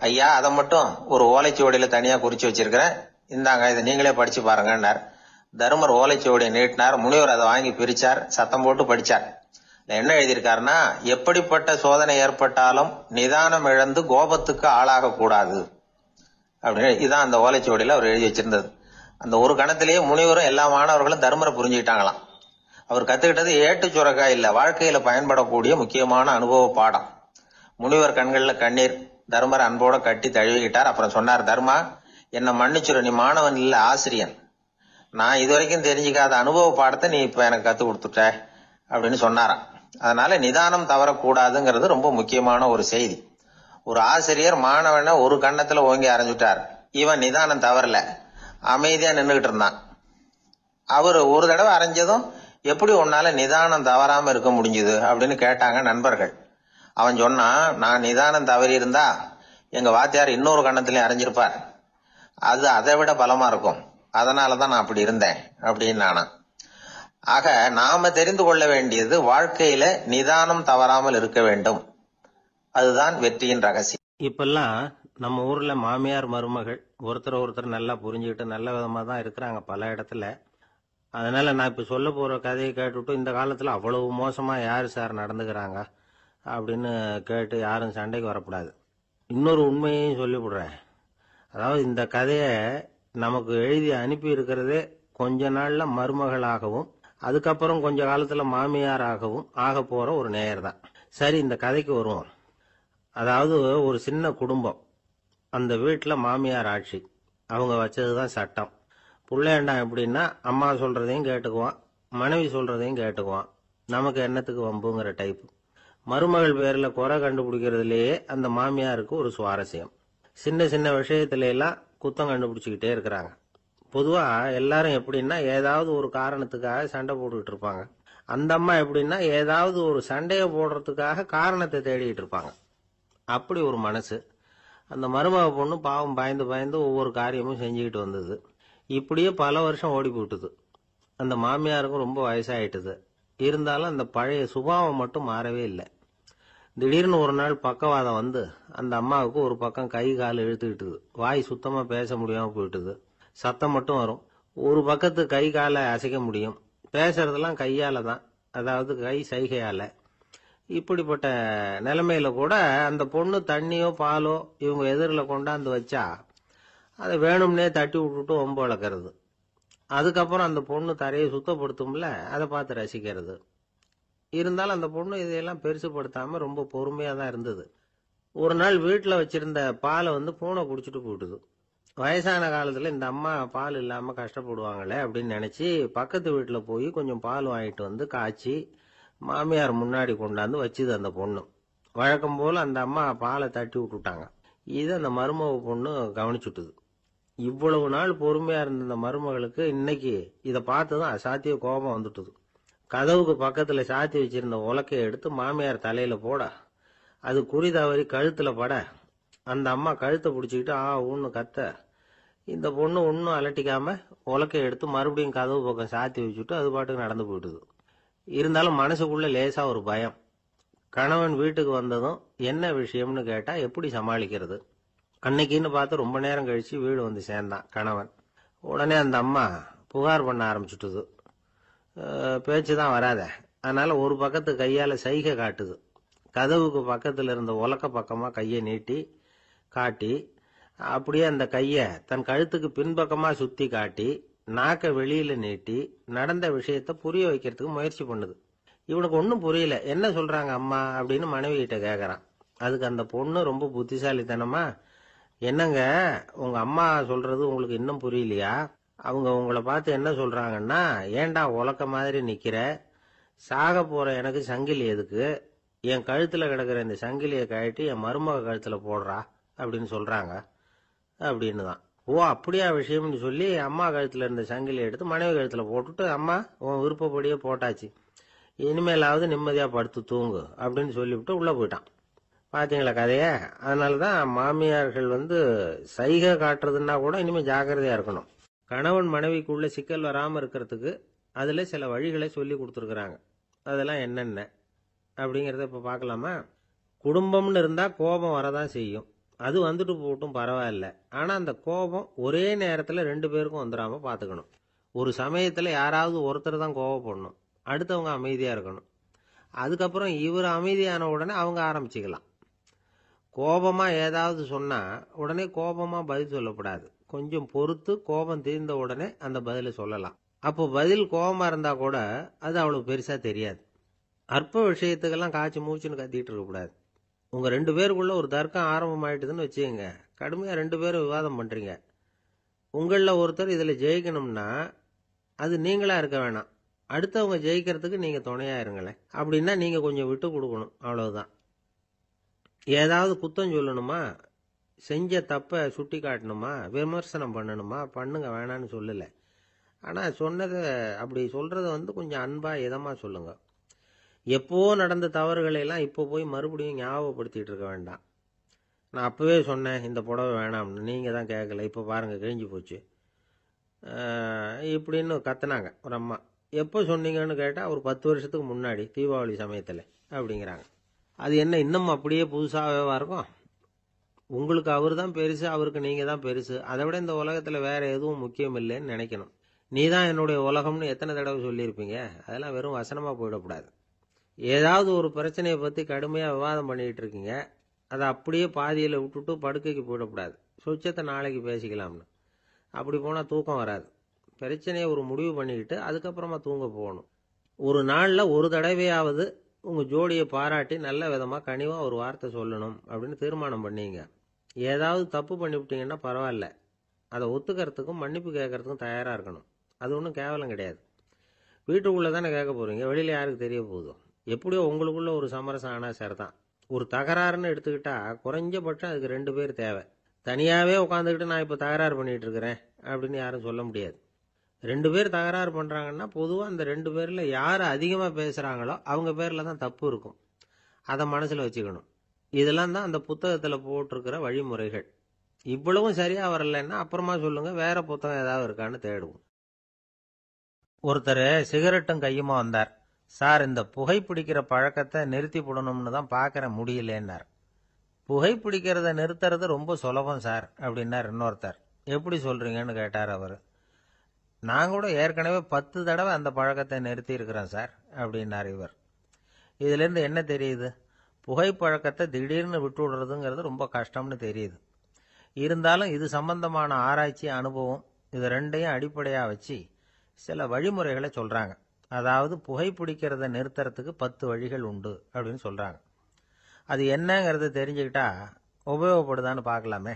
ஐயா, அதை மட்டும் ஒரு ஓலைச்சுவடியில தனியா குறிச்சு வச்சிருக்கிறேன், இந்தாங்க, இதை நீங்களே படிச்சு பாருங்கன்னார். தர்மர் ஓலைச்சுவடியை நீட்டினார். முனிவர் அதை வாங்கி பிரிச்சார், சத்தம் போட்டு படிச்சார். என்ன எழுதியிருக்காருன்னா, எப்படிப்பட்ட சோதனை ஏற்பட்டாலும் நிதானம் இழந்து கோபத்துக்கு ஆளாக கூடாது அப்படின்னு. இதான் அந்த ஓலைச்சுவடியில அவர் எழுதி வச்சிருந்தது. அந்த ஒரு கணத்திலேயே முனிவரும் எல்லா மாணவர்களும் தர்மரை புரிஞ்சுக்கிட்டாங்களாம். அவர் கத்துக்கிட்டது ஏட்டு சுரக்கா இல்ல, வாழ்க்கையில பயன்படக்கூடிய முக்கியமான அனுபவ பாடம். முனிவர் கண்கள்ல கண்ணீர். தர்மர் அன்போட கட்டி தழுவிக்கிட்டார். அப்புறம் சொன்னார், தர்மா, என்ன மன்னிச்சுரு, நீ மாணவன் இல்ல, ஆசிரியன். நான் இதுவரைக்கும் தெரிஞ்சுக்காத அனுபவ பாடத்தை நீ இப்ப எனக்கு கத்து கொடுத்துட்ட அப்படின்னு சொன்னாராம். அதனால நிதானம் தவறக்கூடாதுங்கிறது ரொம்ப முக்கியமான ஒரு செய்தி. ஒரு ஆசிரியர் மாணவனை ஒரு கண்ணத்துல ஓங்கி அரைஞ்சுட்டார். இவன் நிதானம் தவறல, அமைதியா நின்றுகிட்டு இருந்தான். அவர் ஒரு தடவை அரைஞ்சதும் எப்படி உன்னால நிதானம் தவறாம இருக்க முடிஞ்சுது அப்படின்னு கேட்டாங்க நண்பர்கள். அவன் சொன்னான், நான் நிதானம் தவறி இருந்தா எங்க வாத்தியார் இன்னொரு கண்ணத்திலயும் அரைஞ்சிருப்பார், அது அதை விட பலமா இருக்கும், அதனாலதான் நான் அப்படி இருந்தேன் அப்படின்னு நானா. ஆக நாம தெரிந்து கொள்ள வேண்டியது, வாழ்க்கையில நிதானம் தவறாமல் இருக்க வேண்டும். அதுதான் வெற்றியின் ரகசியம்.
இப்பெல்லாம் நம்ம ஊர்ல மாமியார் மருமகள் ஒருத்தர் நல்லா புரிஞ்சுக்கிட்டு நல்ல விதமா தான் இருக்கிறாங்க பல இடத்துல. அதனால நான் இப்ப சொல்ல போற கதையை கேட்டுவிட்டு இந்த காலத்துல அவ்வளவு மோசமா யாரு சார் நடந்துக்கிறாங்க அப்படின்னு கேட்டு யாரும் சண்டைக்கு வரக்கூடாது. இன்னொரு உண்மையையும் சொல்லிவிடுறேன். அதாவது இந்த கதையை நமக்கு எழுதி அனுப்பி இருக்கிறதே கொஞ்ச நாள்ல மருமகளாகவும் அதுக்கப்புறம் கொஞ்ச காலத்துல மாமியாராகவும் ஆக போற ஒரு நேயர் தான். சரி, இந்த கதைக்கு வருவோம். அதாவது ஒரு சின்ன குடும்பம், அந்த வீட்டுல மாமியார் ஆட்சி, அவங்க வச்சதுதான் சட்டம். புள்ளையண்டான் எப்படின்னா அம்மா சொல்றதையும் கேட்டுக்குவான், மனைவி சொல்றதையும் கேட்டுக்குவான், நமக்கு என்னத்துக்கு வம்புங்கிற டைப். மருமகள் பேர்ல குறை கண்டுபிடிக்கிறதுலயே அந்த மாமியாருக்கு ஒரு சுவாரஸ்யம். சின்ன சின்ன விஷயத்துல எல்லாம் குத்தம் கண்டுபிடிச்சுக்கிட்டே இருக்கிறாங்க. பொதுவா எல்லாரும் எப்படின்னா ஏதாவது ஒரு காரணத்துக்காக சண்டை போட்டுக்கிட்டு இருப்பாங்க. அந்த அம்மா எப்படின்னா ஏதாவது ஒரு சண்டையை போடுறதுக்காக காரணத்தை தேடிட்டு இருப்பாங்க. அப்படி ஒரு மனசு. அந்த மருமக பொண்ணு பாவம் பயந்து பயந்து ஒவ்வொரு காரியமும் செஞ்சுக்கிட்டு வந்தது. இப்படியே பல வருஷம் ஓடி போட்டுது. அந்த மாமியாருக்கும் ரொம்ப வயசாயிட்டுது. இருந்தாலும் அந்த பழைய சுபாவம் மட்டும் மாறவே இல்லை. திடீர்னு ஒரு நாள் பக்கவாதம் வந்து அந்த அம்மாவுக்கு ஒரு பக்கம் கை கால் இழுத்துக்கிட்டுது. வாய் சுத்தமா பேச முடியாம போயிட்டுது. சத்தம் மட்டும் வரும். ஒரு பக்கத்து கை காலை அசைக்க முடியும். பேசுறதெல்லாம் கையால தான், அதாவது கை சைகையால. இப்படிப்பட்ட நிலைமையில கூட அந்த பொண்ணு தண்ணியோ பாலோ இவங்க எதிரில் கொண்டாந்து வச்சா அதை வேணும்னே தட்டி விட்டுட்டு ஒம்பு வளர்க்கறது. அதுக்கப்புறம் அந்த பொண்ணு தரையை சுத்தப்படுத்தும்ல, அதை பார்த்து ரசிக்கிறது. இருந்தாலும் அந்த பொண்ணு இதையெல்லாம் பெருசுப்படுத்தாம ரொம்ப பொறுமையா தான் இருந்தது. ஒரு நாள் வீட்டில் வச்சிருந்த பாலை வந்து பூனை குடிச்சிட்டு போயிட்டுது. வயசான காலத்துல இந்த அம்மா பால் இல்லாம கஷ்டப்படுவாங்களே அப்படின்னு நினைச்சு பக்கத்து வீட்டுல போய் கொஞ்சம் பால் வாங்கிட்டு வந்து காய்ச்சி மாமியார் முன்னாடி கொண்டாந்து வச்சுது அந்த பொண்ணு. வழக்கம் போல அந்த அம்மா பாலை தட்டி விட்டுட்டாங்க. இது அந்த மருமக பொண்ணு கவனிச்சுட்டுது. இவ்வளவு நாள் பொறுமையா இருந்த இந்த மருமகளுக்கு இன்னைக்கு இதை பார்த்துதான் அசாத்திய கோபம் வந்துட்டுது. கதவுக்கு பக்கத்துல சாத்தி வச்சிருந்த உலக்கையை எடுத்து மாமியார் தலையில போட, அது குறி தவறி கழுத்துல பட, அந்த அம்மா கழுத்தை பிடிச்சிக்கிட்டு ஊன்னு கத்த, இந்த பொண்ணு ஒன்னும் அலட்டிக்காம உலக்கையை எடுத்து மறுபடியும் கதவு பக்கம் சாத்தி வச்சுட்டு அது பாட்டுக்கு நடந்து போயிட்டுது. இருந்தாலும் மனசுக்குள்ள லேசா ஒரு பயம். கணவன் வீட்டுக்கு வந்ததும் என்ன விஷயம்னு கேட்டா எப்படி சமாளிக்கிறது? அன்னைக்குன்னு பார்த்து ரொம்ப நேரம் கழிச்சு வீடு வந்து சேர்ந்தான் கணவன். உடனே அந்த அம்மா புகார் பண்ண ஆரம்பிச்சுட்டுது. பேச்சுதான் வராத, அதனால ஒரு பக்கத்து கையால சைகை காட்டுது. கதவுக்கு பக்கத்துல இருந்த உலக்க பக்கமா கையை நீட்டி காட்டி, அப்படியே அந்த கைய தன் கழுத்துக்கு பின்பக்கமா சுத்தி காட்டி நாக்க வெளியில நீட்டி நடந்த விஷயத்த புரிய வைக்கிறதுக்கு முயற்சி பண்ணுது. இவனுக்கு ஒன்னும் புரியல. என்ன சொல்றாங்க அம்மா அப்படின்னு மனைவி கிட்ட கேக்குறான். அதுக்கு அந்த பொண்ணு ரொம்ப புத்திசாலித்தனமா, என்னங்க உங்க அம்மா சொல்றது உங்களுக்கு இன்னும் புரியலையா? அவங்க உங்களை பார்த்து என்ன சொல்றாங்கன்னா, ஏண்டா உலக்க மாதிரி நிக்கிற, சாக போற எனக்கு சங்கிலி எதுக்கு, என் கழுத்துல கிடக்குற இந்த சங்கிலியை கழட்டி என் மருமக கழுத்துல போடுறா அப்படின்னு சொல்றாங்க அப்படின்னு தான். ஓ அப்படியா விஷயம்னு சொல்லி அம்மா கழுத்துல இருந்த சங்கிலியை எடுத்து மனைவி கழுத்துல போட்டுட்டு, அம்மா உன் விருப்பப்படியே போட்டாச்சு, இனிமேலாவது நிம்மதியா படுத்து தூங்கு அப்படின்னு சொல்லிவிட்டு உள்ள போயிட்டான். பாத்தீங்களா கதைய? அதனாலதான் மாமியார்கள் வந்து சைகை காட்டுறதுன்னா கூட இனிமே ஜாக்கிரதையா இருக்கணும். கணவன் மனைவிக்குள்ள சிக்கல் வராம இருக்கிறதுக்கு அதுல சில வழிகளை சொல்லி கொடுத்துருக்குறாங்க. அதெல்லாம் என்னென்ன அப்படிங்கறத இப்ப பாக்கலாமா? குடும்பம்னு இருந்தா கோபம் வரதான் செய்யும். அது வந்துட்டு போட்டும் பரவாயில்ல. ஆனா அந்த கோபம் ஒரே நேரத்துல ரெண்டு பேருக்கும் வந்துடாம பாத்துக்கணும். ஒரு சமயத்துல யாராவது ஒருத்தர் தான் கோபப்படணும், அடுத்தவங்க அமைதியா இருக்கணும். அதுக்கப்புறம் இவர் அமைதியான உடனே அவங்க ஆரம்பிச்சுக்கலாம். கோபமா ஏதாவது சொன்னா உடனே கோபமா பதில் சொல்லக்கூடாது. கொஞ்சம் பொறுத்து கோபம் தீர்ந்த உடனே அந்த பதில சொல்லலாம். அப்போ பதில் கோபமா இருந்தா கூட அது அவ்வளவு பெருசா தெரியாது. அற்ப விஷயத்துக்கெல்லாம் காய்ச்சி மூச்சுன்னு கத்திட்டு இருக்க கூடாது. உங்க ரெண்டு பேருக்குள்ள ஒரு தர்க்கம் ஆரம்பமாயிட்டுதுன்னு வச்சுக்கோங்க. கடுமையா ரெண்டு பேரும் விவாதம் பண்றீங்க. உங்கள ஒருத்தர் இதுல ஜெயிக்கணும்னா அது நீங்களா இருக்க வேணாம், அடுத்தவங்க ஜெயிக்கிறதுக்கு நீங்க துணையா இருங்களேன். அப்படின்னா நீங்க கொஞ்சம் விட்டு கொடுக்கணும், அவ்வளவுதான். ஏதாவது குத்தம் சொல்லணுமா, செஞ்ச தப்ப சுட்டி காட்டணுமா, விமர்சனம் பண்ணணுமா, பண்ணுங்க, வேணான்னு சொல்லல. ஆனா சொன்னதை அப்படி சொல்றத வந்து கொஞ்சம் அன்பா இதமா சொல்லுங்க. எப்போ நடந்த தவறுகளை எல்லாம் இப்போ போய் மறுபடியும் ஞாபகப்படுத்திட்டு இருக்க வேண்டாம். நான் அப்பவே சொன்னேன் இந்த புடவை வேணாம்னு, நீங்க தான் கேட்கல, இப்போ பாருங்க கிழிஞ்சு போச்சு இப்படின்னு கத்துனாங்க ஒரு அம்மா. எப்போ சொன்னீங்கன்னு கேட்டா ஒரு 10 வருஷத்துக்கு முன்னாடி தீபாவளி சமயத்துல அப்படிங்கிறாங்க. அது என்ன இன்னும் அப்படியே புதுசாகவா இருக்கும்? உங்களுக்கு அவர் தான் பெருசு, அவருக்கு நீங்க தான் பெருசு. அதை விட இந்த உலகத்துல வேற எதுவும் முக்கியம் இல்லைன்னு நினைக்கணும். நீ தான் என்னுடைய உலகம்னு எத்தனை தடவை சொல்லியிருப்பீங்க? அதெல்லாம் வெறும் வசனமா போயிடக்கூடாது. ஏதாவது ஒரு பிரச்சனையை பத்தி கடுமையா விவாதம் பண்ணிட்டு இருக்கீங்க, அதை அப்படியே பாதியில விட்டுட்டு படுக்கைக்கு போயிடக்கூடாது. சொச்சத்தை நாளைக்கு பேசிக்கலாம்னு. அப்படி போனா தூக்கம் வராது. பிரச்சனையை ஒரு முடிவு பண்ணிக்கிட்டு அதுக்கப்புறமா தூங்க போகணும். ஒரு நாள்ல ஒரு தடவையாவது உங்க ஜோடியை பாராட்டி நல்ல விதமா கனிவா ஒரு வார்த்தை சொல்லணும் அப்படின்னு தீர்மானம் பண்ணீங்க. ஏதாவது தப்பு பண்ணிவிட்டீங்கன்னா பரவாயில்ல, அதை ஒத்துக்கிறதுக்கும் மன்னிப்பு கேட்கறதுக்கும் தயாரா இருக்கணும். அது ஒன்றும் கேவலம் கிடையாது. வீட்டுக்குள்ள தானே கேட்க போறீங்க, வெளியில யாருக்கு தெரிய போதும்? எப்படியோ உங்களுக்குள்ள ஒரு சமரசம் ஆனா சரிதான். ஒரு தகராறுன்னு எடுத்துக்கிட்டா குறைஞ்சபட்சம் அதுக்கு 2 பேர் தேவை. தனியாவே உட்காந்துக்கிட்டு நான் இப்ப தகராறு பண்ணிட்டு இருக்கிறேன் அப்படின்னு யாரும் சொல்ல முடியாது. 2 பேர் தகராறு பண்றாங்கன்னா பொதுவா அந்த 2 பேர்ல யாரு அதிகமா பேசுறாங்களோ அவங்க பேர்ல தான் தப்பு இருக்கும். அதை மனசுல வச்சுக்கணும். இதெல்லாம் தான் அந்த புத்தகத்தில் போட்டிருக்கிற வழிமுறைகள். இவ்வளவும் சரியா வரலைன்னா அப்புறமா சொல்லுங்க, வேற புத்தகம் ஏதாவது இருக்கான்னு தேடுவோம். ஒருத்தர் சிகரெட்டும் கையுமா வந்தார். சார், இந்த புகைப்பிடிக்கிற பழக்கத்தை நிறுத்தி போடணும்னு தான் பார்க்கறேன், முடியலன்னார். புகைப்பிடிக்கிறத நிறுத்துறது ரொம்ப சுலபம் சார் அப்படின்னார் இன்னொருத்தர். எப்படி சொல்றீங்கன்னு கேட்டார் அவர். நான் கூட ஏற்கனவே 10 தடவை அந்த பழக்கத்தை நிறுத்தி இருக்கிறேன் சார் அப்படின்னார் இவர். இதுல இருந்து என்ன தெரியுது? புகைப்பழக்கத்தை திடீர்னு விட்டு விடுறதுங்கிறது ரொம்ப கஷ்டம்னு தெரியுது. இருந்தாலும் இது சம்பந்தமான ஆராய்ச்சி, அனுபவம், இது ரெண்டையும் அடிப்படையா வச்சு சில வழிமுறைகளை சொல்றாங்க. அதாவது புகைப்பிடிக்கிறத நிறுத்துறதுக்கு 10 வழிகள் உண்டு அப்படின்னு சொல்றாங்க. அது என்னங்கிறத தெரிஞ்சுக்கிட்டா உபயோகப்படுதான்னு பார்க்கலாமே.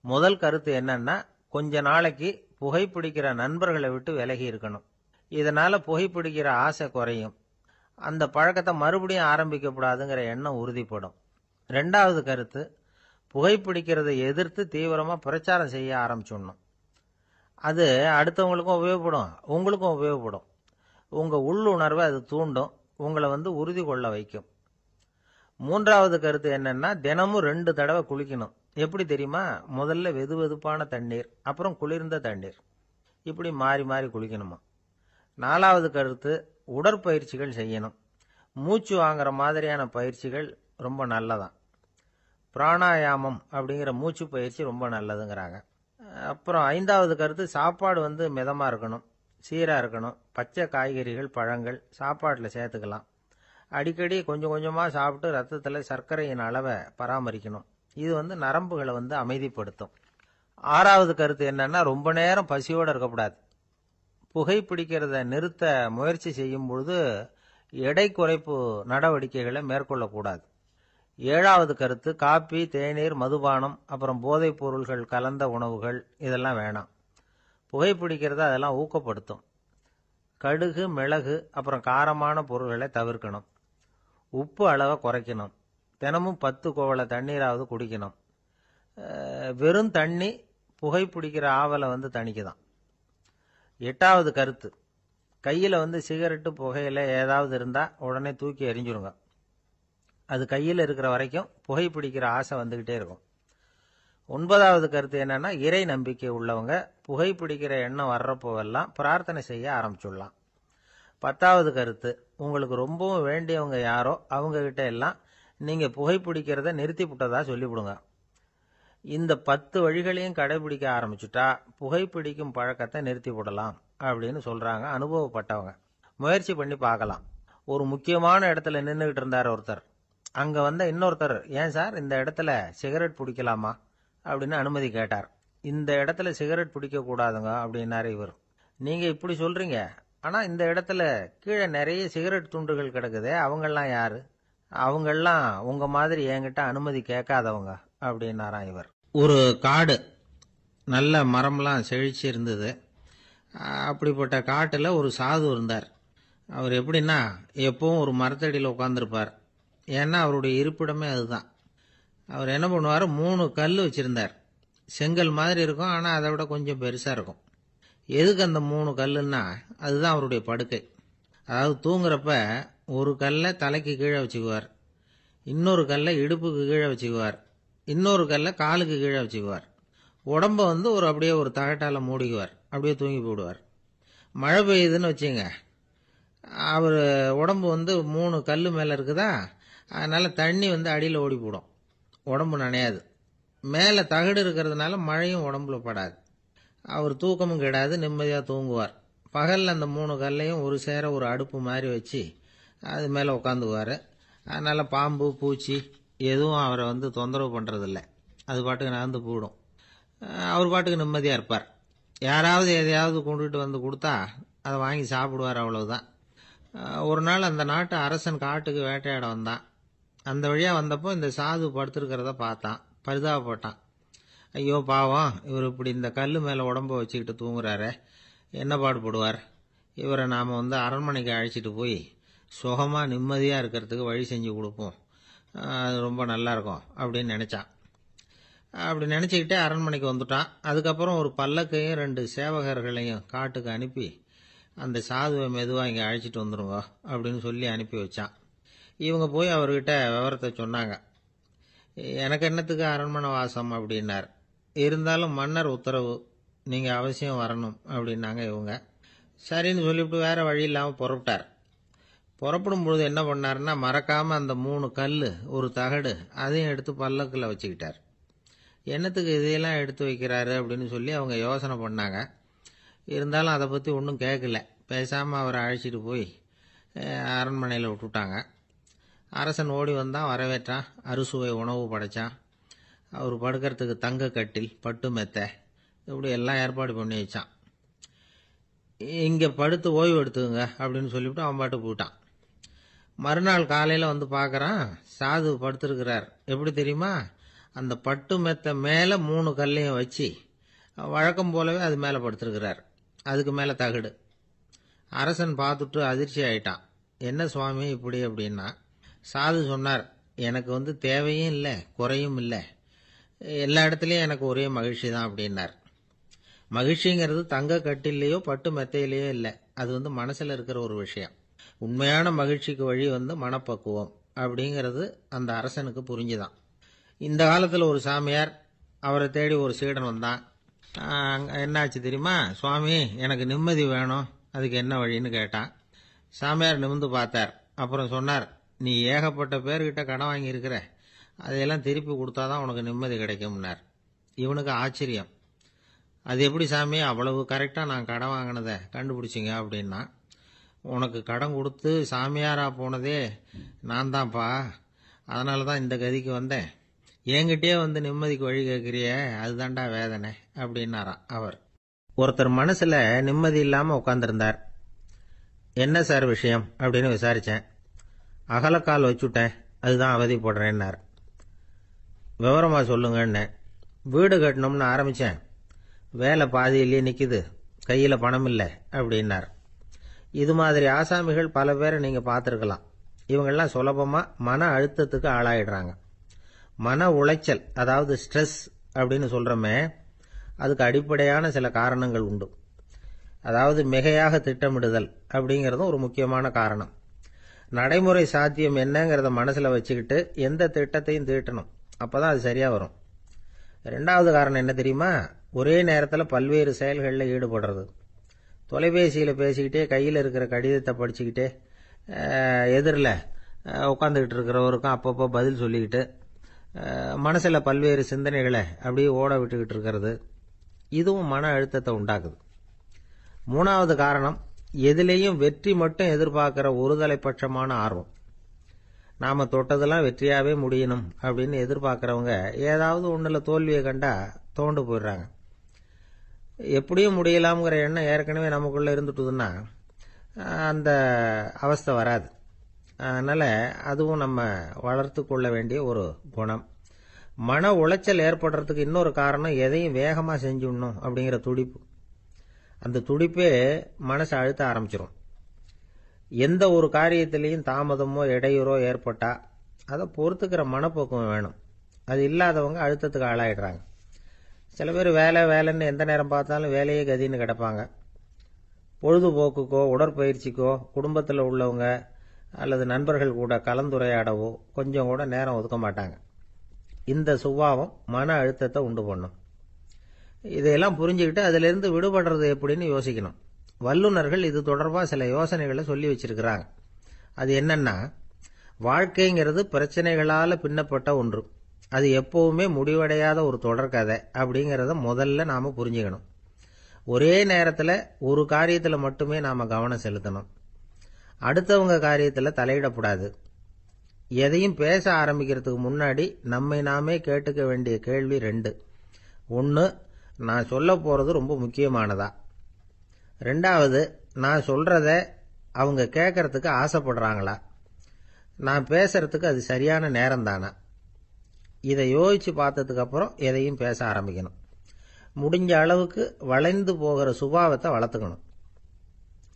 முதல் கருத்து என்னன்னா, கொஞ்ச நாளைக்கு புகைப்பிடிக்கிற நண்பர்களை விட்டு விலகி இருக்கணும். இதனால புகைப்பிடிக்கிற ஆசை குறையும். அந்த பழக்கத்தை மறுபடியும் ஆரம்பிக்கப்படாதுங்கிற எண்ணம் உறுதிப்படும். ரெண்டாவது கருத்து, புகைப்பிடிக்கிறதை எதிர்த்து தீவிரமா பிரச்சாரம் செய்ய ஆரம்பிச்சிடணும். அது அடுத்தவங்களுக்கும் உபயோகப்படும், உங்களுக்கும் உபயோகப்படும். உங்க உள்ளுணர்வை அது தூண்டும், உங்களை உறுதி கொள்ள வைக்கும். மூன்றாவது கருத்து என்னன்னா, தினமும் 2 தடவை குளிக்கணும். எப்படி தெரியுமா? முதல்ல வெது வெதுப்பான தண்ணீர், அப்புறம் குளிர்ந்த தண்ணீர், இப்படி மாறி மாறி குளிக்கணுமா. நாலாவது கருத்து, உடற்பயிற்சிகள் செய்யணும். மூச்சு வாங்குற மாதிரியான பயிற்சிகள் ரொம்ப நல்லதான். பிராணாயாமம் அப்படிங்கிற மூச்சு பயிற்சி ரொம்ப நல்லதுங்கிறாங்க. அப்புறம் ஐந்தாவது கருத்து, சாப்பாடு மிதமா இருக்கணும், சீரா இருக்கணும். பச்சை காய்கறிகள், பழங்கள் சாப்பாட்டில் சேர்த்துக்கலாம். அடிக்கடி கொஞ்சம் கொஞ்சமா சாப்பிட்டு ரத்தத்தில் சர்க்கரையின் அளவை பராமரிக்கணும். இது நரம்புகளை அமைதிப்படுத்தும். ஆறாவது கருத்து என்னன்னா, ரொம்ப நேரம் பசியோடு இருக்கக்கூடாது. புகைப்பிடிக்கிறத நிறுத்த முயற்சி செய்யும் பொழுது எடை குறைப்பு நடவடிக்கைகளை மேற்கொள்ளக்கூடாது. ஏழாவது கருத்து, காப்பி, தேநீர், மதுபானம், அப்புறம் போதைப் பொருள்கள் கலந்த உணவுகள் இதெல்லாம் வேணாம். புகைப்பிடிக்கிறத அதெல்லாம் ஊக்கப்படுத்தும். கடுகு, மிளகு, அப்புறம் காரமான பொருள்களை தவிர்க்கணும். உப்பு அளவை குறைக்கணும். தினமும் 10 குவளை தண்ணீராவது குடிக்கணும். வெறும் தண்ணி புகைப்பிடிக்கிற ஆவலை தணிக்குதான். எட்டாவது கருத்து, கையில் சிகரெட்டு, புகையில ஏதாவது இருந்தால் உடனே தூக்கி எறிஞ்சிருங்க. அது கையில் இருக்கிற வரைக்கும் புகைப்பிடிக்கிற ஆசை வந்துக்கிட்டே இருக்கும். ஒன்பதாவது கருத்து என்னன்னா, இறை நம்பிக்கை உள்ளவங்க புகைப்பிடிக்கிற எண்ணம் வர்றப்போவெல்லாம் பிரார்த்தனை செய்ய ஆரம்பிச்சுடலாம். 10வது கருத்து, உங்களுக்கு ரொம்பவும் வேண்டியவங்க யாரோ அவங்க கிட்ட எல்லாம் நீங்க புகைப்பிடிக்கிறத நிறுத்தி விட்டதா சொல்லிவிடுங்க. இந்த 10 வழிகளையும் கடைபிடிக்க ஆரம்பிச்சுட்டா புகைப்பிடிக்கும் பழக்கத்தை நிறுத்தி விடலாம் அப்படின்னு சொல்றாங்க அனுபவப்பட்டவங்க. முயற்சி பண்ணி பார்க்கலாம். ஒரு முக்கியமான இடத்துல நின்றுகிட்டு இருந்தார் ஒருத்தர். அங்க இன்னொருத்தர், ஏன் சார் இந்த இடத்துல சிகரெட் பிடிக்கலாமா அப்படின்னு அனுமதி கேட்டார். இந்த இடத்துல சிகரெட் பிடிக்க கூடாதுங்க அப்படின்னாரு இவர். நீங்க இப்படி சொல்றீங்க, ஆனா இந்த இடத்துல கீழே நிறைய சிகரெட் துண்டுகள் கிடக்குதே, அவங்கெல்லாம் யாரு? அவங்கெல்லாம் உங்க மாதிரி என்கிட்ட அனுமதி கேட்காதவங்க அப்படின்னாராம் இவர். ஒரு காடு, நல்ல மரம்லாம் செழிச்சு இருந்தது. அப்படிப்பட்ட காட்டுல ஒரு சாது இருந்தார். அவர் எப்படின்னா, எப்பவும் ஒரு மரத்தடியில் உட்காந்துருப்பார். ஏன்னா அவருடைய இருப்பிடமே அதுதான். அவர் என்ன பண்ணுவார், 3 கல் வச்சிருந்தார். செங்கல் மாதிரி இருக்கும், ஆனால் அதை விட கொஞ்சம் பெருசாக இருக்கும். எதுக்கு அந்த 3 கல்லுன்னா, அதுதான் அவருடைய படுக்கை. அதாவது தூங்குறப்ப ஒரு கல்லை தலைக்கு கீழே வச்சுக்குவார், இன்னொரு கல்லை இடுப்புக்கு கீழே வச்சுக்குவார், இன்னொரு கல்லை காலுக்கு கீழே வச்சுக்குவார். உடம்ப அப்படியே ஒரு தகட்டால மூடிக்குவார், அப்படியே தூங்கி போடுவார். மழை பெய்யுதுன்னு வச்சுங்க, அவர் உடம்பு 3 கல் மேலே இருக்குதா, அதனால தண்ணி அடியில் ஓடி போடும், உடம்பு நனையாது. மேலே தகடு இருக்கிறதுனால மழையும் உடம்புல படாது. அவர் தூக்கமும் கெடாது, நிம்மதியாக தூங்குவார். பகலில் அந்த 3 கல்லையும் ஒரு சேர ஒரு அடுப்பு மாதிரி வச்சு அது மேலே உட்காந்துக்குவார். அதனால் பாம்பு, பூச்சி எதுவும் அவரை தொந்தரவு பண்ணுறதில்ல. அது பாட்டுக்கு நடந்து போயிடும். அவர் பாட்டுக்கு நிம்மதியாக இருப்பார். யாராவது எதையாவது கொண்டுகிட்டு கொடுத்தா அதை வாங்கி சாப்பிடுவார், அவ்வளவுதான். ஒரு நாள் அந்த நாட்டு அரசன் காட்டுக்கு வேட்டையாட வந்தான். அந்த வழியாக வந்தப்போ இந்த சாது படுத்திருக்கிறத பார்த்தான், பரிதாபப்பட்டான். ஐயோ பாவம், இவர் இப்படி இந்த கல் மேலே உடம்ப வச்சுக்கிட்டு தூங்குறாரு, என்ன பாடுபடுவார். இவரை நாம் அரண்மனைக்கு அழைச்சிட்டு போய் சுகமாக நிம்மதியாக இருக்கிறதுக்கு வழி செஞ்சு கொடுப்போம், அது ரொம்ப நல்லாயிருக்கும் அப்படின்னு நினச்சான். அப்படி நினச்சிக்கிட்டே அரண்மனைக்கு வந்துட்டான். அதுக்கப்புறம் ஒரு பல்லக்கையும் 2 சேவகர்களையும் காட்டுக்கு அனுப்பி அந்த சாதுவை மெதுவாக இங்கே அழைச்சிட்டு வந்துடுங்க அப்படின்னு சொல்லி அனுப்பி வச்சான். இவங்க போய் அவர்கிட்ட விவரத்தை சொன்னாங்க. எனக்கு என்னத்துக்கு அரண்மனை வாசம் அப்படின்னார். இருந்தாலும் மன்னர் உத்தரவு, நீங்கள் அவசியம் வரணும் அப்படின்னாங்க இவங்க. சரின்னு சொல்லிவிட்டு வேற வழி இல்லாமல் புறப்பட்டார். புறப்படும் பொழுது என்ன பண்ணாருன்னா, மறக்காமல் அந்த 3 கல், ஒரு தகடு, அதையும் எடுத்து பல்லக்கில் வச்சுக்கிட்டார். என்னத்துக்கு இதையெல்லாம் எடுத்து வைக்கிறாரு அப்படின்னு சொல்லி அவங்க யோசனை பண்ணாங்க. இருந்தாலும் அதை பற்றி ஒன்றும் கேட்கல. பேசாமல் அவரை அழைச்சிட்டு போய் அரண்மனையில் விட்டுட்டாங்க. அரசன் ஓடி வந்தான், வரவேற்றான், அறுசுவை உணவு படைச்சான். அவர் படுக்கிறதுக்கு தங்க கட்டில், பட்டு மெத்தை, இப்படி எல்லாம் ஏற்பாடு பண்ணி வச்சான். இங்கே படுத்து ஓய்வு எடுத்துங்க அப்படின்னு சொல்லிவிட்டு அவன் பாட்டு போயிட்டான். மறுநாள் காலையில் வந்து பார்க்குறான், சாது படுத்திருக்கிறார். எப்படி தெரியுமா? அந்த பட்டு மெத்தை மேலே 3 கல்லையும் வச்சு வழக்கம் போலவே அது மேலே படுத்திருக்கிறார். அதுக்கு மேலே தகடு. அரசன் பார்த்துட்டு அதிர்ச்சி ஆயிட்டான். என்ன சுவாமி இப்படி அப்படின்னா, சாது சொன்னார், எனக்கு தேவையும் இல்லை, குறையும் இல்லை, எல்லா இடத்துலையும் எனக்கு ஒரே மகிழ்ச்சி தான் அப்படின்னார். மகிழ்ச்சிங்கிறது தங்க கட்டிலேயோ பட்டு மெத்தையிலேயோ இல்லை, அது மனசில் இருக்கிற ஒரு விஷயம். உண்மையான மகிழ்ச்சிக்கு வழி மனப்பக்குவம் அப்படிங்கிறது அந்த அரசனுக்கு புரிஞ்சுதான். இந்த காலத்தில் ஒரு சாமியார், அவரை தேடி ஒரு சீடன் வந்தான். என்னாச்சு தெரியுமா? சுவாமி, எனக்கு நிம்மதி வேணும், அதுக்கு என்ன வழின்னு கேட்டான். சாமியார் நிமிர்ந்து பார்த்தார். அப்புறம் சொன்னார், நீ ஏகப்பட்ட பேர்கிட்ட கடன் வாங்கியிருக்கிற, அதையெல்லாம் திருப்பி கொடுத்தாதான் உனக்கு நிம்மதி கிடைக்கும்னார். இவனுக்கு ஆச்சரியம். அது எப்படி சாமி, அவ்வளவு கரெக்டாக நான் கடன் வாங்கினதை கண்டுபிடிச்சிங்க அப்படின்னா, உனக்கு கடன் கொடுத்து சாமியாராக போனதே நான் தான்ப்பா, அதனால தான் இந்த கதிக்கு வந்தேன். என்கிட்டயே நிம்மதிக்கு வழி கேட்குறிய, அதுதான்டா வேதனை அப்படின்னாராம் அவர். ஒருத்தர் மனசில் நிம்மதி இல்லாமல் உட்காந்துருந்தார். என்ன சார் விஷயம் அப்படின்னு விசாரித்தேன். அகலக்கால் வச்சுட்டேன், அதுதான் அவதிப்படுறேன்னார். விவரமாக சொல்லுங்கன்னு. வீடு கட்டணும்னு ஆரம்பித்தேன், வேலை பாதியிலேயே நிற்கிது, கையில் பணம் இல்லை அப்படின்னார். இது மாதிரி ஆசாமிகள் பல பேரை நீங்கள் பார்த்துருக்கலாம். இவங்கெல்லாம் சுலபமாக மன அழுத்தத்துக்கு ஆளாயிடுறாங்க. மன உளைச்சல், அதாவது ஸ்ட்ரெஸ் அப்படின்னு சொல்கிறோமே, அதுக்கு அடிப்படையான சில காரணங்கள் உண்டு. அதாவது மிகையாக திட்டமிடுதல் அப்படிங்கிறதும் ஒரு முக்கியமான காரணம். நடைமுறை சாத்தியம் என்னங்கிறத மனசில் வச்சுக்கிட்டு எந்த திட்டத்தையும் தீட்டணும், அப்போ தான் அது சரியாக வரும். 2வது காரணம் என்ன தெரியுமா? ஒரே நேரத்தில் பல்வேறு செயல்களில் ஈடுபடுறது. தொலைபேசியில் பேசிக்கிட்டே கையில் இருக்கிற கடிதத்தை படிச்சுக்கிட்டே எதிரில் உட்காந்துக்கிட்டு இருக்கிறவருக்கும் அப்பப்போ பதில் சொல்லிக்கிட்டு மனசில் பல்வேறு சிந்தனைகளை அப்படியே ஓட விட்டுக்கிட்டு இருக்கிறது, இதுவும் மன அழுத்தத்தை உண்டாக்குது. 3வது காரணம், எதிலேயும் வெற்றி மட்டும் எதிர்பார்க்குற ஒருதலைப்பட்சமான ஆர்வம். நாம் தொட்டதெல்லாம் வெற்றியாகவே முடியணும் அப்படின்னு எதிர்பார்க்குறவங்க ஏதாவது ஒன்றில் தோல்வியை கண்டா தோண்டு போயிடுறாங்க. எப்படியும் முடியலாம்ங்கிற எண்ணம் ஏற்கனவே நமக்குள்ளே இருந்துட்டுதுன்னா அந்த அவஸ்தை வராது. அதனால் அதுவும் நம்ம வளர்த்து கொள்ள வேண்டிய ஒரு குணம். மன உளைச்சல் ஏற்படுறதுக்கு இன்னொரு காரணம், எதையும் வேகமாக செஞ்சுடணும் அப்படிங்கிற துடிப்பு. அந்த துடிப்பே மனசை அழுத்த ஆரம்பிச்சிடும். எந்த ஒரு காரியத்திலையும் தாமதமோ இடையூறோ ஏற்பட்டால் அதை பொறுத்துக்கிற மனப்போக்கம் வேணும். அது இல்லாதவங்க அழுத்தத்துக்கு ஆளாயிடுறாங்க. சில பேர் வேலைன்னு எந்த நேரம் பார்த்தாலும் வேலையே கதின்னு கிடப்பாங்க. பொழுதுபோக்குக்கோ உடற்பயிற்சிக்கோ குடும்பத்தில் உள்ளவங்க அல்லது நண்பர்கள் கூட கலந்துரையாடவோ கொஞ்சம் கூட நேரம் ஒதுக்க மாட்டாங்க. இந்த சுபாவம் மன அழுத்தத்தை உண்டு பண்ணும். இதையெல்லாம் புரிஞ்சுக்கிட்டு அதிலிருந்து விடுபடுறது எப்படின்னு யோசிக்கணும். வல்லுநர்கள் இது தொடர்பாக சில யோசனைகளை சொல்லி வச்சிருக்கிறாங்க. அது என்னன்னா, வாழ்க்கைங்கிறது பிரச்சனைகளால் பின்னப்பட்ட ஒன்று, அது எப்பவுமே முடிவடையாத ஒரு தொடர்கதை அப்படிங்கிறத முதல்ல நாம் புரிஞ்சுக்கணும். ஒரே நேரத்தில் ஒரு காரியத்தில் மட்டுமே நாம் கவனம் செலுத்தணும். அடுத்தவங்க காரியத்தில் தலையிடக்கூடாது. எதையும் பேச ஆரம்பிக்கிறதுக்கு முன்னாடி நம்மை நாமே கேட்டுக்க வேண்டிய கேள்வி 2. 1, நான் சொல்ல போகிறது ரொம்ப முக்கியமானதா? 2வது, நான் சொல்கிறத அவங்க கேட்கறதுக்கு ஆசைப்படுறாங்களா? நான் பேசுறதுக்கு அது சரியான நேரம் தானா? இதை யோசித்து பார்த்ததுக்கப்புறம் எதையும் பேச ஆரம்பிக்கணும். முடிஞ்ச அளவுக்கு வளைந்து போகிற சுபாவத்தை வளர்த்துக்கணும்.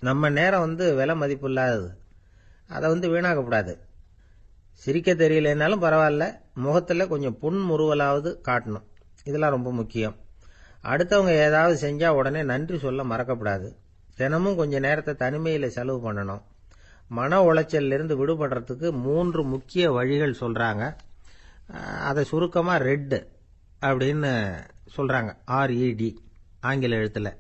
நம்ம நேரம் விலை மதிப்பு இல்லாதது, அதை வீணாக்கக்கூடாது. சிரிக்க தெரியலனாலும் பரவாயில்ல, முகத்தில் கொஞ்சம் புன்முறுவலாவது காட்டணும். இதெல்லாம் ரொம்ப முக்கியம். அடுத்தவங்க ஏதாவது செஞ்சால் உடனே நன்றி சொல்ல மறக்கப்படாது. தினமும் கொஞ்சம் நேரத்தை தனிமையில் செலவு பண்ணணும். மன உளைச்சலிருந்து விடுபடுறதுக்கு 3 முக்கிய வழிகள் சொல்கிறாங்க. அதை சுருக்கமாக ரெட் அப்படின்னு சொல்கிறாங்க. RED ஆங்கில எழுத்தில்.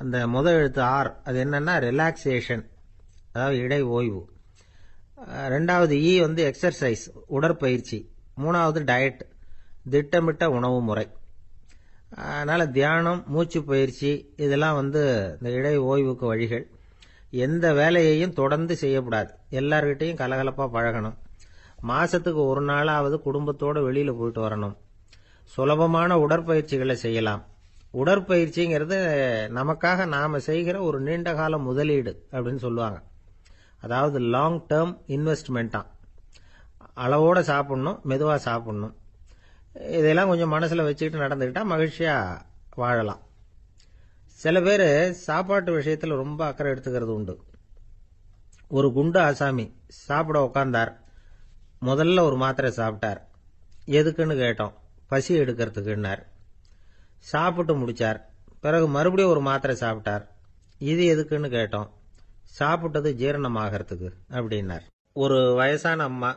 அந்த முதல் எழுத்து ஆர் அது என்னன்னா ரிலாக்ஸேஷன், அதாவது இடை ஓய்வு. ரெண்டாவது இ வந்து எக்ஸர்சைஸ், உடற்பயிற்சி. மூணாவது டயட், திட்டமிட்ட உணவு முறை. அதனால் தியானம், மூச்சு பயிற்சி இதெல்லாம் வந்து இந்த இடை ஓய்வுக்கு வழிகள். எந்த வேலையையும் தொடர்ந்து செய்யக்கூடாது. எல்லார்கிட்டையும் கலகலப்பாக பழகணும். மாதத்துக்கு ஒரு நாளாவது குடும்பத்தோடு வெளியில் போயிட்டு வரணும். சுலபமான உடற்பயிற்சிகளை செய்யலாம். உடற்பயிற்சிங்கிறது நமக்காக நாம் செய்கிற ஒரு நீண்ட கால முதலீடு அப்படின்னு சொல்லுவாங்க. அதாவது லாங் டேர்ம் இன்வெஸ்ட்மெண்ட்டாம். அளவோடு சாப்பிட்ணும், மெதுவாக சாப்பிட்ணும். இதெல்லாம் கொஞ்சம் மனசில் வச்சுக்கிட்டு நடந்துக்கிட்டால் மகிழ்ச்சியாக வாழலாம். சில பேர் சாப்பாட்டு விஷயத்தில் ரொம்ப அக்கறை எடுத்துக்கிறது உண்டு. ஒரு குண்டு ஆசாமி சாப்பிட உட்கார்ந்தார். முதல்ல ஒரு மாத்திரை சாப்பிட்டார். எதுக்குன்னு கேட்டோம். பசி எடுக்கிறதுக்குன்னார். சாப்பிட்டு முடிச்சார். பிறகு மறுபடியும் ஒரு மாத்திரை சாப்பிட்டார். இது எதுக்குன்னு கேட்டோம். சாப்பிட்டது ஜீரணமாகறதுக்கு அப்படின்னார். ஒரு வயசான அம்மா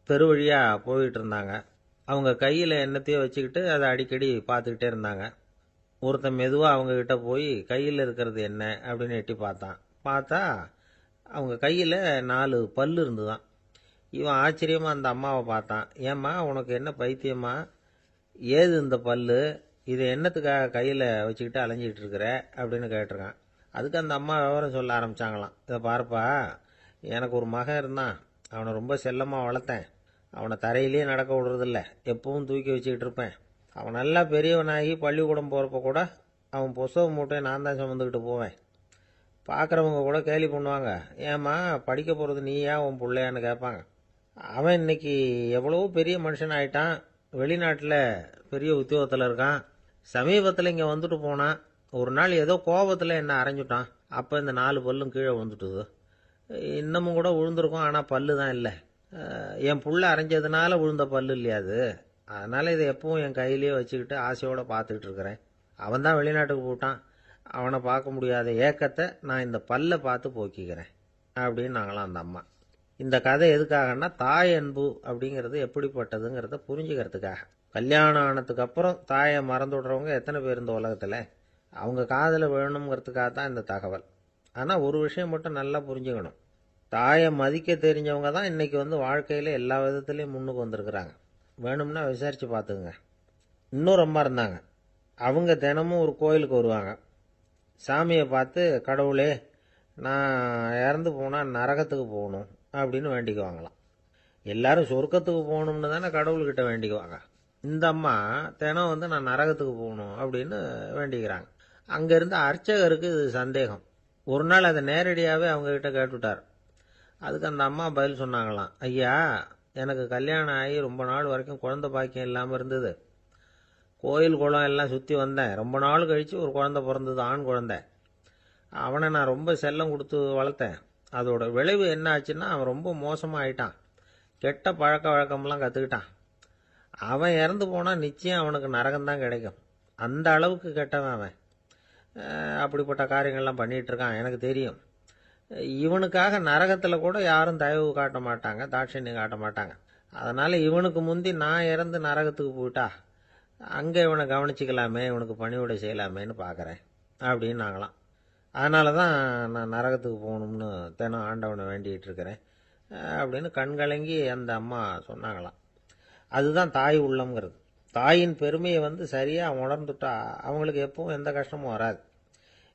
தெரு வழியாக போயிட்டு இருந்தாங்க. அவங்க கையில் என்னத்தையோ வச்சுக்கிட்டு அதை அடிக்கடி பார்த்துக்கிட்டே இருந்தாங்க. ஒருத்தன் மெதுவாக அவங்கக்கிட்ட போய் கையில் இருக்கிறது என்ன அப்படின்னு எட்டி பார்த்தா அவங்க கையில் 4 பல்லு இருந்துதான். இவன் ஆச்சரியமாக அந்த அம்மாவை பார்த்தான். ஏம்மா உனக்கு என்ன பைத்தியமா? ஏது இந்த பல்லு? இதை என்னத்துக்காக கையில் வச்சுக்கிட்டு அலைஞ்சிக்கிட்டு இருக்கிற அப்படின்னு கேட்டிருக்கான். அதுக்கு அந்த அம்மா விவரம் சொல்ல ஆரம்பித்தாங்களாம். இதை பாருப்பா, எனக்கு ஒரு மகன் இருந்தான். அவனை ரொம்ப செல்லமாக வளர்த்தேன். அவனை தரையிலேயே நடக்க விடுறதில்ல. எப்பவும் தூக்கி வச்சுக்கிட்டு இருப்பேன். அவன் நல்லா பெரியவனாகி பள்ளிக்கூடம் போகிறப்ப கூட அவன் புஸ்தக மூட்டையை நான் தான் சுமந்துக்கிட்டு போவேன். பார்க்குறவங்க கூட கேலி பண்ணுவாங்க. ஏம்மா படிக்க போகிறது நீயா உன் பிள்ளையான்னு கேட்பாங்க. அவன் இன்னைக்கு எவ்வளவோ பெரிய மனுஷன் ஆயிட்டான். வெளிநாட்டில் பெரிய உத்தியோகத்தில் இருக்கான். சமீபத்தில் இங்கே வந்துட்டு போனான். ஒரு நாள் ஏதோ கோபத்தில் என்ன அரைஞ்சுட்டான். அப்போ இந்த 4 பல்லும் கீழே விழுந்துட்டுது. இன்னமும் கூட விழுந்திருக்கும், ஆனால் பல்லு தான் இல்லை. என் புள்ள அரைஞ்சதுனால விழுந்த பல்லு இல்லையா அது. அதனால் இதை எப்பவும் என் கையிலேயே வச்சுக்கிட்டு ஆசையோடு பார்த்துக்கிட்டு இருக்கிறேன். அவன் தான் வெளிநாட்டுக்கு போட்டான். அவனை பார்க்க முடியாத ஏக்கத்தை நான் இந்த பல்லை பார்த்து போக்கிக்கிறேன் அப்படின்னு நாங்களாம் அந்த அம்மா. இந்த கதை எதுக்காகன்னா தாய் அன்பு அப்படிங்கிறது எப்படிப்பட்டதுங்கிறத புரிஞ்சுக்கிறதுக்காக. கல்யாணம் ஆனதுக்கு அப்புறம் தாயை மறந்து விடுறவங்க எத்தனை பேர் இந்த உலகத்தில்? அவங்க காதில் வேணுங்கிறதுக்காக தான் இந்த தகவல். ஆனால் ஒரு விஷயம் மட்டும் நல்லா புரிஞ்சுக்கணும். தாயை மதிக்க தெரிஞ்சவங்க தான் இன்னைக்கு வந்து வாழ்க்கையில் எல்லா விதத்துலேயும் முன்னுக்கு வந்திருக்கிறாங்க. வேணும்னா விசாரித்து பார்த்துக்குங்க. இன்னொரு அம்மா இருந்தாங்க. அவங்க தினமும் ஒரு கோயிலுக்கு வருவாங்க. சாமியை பார்த்து, கடவுளே நான் இறந்து போனால் நரகத்துக்கு போகணும் அப்படின்னு வேண்டிக்குவாங்களாம். எல்லாரும் சொர்க்கத்துக்கு போகணும்னு தானே கடவுள்கிட்ட வேண்டிக்குவாங்க. இந்த அம்மா தினம் வந்து நான் நரகத்துக்கு போகணும் அப்படின்னு வேண்டிக்கிறாங்க. அங்கேருந்து அர்ச்சகருக்கு இது சந்தேகம். ஒரு நாள் அதை நேரடியாகவே அவங்கக்கிட்ட கேட்டுவிட்டார். அதுக்கு அந்த அம்மா பதில் சொன்னாங்களாம். ஐயா, எனக்கு கல்யாணம் ஆகி ரொம்ப நாள் வரைக்கும் குழந்தை பாக்கியம் இல்லாமல் இருந்தது. கோயில் குளம் எல்லாம் சுற்றி வந்தேன். ரொம்ப நாள் கழித்து ஒரு குழந்தை பிறந்தது, ஆண் குழந்தை. அவனை நான் ரொம்ப செல்லம் கொடுத்து வளர்த்தேன். அதோட விளைவு என்ன ஆச்சுன்னா அவன் ரொம்ப மோசமாக ஆயிட்டான். கெட்ட பழக்க வழக்கம்லாம் கற்றுக்கிட்டான். அவன் இறந்து போனால் நிச்சயம் அவனுக்கு நரகம்தான் கிடைக்கும். அந்த அளவுக்கு கெட்டவன் அவன். அப்படிப்பட்ட காரியங்கள்லாம் பண்ணிகிட்டு இருக்கான், எனக்கு தெரியும். இவனுக்காக நரகத்தில் கூட யாரும் தயவு காட்ட மாட்டாங்க, தாட்சண்யம் காட்ட மாட்டாங்க. அதனால் இவனுக்கு முந்தி நான் இறந்து நரகத்துக்கு போயிட்டா அங்கே இவனை கவனிச்சிக்கலாமே, இவனுக்கு பணிவிடை செய்யலாமேன்னு பார்க்குறேன் அப்படின்னு நாங்களாம். அதனால தான் நான் நரகத்துக்கு போகணும்னு தினம் ஆண்டவனை வேண்டிகிட்டு இருக்கிறேன் அப்படின்னு கண்கலங்கி அந்த அம்மா சொன்னாங்களாம். அதுதான் தாய் உள்ளம்ங்கிறது. தாயின் பெருமையை வந்து சரியாக உணர்ந்துட்டா அவங்களுக்கு எப்பவும் எந்த கஷ்டமும் வராது.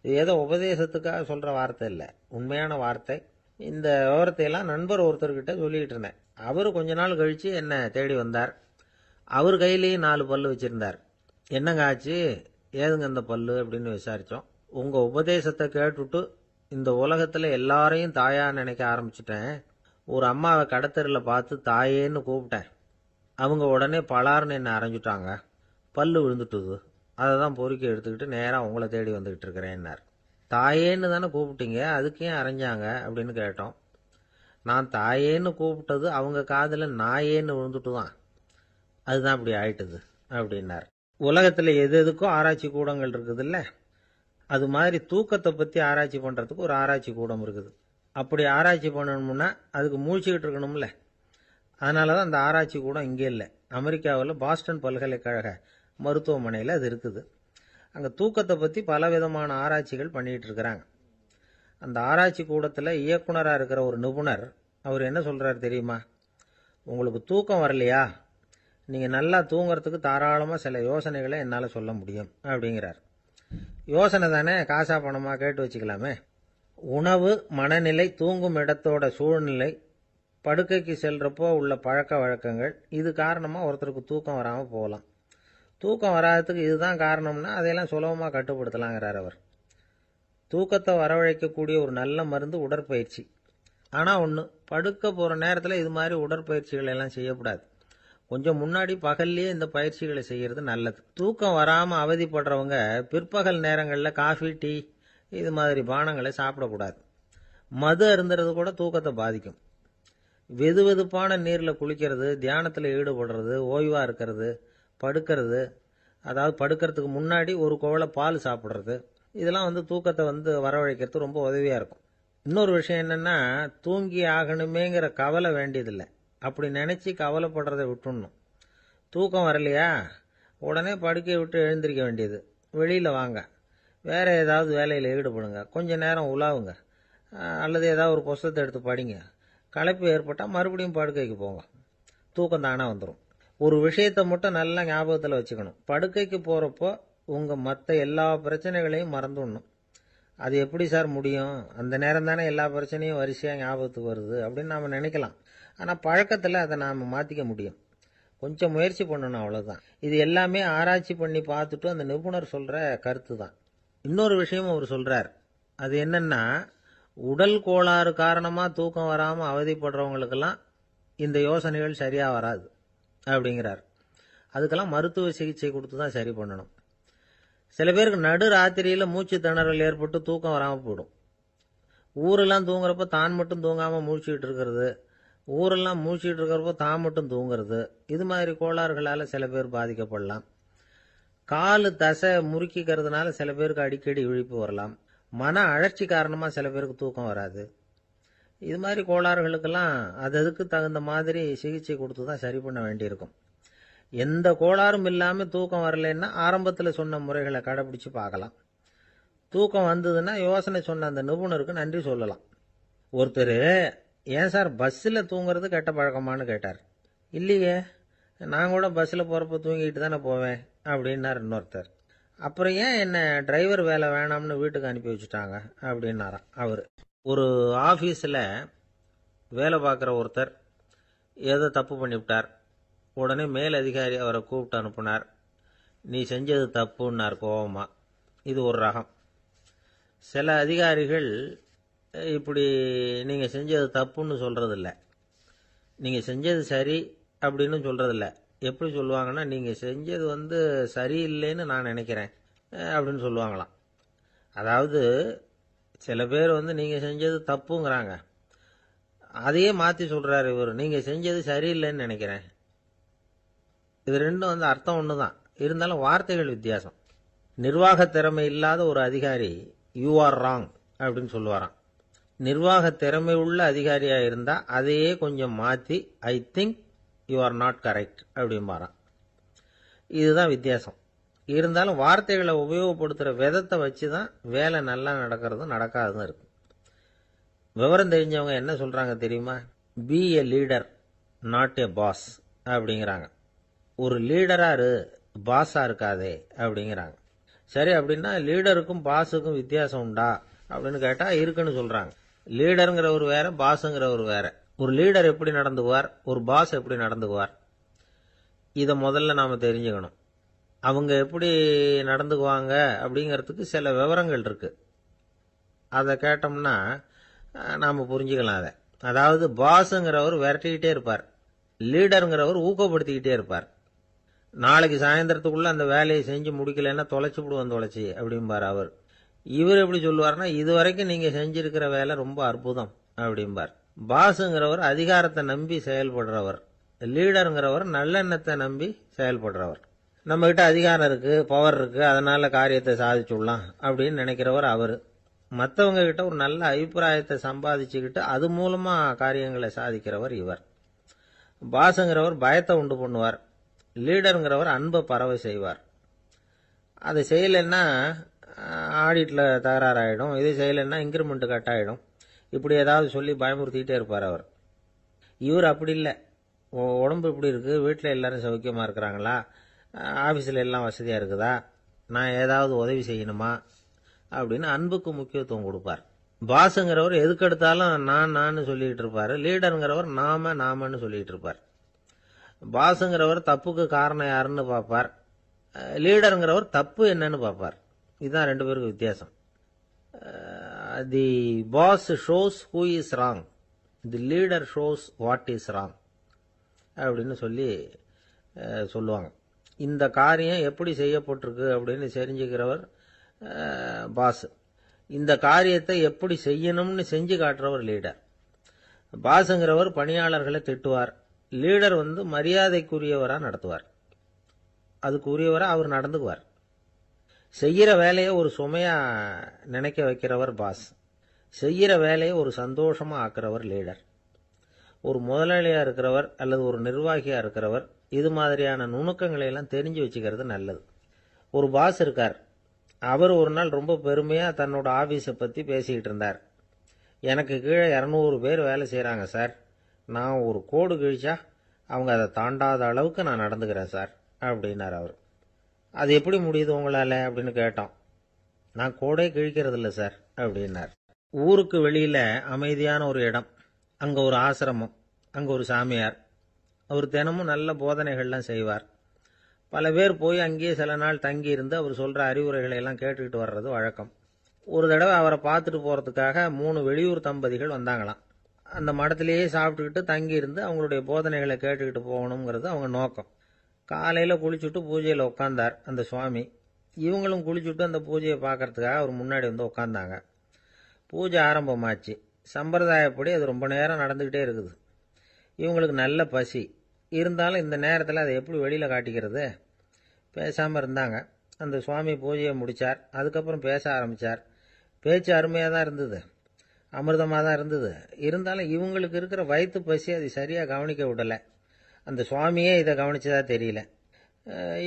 இது ஏதோ உபதேசத்துக்காக சொல்கிற வார்த்தை இல்லை, உண்மையான வார்த்தை. இந்த விவரத்தையெல்லாம் நண்பர் ஒருத்தர்கிட்ட சொல்லிக்கிட்டு இருந்தேன். அவர் கொஞ்ச நாள் கழித்து என்னை தேடி வந்தார். அவர் கையிலேயே 4 பல்லு வச்சுருந்தார். என்னங்க ஆச்சு, ஏதுங்க இந்த பல்லு அப்படின்னு விசாரித்தோம். உங்கள் உபதேசத்தை கேட்டுவிட்டு இந்த உலகத்தில் எல்லாரையும் தாயாக நினைக்க ஆரம்பிச்சிட்டேன். ஒரு அம்மாவை கடத்தரில் பார்த்து தாயேன்னு கூப்பிட்டேன். அவங்க உடனே பலார்னு என்னை அரைஞ்சிட்டாங்க. பல்லு விழுந்துட்டுது. அதை தான் பொறுக்கி எடுத்துக்கிட்டு நேராக உங்களை தேடி வந்துக்கிட்டு இருக்கிறேன்னார். தாயேன்னு தானே கூப்பிட்டீங்க, அதுக்கு ஏன் அரைஞ்சாங்க அப்படின்னு கேட்டோம். நான் தாயேன்னு கூப்பிட்டது அவங்க காதில் நாயேன்னு விழுந்துட்டு தான், அதுதான் அப்படி ஆயிட்டுது அப்படின்னார். உலகத்தில் எது எதுக்கும் ஆராய்ச்சி கூடங்கள் இருக்குதுல்ல, அது மாதிரி தூக்கத்தை பற்றி ஆராய்ச்சி பண்ணுறதுக்கு ஒரு ஆராய்ச்சி கூடம் இருக்குது. அப்படி ஆராய்ச்சி பண்ணணும்னா அதுக்கு மூழ்கிக்கிட்டு இருக்கணும்ல. அதனால தான் அந்த ஆராய்ச்சி கூடம் இங்கே இல்லை. அமெரிக்காவில் பாஸ்டன் பல்கலைக்கழக மருத்துவமனையில் அது இருக்குது. அங்கே தூக்கத்தை பற்றி பலவிதமான ஆராய்ச்சிகள் பண்ணிகிட்டு இருக்கிறாங்க. அந்த ஆராய்ச்சி கூடத்தில் இயக்குனராக இருக்கிற ஒரு நிபுணர் அவர் என்ன சொல்கிறார் தெரியுமா? உங்களுக்கு தூக்கம் வரலையா, நீங்கள் நல்லா தூங்குறதுக்கு தாராளமாக சில யோசனைகளை என்னால் சொல்ல முடியும் அப்படிங்கிறார். யோசனை தானே, காசா பணமாக கேட்டு வச்சுக்கலாமே. உணவு, மனநிலை, தூங்கும் இடத்தோட சூழ்நிலை, படுக்கைக்கு செல்றப்போ உள்ள பழக்க வழக்கங்கள், இது காரணமாக ஒருத்தருக்கு தூக்கம் வராமல் போகலாம். தூக்கம் வராததுக்கு இதுதான் காரணம்னா அதையெல்லாம் சுலபமாக கட்டுப்படுத்தலாங்கிறார் அவர். தூக்கத்தை வரவழைக்கக்கூடிய ஒரு நல்ல மருந்து உடற்பயிற்சி. ஆனால் ஒன்று, படுக்க போகிற நேரத்தில் இது மாதிரி உடற்பயிற்சிகள் எல்லாம் செய்யக்கூடாது. கொஞ்சம் முன்னாடி பகல்லையே இந்த பயிற்சிகளை செய்கிறது நல்லது. தூக்கம் வராமல் அவதிப்படுறவங்க பிற்பகல் நேரங்களில் காஃபி, டீ இது மாதிரி பானங்களை சாப்பிடக்கூடாது. மது அருந்துறது கூட தூக்கத்தை பாதிக்கும். வெது வெதுப்பான நீரில் குளிக்கிறது, தியானத்தில் ஈடுபடுறது, ஓய்வாக இருக்கிறது, படுக்கிறது, அதாவது படுக்கிறதுக்கு முன்னாடி ஒரு குவளை பால் சாப்பிட்றது, இதெல்லாம் தூக்கத்தை வரவழைக்கிறது ரொம்ப உதவியாக இருக்கும். இன்னொரு விஷயம் என்னென்னா, தூங்கி ஆகணுமேங்கிற கவலை வேண்டியதில்லை. அப்படி நினச்சி கவலைப்படுறதை விட்டுடணும். தூக்கம் வரலையா, உடனே படுக்கையை விட்டு எழுந்திருக்க வேண்டியது. வெளியில் வாங்க, வேறு ஏதாவது வேலையில் ஈடுபடுங்க, கொஞ்ச நேரம் உலாவுங்க, அல்லது ஏதாவது ஒரு புஸ்தகத்தை எடுத்து படிங்க. களைப்பு ஏற்பட்டால் மறுபடியும் படுக்கைக்கு போங்க. தூக்கம் தானே வந்துடும். ஒரு விஷயத்தை மட்டும் நல்லா ஞாபகத்தில் வச்சுக்கணும். படுக்கைக்கு போகிறப்போ உங்கள் மற்ற எல்லா பிரச்சனைகளையும் மறந்துடணும். அது எப்படி சார் முடியும்? அந்த நேரம் தானே எல்லா பிரச்சனையும் வரிசையாக ஞாபகத்துக்கு வருது அப்படின்னு நாம் நினைக்கலாம். ஆனால் பழக்கத்தில் அதை நாம் மாற்றிக்க முடியும். கொஞ்சம் முயற்சி பண்ணணும், அவ்வளோதான். இது எல்லாமே ஆராய்ச்சி பண்ணி பார்த்துட்டு அந்த நிபுணர் சொல்கிற கருத்து தான். இன்னொரு விஷயமும் அவர் சொல்கிறார். அது என்னென்னா, உடல் கோளாறு காரணமாக தூக்கம் வராமல் அவதிப்படுறவங்களுக்கெல்லாம் இந்த யோசனைகள் சரியாக வராது அப்படிங்கிறார். அதுக்கெல்லாம் மருத்துவ சிகிச்சை கொடுத்து தான் சரி பண்ணணும். சில பேருக்கு நடு ராத்திரியில் மூச்சு திணறல் ஏற்பட்டு தூக்கம் வராமல் போயிடும். ஊரெல்லாம் தூங்குறப்ப தான் மட்டும் தூங்காமல் மூழ்கிட்டு இருக்கிறது, ஊரெல்லாம் மூழ்கிட்டு இருக்கிறப்போ தான் மட்டும் தூங்குறது, இது மாதிரி கோளாறுகளால் சில பேர் பாதிக்கப்படலாம். காலு தசை முறுக்கிக்கிறதுனால சில பேருக்கு அடிக்கடி விழிப்பு வரலாம். மன அழற்சி காரணமாக சில பேருக்கு தூக்கம் வராது. இது மாதிரி கோளாறுகளுக்கெல்லாம் அதுக்கு தகுந்த மாதிரி சிகிச்சை கொடுத்து தான் சரி பண்ண வேண்டியிருக்கும். எந்த கோளாறும் இல்லாமல் தூக்கம் வரலைன்னா ஆரம்பத்தில் சொன்ன முறைகளை கடைபிடிச்சு பார்க்கலாம். தூக்கம் வந்ததுன்னா யோசனை சொன்ன அந்த நிபுணருக்கு நன்றி சொல்லலாம். ஒருத்தர், ஏன் சார் பஸ்ஸில் தூங்குறது கெட்ட பழக்கமானு கேட்டார். இல்லையே, நான் கூட பஸ்ஸில் போகிறப்ப தூங்கிட்டு தானே போவேன் அப்படின்னார் இன்னொருத்தர். அப்புறம் ஏன் என்ன டிரைவர் வேலை வேணாம்னு வீட்டுக்கு அனுப்பி வச்சுட்டாங்க அப்படின்னாராம் அவர். ஒரு ஆஃபீஸில் வேலை பார்க்குற ஒருத்தர் ஏதோ தப்பு பண்ணிவிட்டார். உடனே மேல் அதிகாரி அவரை கூப்பிட்டு அனுப்புனார். நீ செஞ்சது தப்புன்னார் கோவமா. இது ஒரு ரகம். சில அதிகாரிகள் இப்படி நீங்கள் செஞ்சது தப்புன்னு சொல்கிறதில்ல, நீங்கள் செஞ்சது சரி அப்படின்னு சொல்கிறதில்ல. எப்படி சொல்லுவாங்கன்னா, நீங்கள் செஞ்சது சரியில்லைன்னு நான் நினைக்கிறேன் அப்படின்னு சொல்லுவாங்களாம். அதாவது சில பேர் நீங்கள் செஞ்சது தப்புங்கிறாங்க, அதையே மாற்றி சொல்கிறார் இவர், நீங்கள் செஞ்சது சரியில்லைன்னு நினைக்கிறேன். இது ரெண்டும் அர்த்தம் ஒன்று தான், இருந்தாலும் வார்த்தைகள் வித்தியாசம். நிர்வாக திறமை இல்லாத ஒரு அதிகாரி யூ ஆர் ராங் அப்படின்னு சொல்லுவாராம். நிர்வாக திறமை உள்ள அதிகாரியாக இருந்தால் அதையே கொஞ்சம் மாற்றி I think you are not correct அப்படிம்பாராம். இதுதான் வித்தியாசம். இருந்தாலும் வார்த்தைகளை உபயோகப்படுத்துகிற விதத்தை வச்சு தான் வேலை நல்லா நடக்கிறதும் நடக்காததும் இருக்கு. விவரம் தெரிஞ்சவங்க என்ன சொல்கிறாங்க தெரியுமா? Be a leader not a boss அப்படிங்கிறாங்க. ஒரு லீடராக பாஸாக இருக்காதே அப்படிங்கிறாங்க. சரி, அப்படின்னா லீடருக்கும் பாஸுக்கும் வித்தியாசம் உண்டா அப்படின்னு கேட்டால் இருக்குன்னு சொல்கிறாங்க. லீடருங்கிறவர் வேற, பாஸுங்கிறவர் வேற. ஒரு லீடர் எப்படி நடந்துக்குவார், ஒரு பாஸ் எப்படி நடந்துக்குவார், இதை முதல்ல நாம் தெரிஞ்சுக்கணும். அவங்க எப்படி நடந்துக்குவாங்க அப்படிங்கிறதுக்கு சில விவரங்கள் இருக்கு. அதை கேட்டோம்னா நாம் புரிஞ்சுக்கலாம் அதை. அதாவது பாஸுங்கிறவர் விரட்டிக்கிட்டே இருப்பார், லீடருங்கிறவர் ஊக்கப்படுத்திக்கிட்டே இருப்பார். நாளைக்கு சாயந்தரத்துக்குள்ள அந்த வேலையை செஞ்சு முடிக்கலைன்னா தொலைச்சி விடுவோம் தொலைச்சி அப்படிம்பார் அவர். இவர் எப்படி சொல்லுவார்னா, இது வரைக்கும் நீங்கள் செஞ்சிருக்கிற வேலை ரொம்ப அற்புதம் அப்படிம்பார். பாஸுங்கிறவர் அதிகாரத்தை நம்பி செயல்படுறவர், லீடருங்கிறவர் நல்லெண்ணத்தை நம்பி செயல்படுறவர். நம்மகிட்ட அதிகாரம் இருக்கு, பவர் இருக்கு, அதனால காரியத்தை சாதிச்சுடலாம் அப்படின்னு நினைக்கிறவர் அவர். மற்றவங்க கிட்ட ஒரு நல்ல அபிப்பிராயத்தை சம்பாதிச்சுக்கிட்டு அது மூலமா காரியங்களை சாதிக்கிறவர் இவர். பாஸுங்கிறவர் பயத்தை உண்டு பண்ணுவார், லீடருங்கிறவர் அன்பை பரவ செய்வார். அதை செய்யலைன்னா ஆடிட்டில் தகராறாயிடும், இது செய்யலைன்னா இன்க்ரிமெண்ட் கட் ஆகிடும், இப்படி ஏதாவது சொல்லி பயமுறுத்திக்கிட்டே இருப்பார் அவர். இவர் அப்படி இல்லை. உடம்பு இப்படி இருக்குது, வீட்டில் எல்லாரும் சௌக்கியமாக இருக்கிறாங்களா, ஆஃபீஸில் எல்லாம் வசதியாக இருக்குதா, நான் ஏதாவது உதவி செய்யணுமா அப்படின்னு அன்புக்கு முக்கியத்துவம் கொடுப்பார். பாஸுங்கிறவர் எதுக்கெடுத்தாலும் நான் சொல்லிக்கிட்டு இருப்பார். லீடருங்கிறவர் நாமன்னு சொல்லிக்கிட்டு இருப்பார். பாஸுங்கிறவர் தப்புக்கு காரணம் யாருன்னு பார்ப்பார், லீடருங்கிறவர் தப்பு என்னன்னு பார்ப்பார். இதுதான் ரெண்டு பேருக்கு வித்தியாசம். The boss shows who is wrong, the leader shows what is wrong அப்படின்னு சொல்லுவாங்க. இந்த காரியம் எப்படி செய்யப்பட்டிருக்கு அப்படின்னு தெரிஞ்சுக்கிறவர் பாஸ். இந்த காரியத்தை எப்படி செய்யணும்னு செஞ்சு காட்டுறவர் லீடர். பாஸுங்கிறவர் பணியாளர்களை திட்டுவார், லீடர் மரியாதைக்குரியவராக நடத்துவார், அதுக்குரியவராக அவர் நடந்துக்குவார். செய்கிற வேலையை ஒரு சுமையா நினைக்க வைக்கிறவர் பாஸ், செய்கிற வேலையை ஒரு சந்தோஷமா ஆக்குறவர் லீடர். ஒரு முதலாளியா இருக்கிறவர் அல்லது ஒரு நிர்வாகியா இருக்கிறவர் இது மாதிரியான நுணுக்கங்களை எல்லாம் தெரிஞ்சு வச்சுக்கிறது நல்லது. ஒரு பாஸ் இருக்கார், அவர் ஒரு நாள் ரொம்ப பெருமையா தன்னோட ஆபீஸை பத்தி பேசிக்கிட்டு இருந்தார். எனக்கு கீழே 200 பேர் வேலை செய்யறாங்க சார், நான் ஒரு கோடு கிழிச்சா அவங்க அதை தாண்டாத அளவுக்கு நான் நடந்துக்கிறேன் சார் அப்படின்னார் அவர். அது எப்படி முடியுது உங்களால அப்படின்னு கேட்டோம். நான் கோடே கிழிக்கிறது இல்லை சார் அப்படின்னார். ஊருக்கு வெளியில அமைதியான ஒரு இடம், அங்க ஒரு ஆசிரமம், அங்க ஒரு சாமியார், அவர் தினமும் நல்ல போதனைகள்லாம் செய்வார். பல பேர் போய் அங்கேயே சில நாள் தங்கி இருந்து அவர் சொல்ற அறிவுரைகளை எல்லாம் கேட்டுக்கிட்டு வர்றது வழக்கம். ஒரு தடவை அவரை பார்த்துட்டு போறதுக்காக 3 வெளியூர் தம்பதிகள் வந்தாங்களாம். அந்த மடத்திலேயே சாப்பிட்டுக்கிட்டு தங்கி இருந்து அவங்களுடைய போதனைகளை கேட்டுக்கிட்டு போகணுங்கிறது அவங்க நோக்கம். காலையில குளிச்சுட்டு பூஜையில உட்கார்ந்தார் அந்த சுவாமி. இவங்களும் குளிச்சுட்டு அந்த பூஜையை பார்க்கறதுக்காக அவர் முன்னாடி உட்கார்ந்தாங்க. பூஜை ஆரம்பமாச்சு. சம்பிரதாயப்படி அது ரொம்ப நேரம் நடந்துகிட்டே இருக்குது. இவங்களுக்கு நல்ல பசி இருந்தாலும் இந்த நேரத்தில் அதை எப்படி வெளியில காட்டிக்கிறது? பேசாம இருந்தாங்க. அந்த சுவாமி பூஜையை முடிச்சார். அதுக்கப்புறம் பேச ஆரம்பிச்சார். பேச்சு அருமையாக தான் இருந்தது, அமிர்தமாக தான் இருந்தது. இருந்தாலும் இவங்களுக்கு இருக்கிற வயிற்று பசி அது சரியாக கவனிக்க விடலை. அந்த சுவாமியே இதை கவனிச்சதா தெரியல.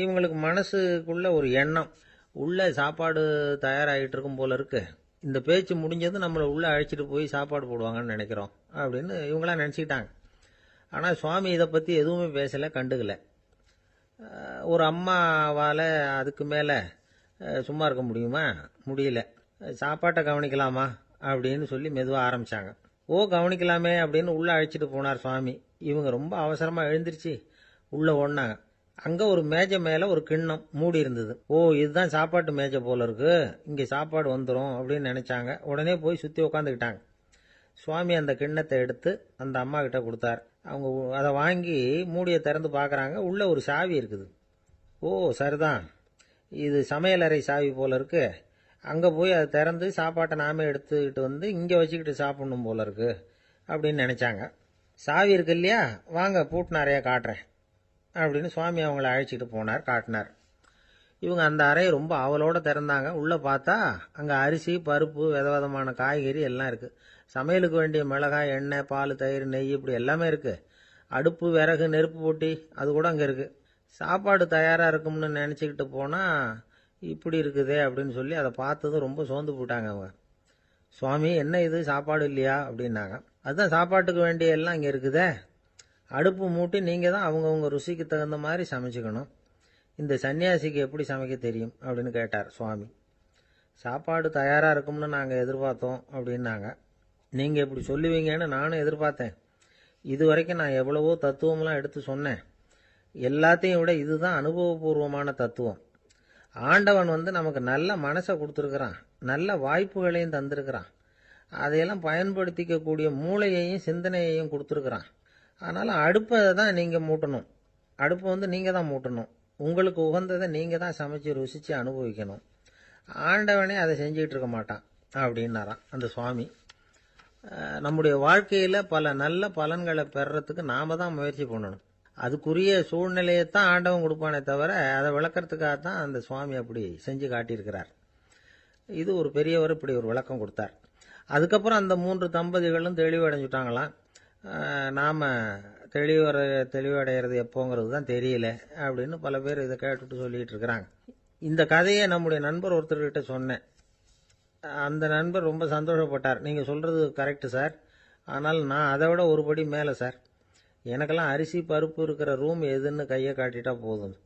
இவங்களுக்கு மனசுக்குள்ள ஒரு எண்ணம், உள்ள சாப்பாடு தயாராகிட்டு இருக்கும் போல இருக்கு, இந்த பேச்சு முடிஞ்சது நம்மளை உள்ள அழைச்சிட்டு போய் சாப்பாடு போடுவாங்கன்னு நினைக்கிறோம் அப்படின்னு இவங்களாம் நினச்சிக்கிட்டாங்க. ஆனால் சுவாமி இதை பற்றி எதுவுமே பேசலை, கண்டுக்கல. ஒரு அம்மாவால் அதுக்கு மேலே சும்மா இருக்க முடியுமா? முடியல. சாப்பாட்டை கவனிக்கலாமா அப்படின்னு சொல்லி மெதுவாக ஆரம்பித்தாங்க. கவனிக்கலாமே அப்படின்னு உள்ளே அழைச்சிட்டு போனார் சுவாமி. இவங்க ரொம்ப அவசரமாக எழுந்திருச்சு உள்ளே ஓடினாங்க. அங்கே ஒரு மேஜை மேலே ஒரு கிண்ணம் மூடி இருந்தது. இதுதான் சாப்பாட்டு மேஜை போல இருக்கு, இங்கே சாப்பாடு வந்துடும் அப்படின்னு நினைச்சாங்க. உடனே போய் சுற்றி உக்காந்துக்கிட்டாங்க. சுவாமி அந்த கிண்ணத்தை எடுத்து அந்த அம்மா கிட்ட கொடுத்தார். அவங்க அதை வாங்கி மூடியை திறந்து பார்க்குறாங்க. உள்ள ஒரு சாவி இருக்குது. சரிதான், இது சமையலறை சாவி போல இருக்கு, அங்கே போய் அதை திறந்து சாப்பாட்டை நாமே எடுத்துக்கிட்டு இங்கே வச்சுக்கிட்டு சாப்பிடணும் போல இருக்கு அப்படின்னு நினைச்சாங்க. சாவி இருக்கு இல்லையா, வாங்க பூட்டு நிறைய காட்டுறேன் அப்படின்னு சுவாமி அவங்கள அழைச்சிட்டு போனார், காட்டினார். இவங்க அந்த அறையை ரொம்ப ஆவலோட திறந்தாங்க. உள்ள பார்த்தா அங்கே அரிசி, பருப்பு, விதவிதமான காய்கறி எல்லாம் இருக்கு. சமையலுக்கு வேண்டிய மிளகாய், எண்ணெய், பால், தயிர், நெய் இப்படி எல்லாமே இருக்கு. அடுப்பு, விறகு, நெருப்பு போட்டி அது கூட அங்கே இருக்கு. சாப்பாடு தயாராக இருக்கும்னு நினச்சிக்கிட்டு போனால் இப்படி இருக்குதே அப்படின்னு சொல்லி அதை பார்த்ததும் ரொம்ப சோர்ந்து போட்டாங்க அவங்க. சுவாமி, என்ன இது சாப்பாடு இல்லையா அப்படின்னாங்க. அதுதான் சாப்பாட்டுக்கு வேண்டிய எல்லாம் இங்கே இருக்குதே, அடுப்பு மூட்டி நீங்கள் தான் அவங்கவுங்க ருசிக்கு தகுந்த மாதிரி சமைச்சுக்கணும். இந்த சன்னியாசிக்கு எப்படி சமைக்க தெரியும் அப்படின்னு கேட்டார் சுவாமி. சாப்பாடு தயாராக இருக்கும்னு நாங்கள் எதிர்பார்த்தோம் அப்படின்னாங்க. நீங்கள் இப்படி சொல்லுவீங்கன்னு நானும் எதிர்பார்த்தேன். இது வரைக்கும் நான் எவ்வளவோ தத்துவம்லாம் எடுத்து சொன்னேன். எல்லாத்தையும் விட இதுதான் அனுபவபூர்வமான தத்துவம். ஆண்டவன் நமக்கு நல்ல மனசை கொடுத்துருக்கிறான், நல்ல வாய்ப்புகளையும் தந்திருக்கிறான், அதையெல்லாம் பயன்படுத்திக்கக்கூடிய மூளையையும் சிந்தனையையும் கொடுத்துருக்கிறான். அதனால அடுப்பை தான் நீங்கள் மூட்டணும், அடுப்பை நீங்கள் தான் மூட்டணும், உங்களுக்கு உகந்ததை நீங்கள் தான் சமைச்சு ருசித்து அனுபவிக்கணும். ஆண்டவனே அதை செஞ்சுக்கிட்டு இருக்க மாட்டான் அப்படின்னாராம் அந்த சுவாமி. நம்முடைய வாழ்க்கையில் பல நல்ல பலன்களை பெறறதுக்கு நாம தான் முயற்சி பண்ணணும். அதுக்குரிய சூழ்நிலையைத்தான் ஆண்டவன் கொடுப்பானே தவிர அதை விளக்கறதுக்காகத்தான் அந்த சுவாமி அப்படி செஞ்சு காட்டியிருக்கிறார். இது ஒரு பெரியவர் இப்படி ஒரு விளக்கம் கொடுத்தார். அதுக்கப்புறம் அந்த 3 தம்பதிகளும் தெளிவடைஞ்சுட்டாங்களாம். நாம் தெளிவடைகிறது எப்போங்கிறது தான் தெரியல அப்படின்னு பல பேர் இதை கேட்டுட்டு சொல்லிட்டு இருக்கிறாங்க. இந்த கதையை நம்முடைய நண்பர் ஒருத்தர்கிட்ட சொன்னேன். அந்த நண்பர் ரொம்ப சந்தோஷப்பட்டார். நீங்கள் சொல்கிறது கரெக்டு சார், ஆனால் நான் அதை விட ஒரு படி மேலே சார். எனக்கெல்லாம் அரிசி பருப்பு இருக்கிற ரூம் எதுன்னு கையை காட்டிட்டா போதும்.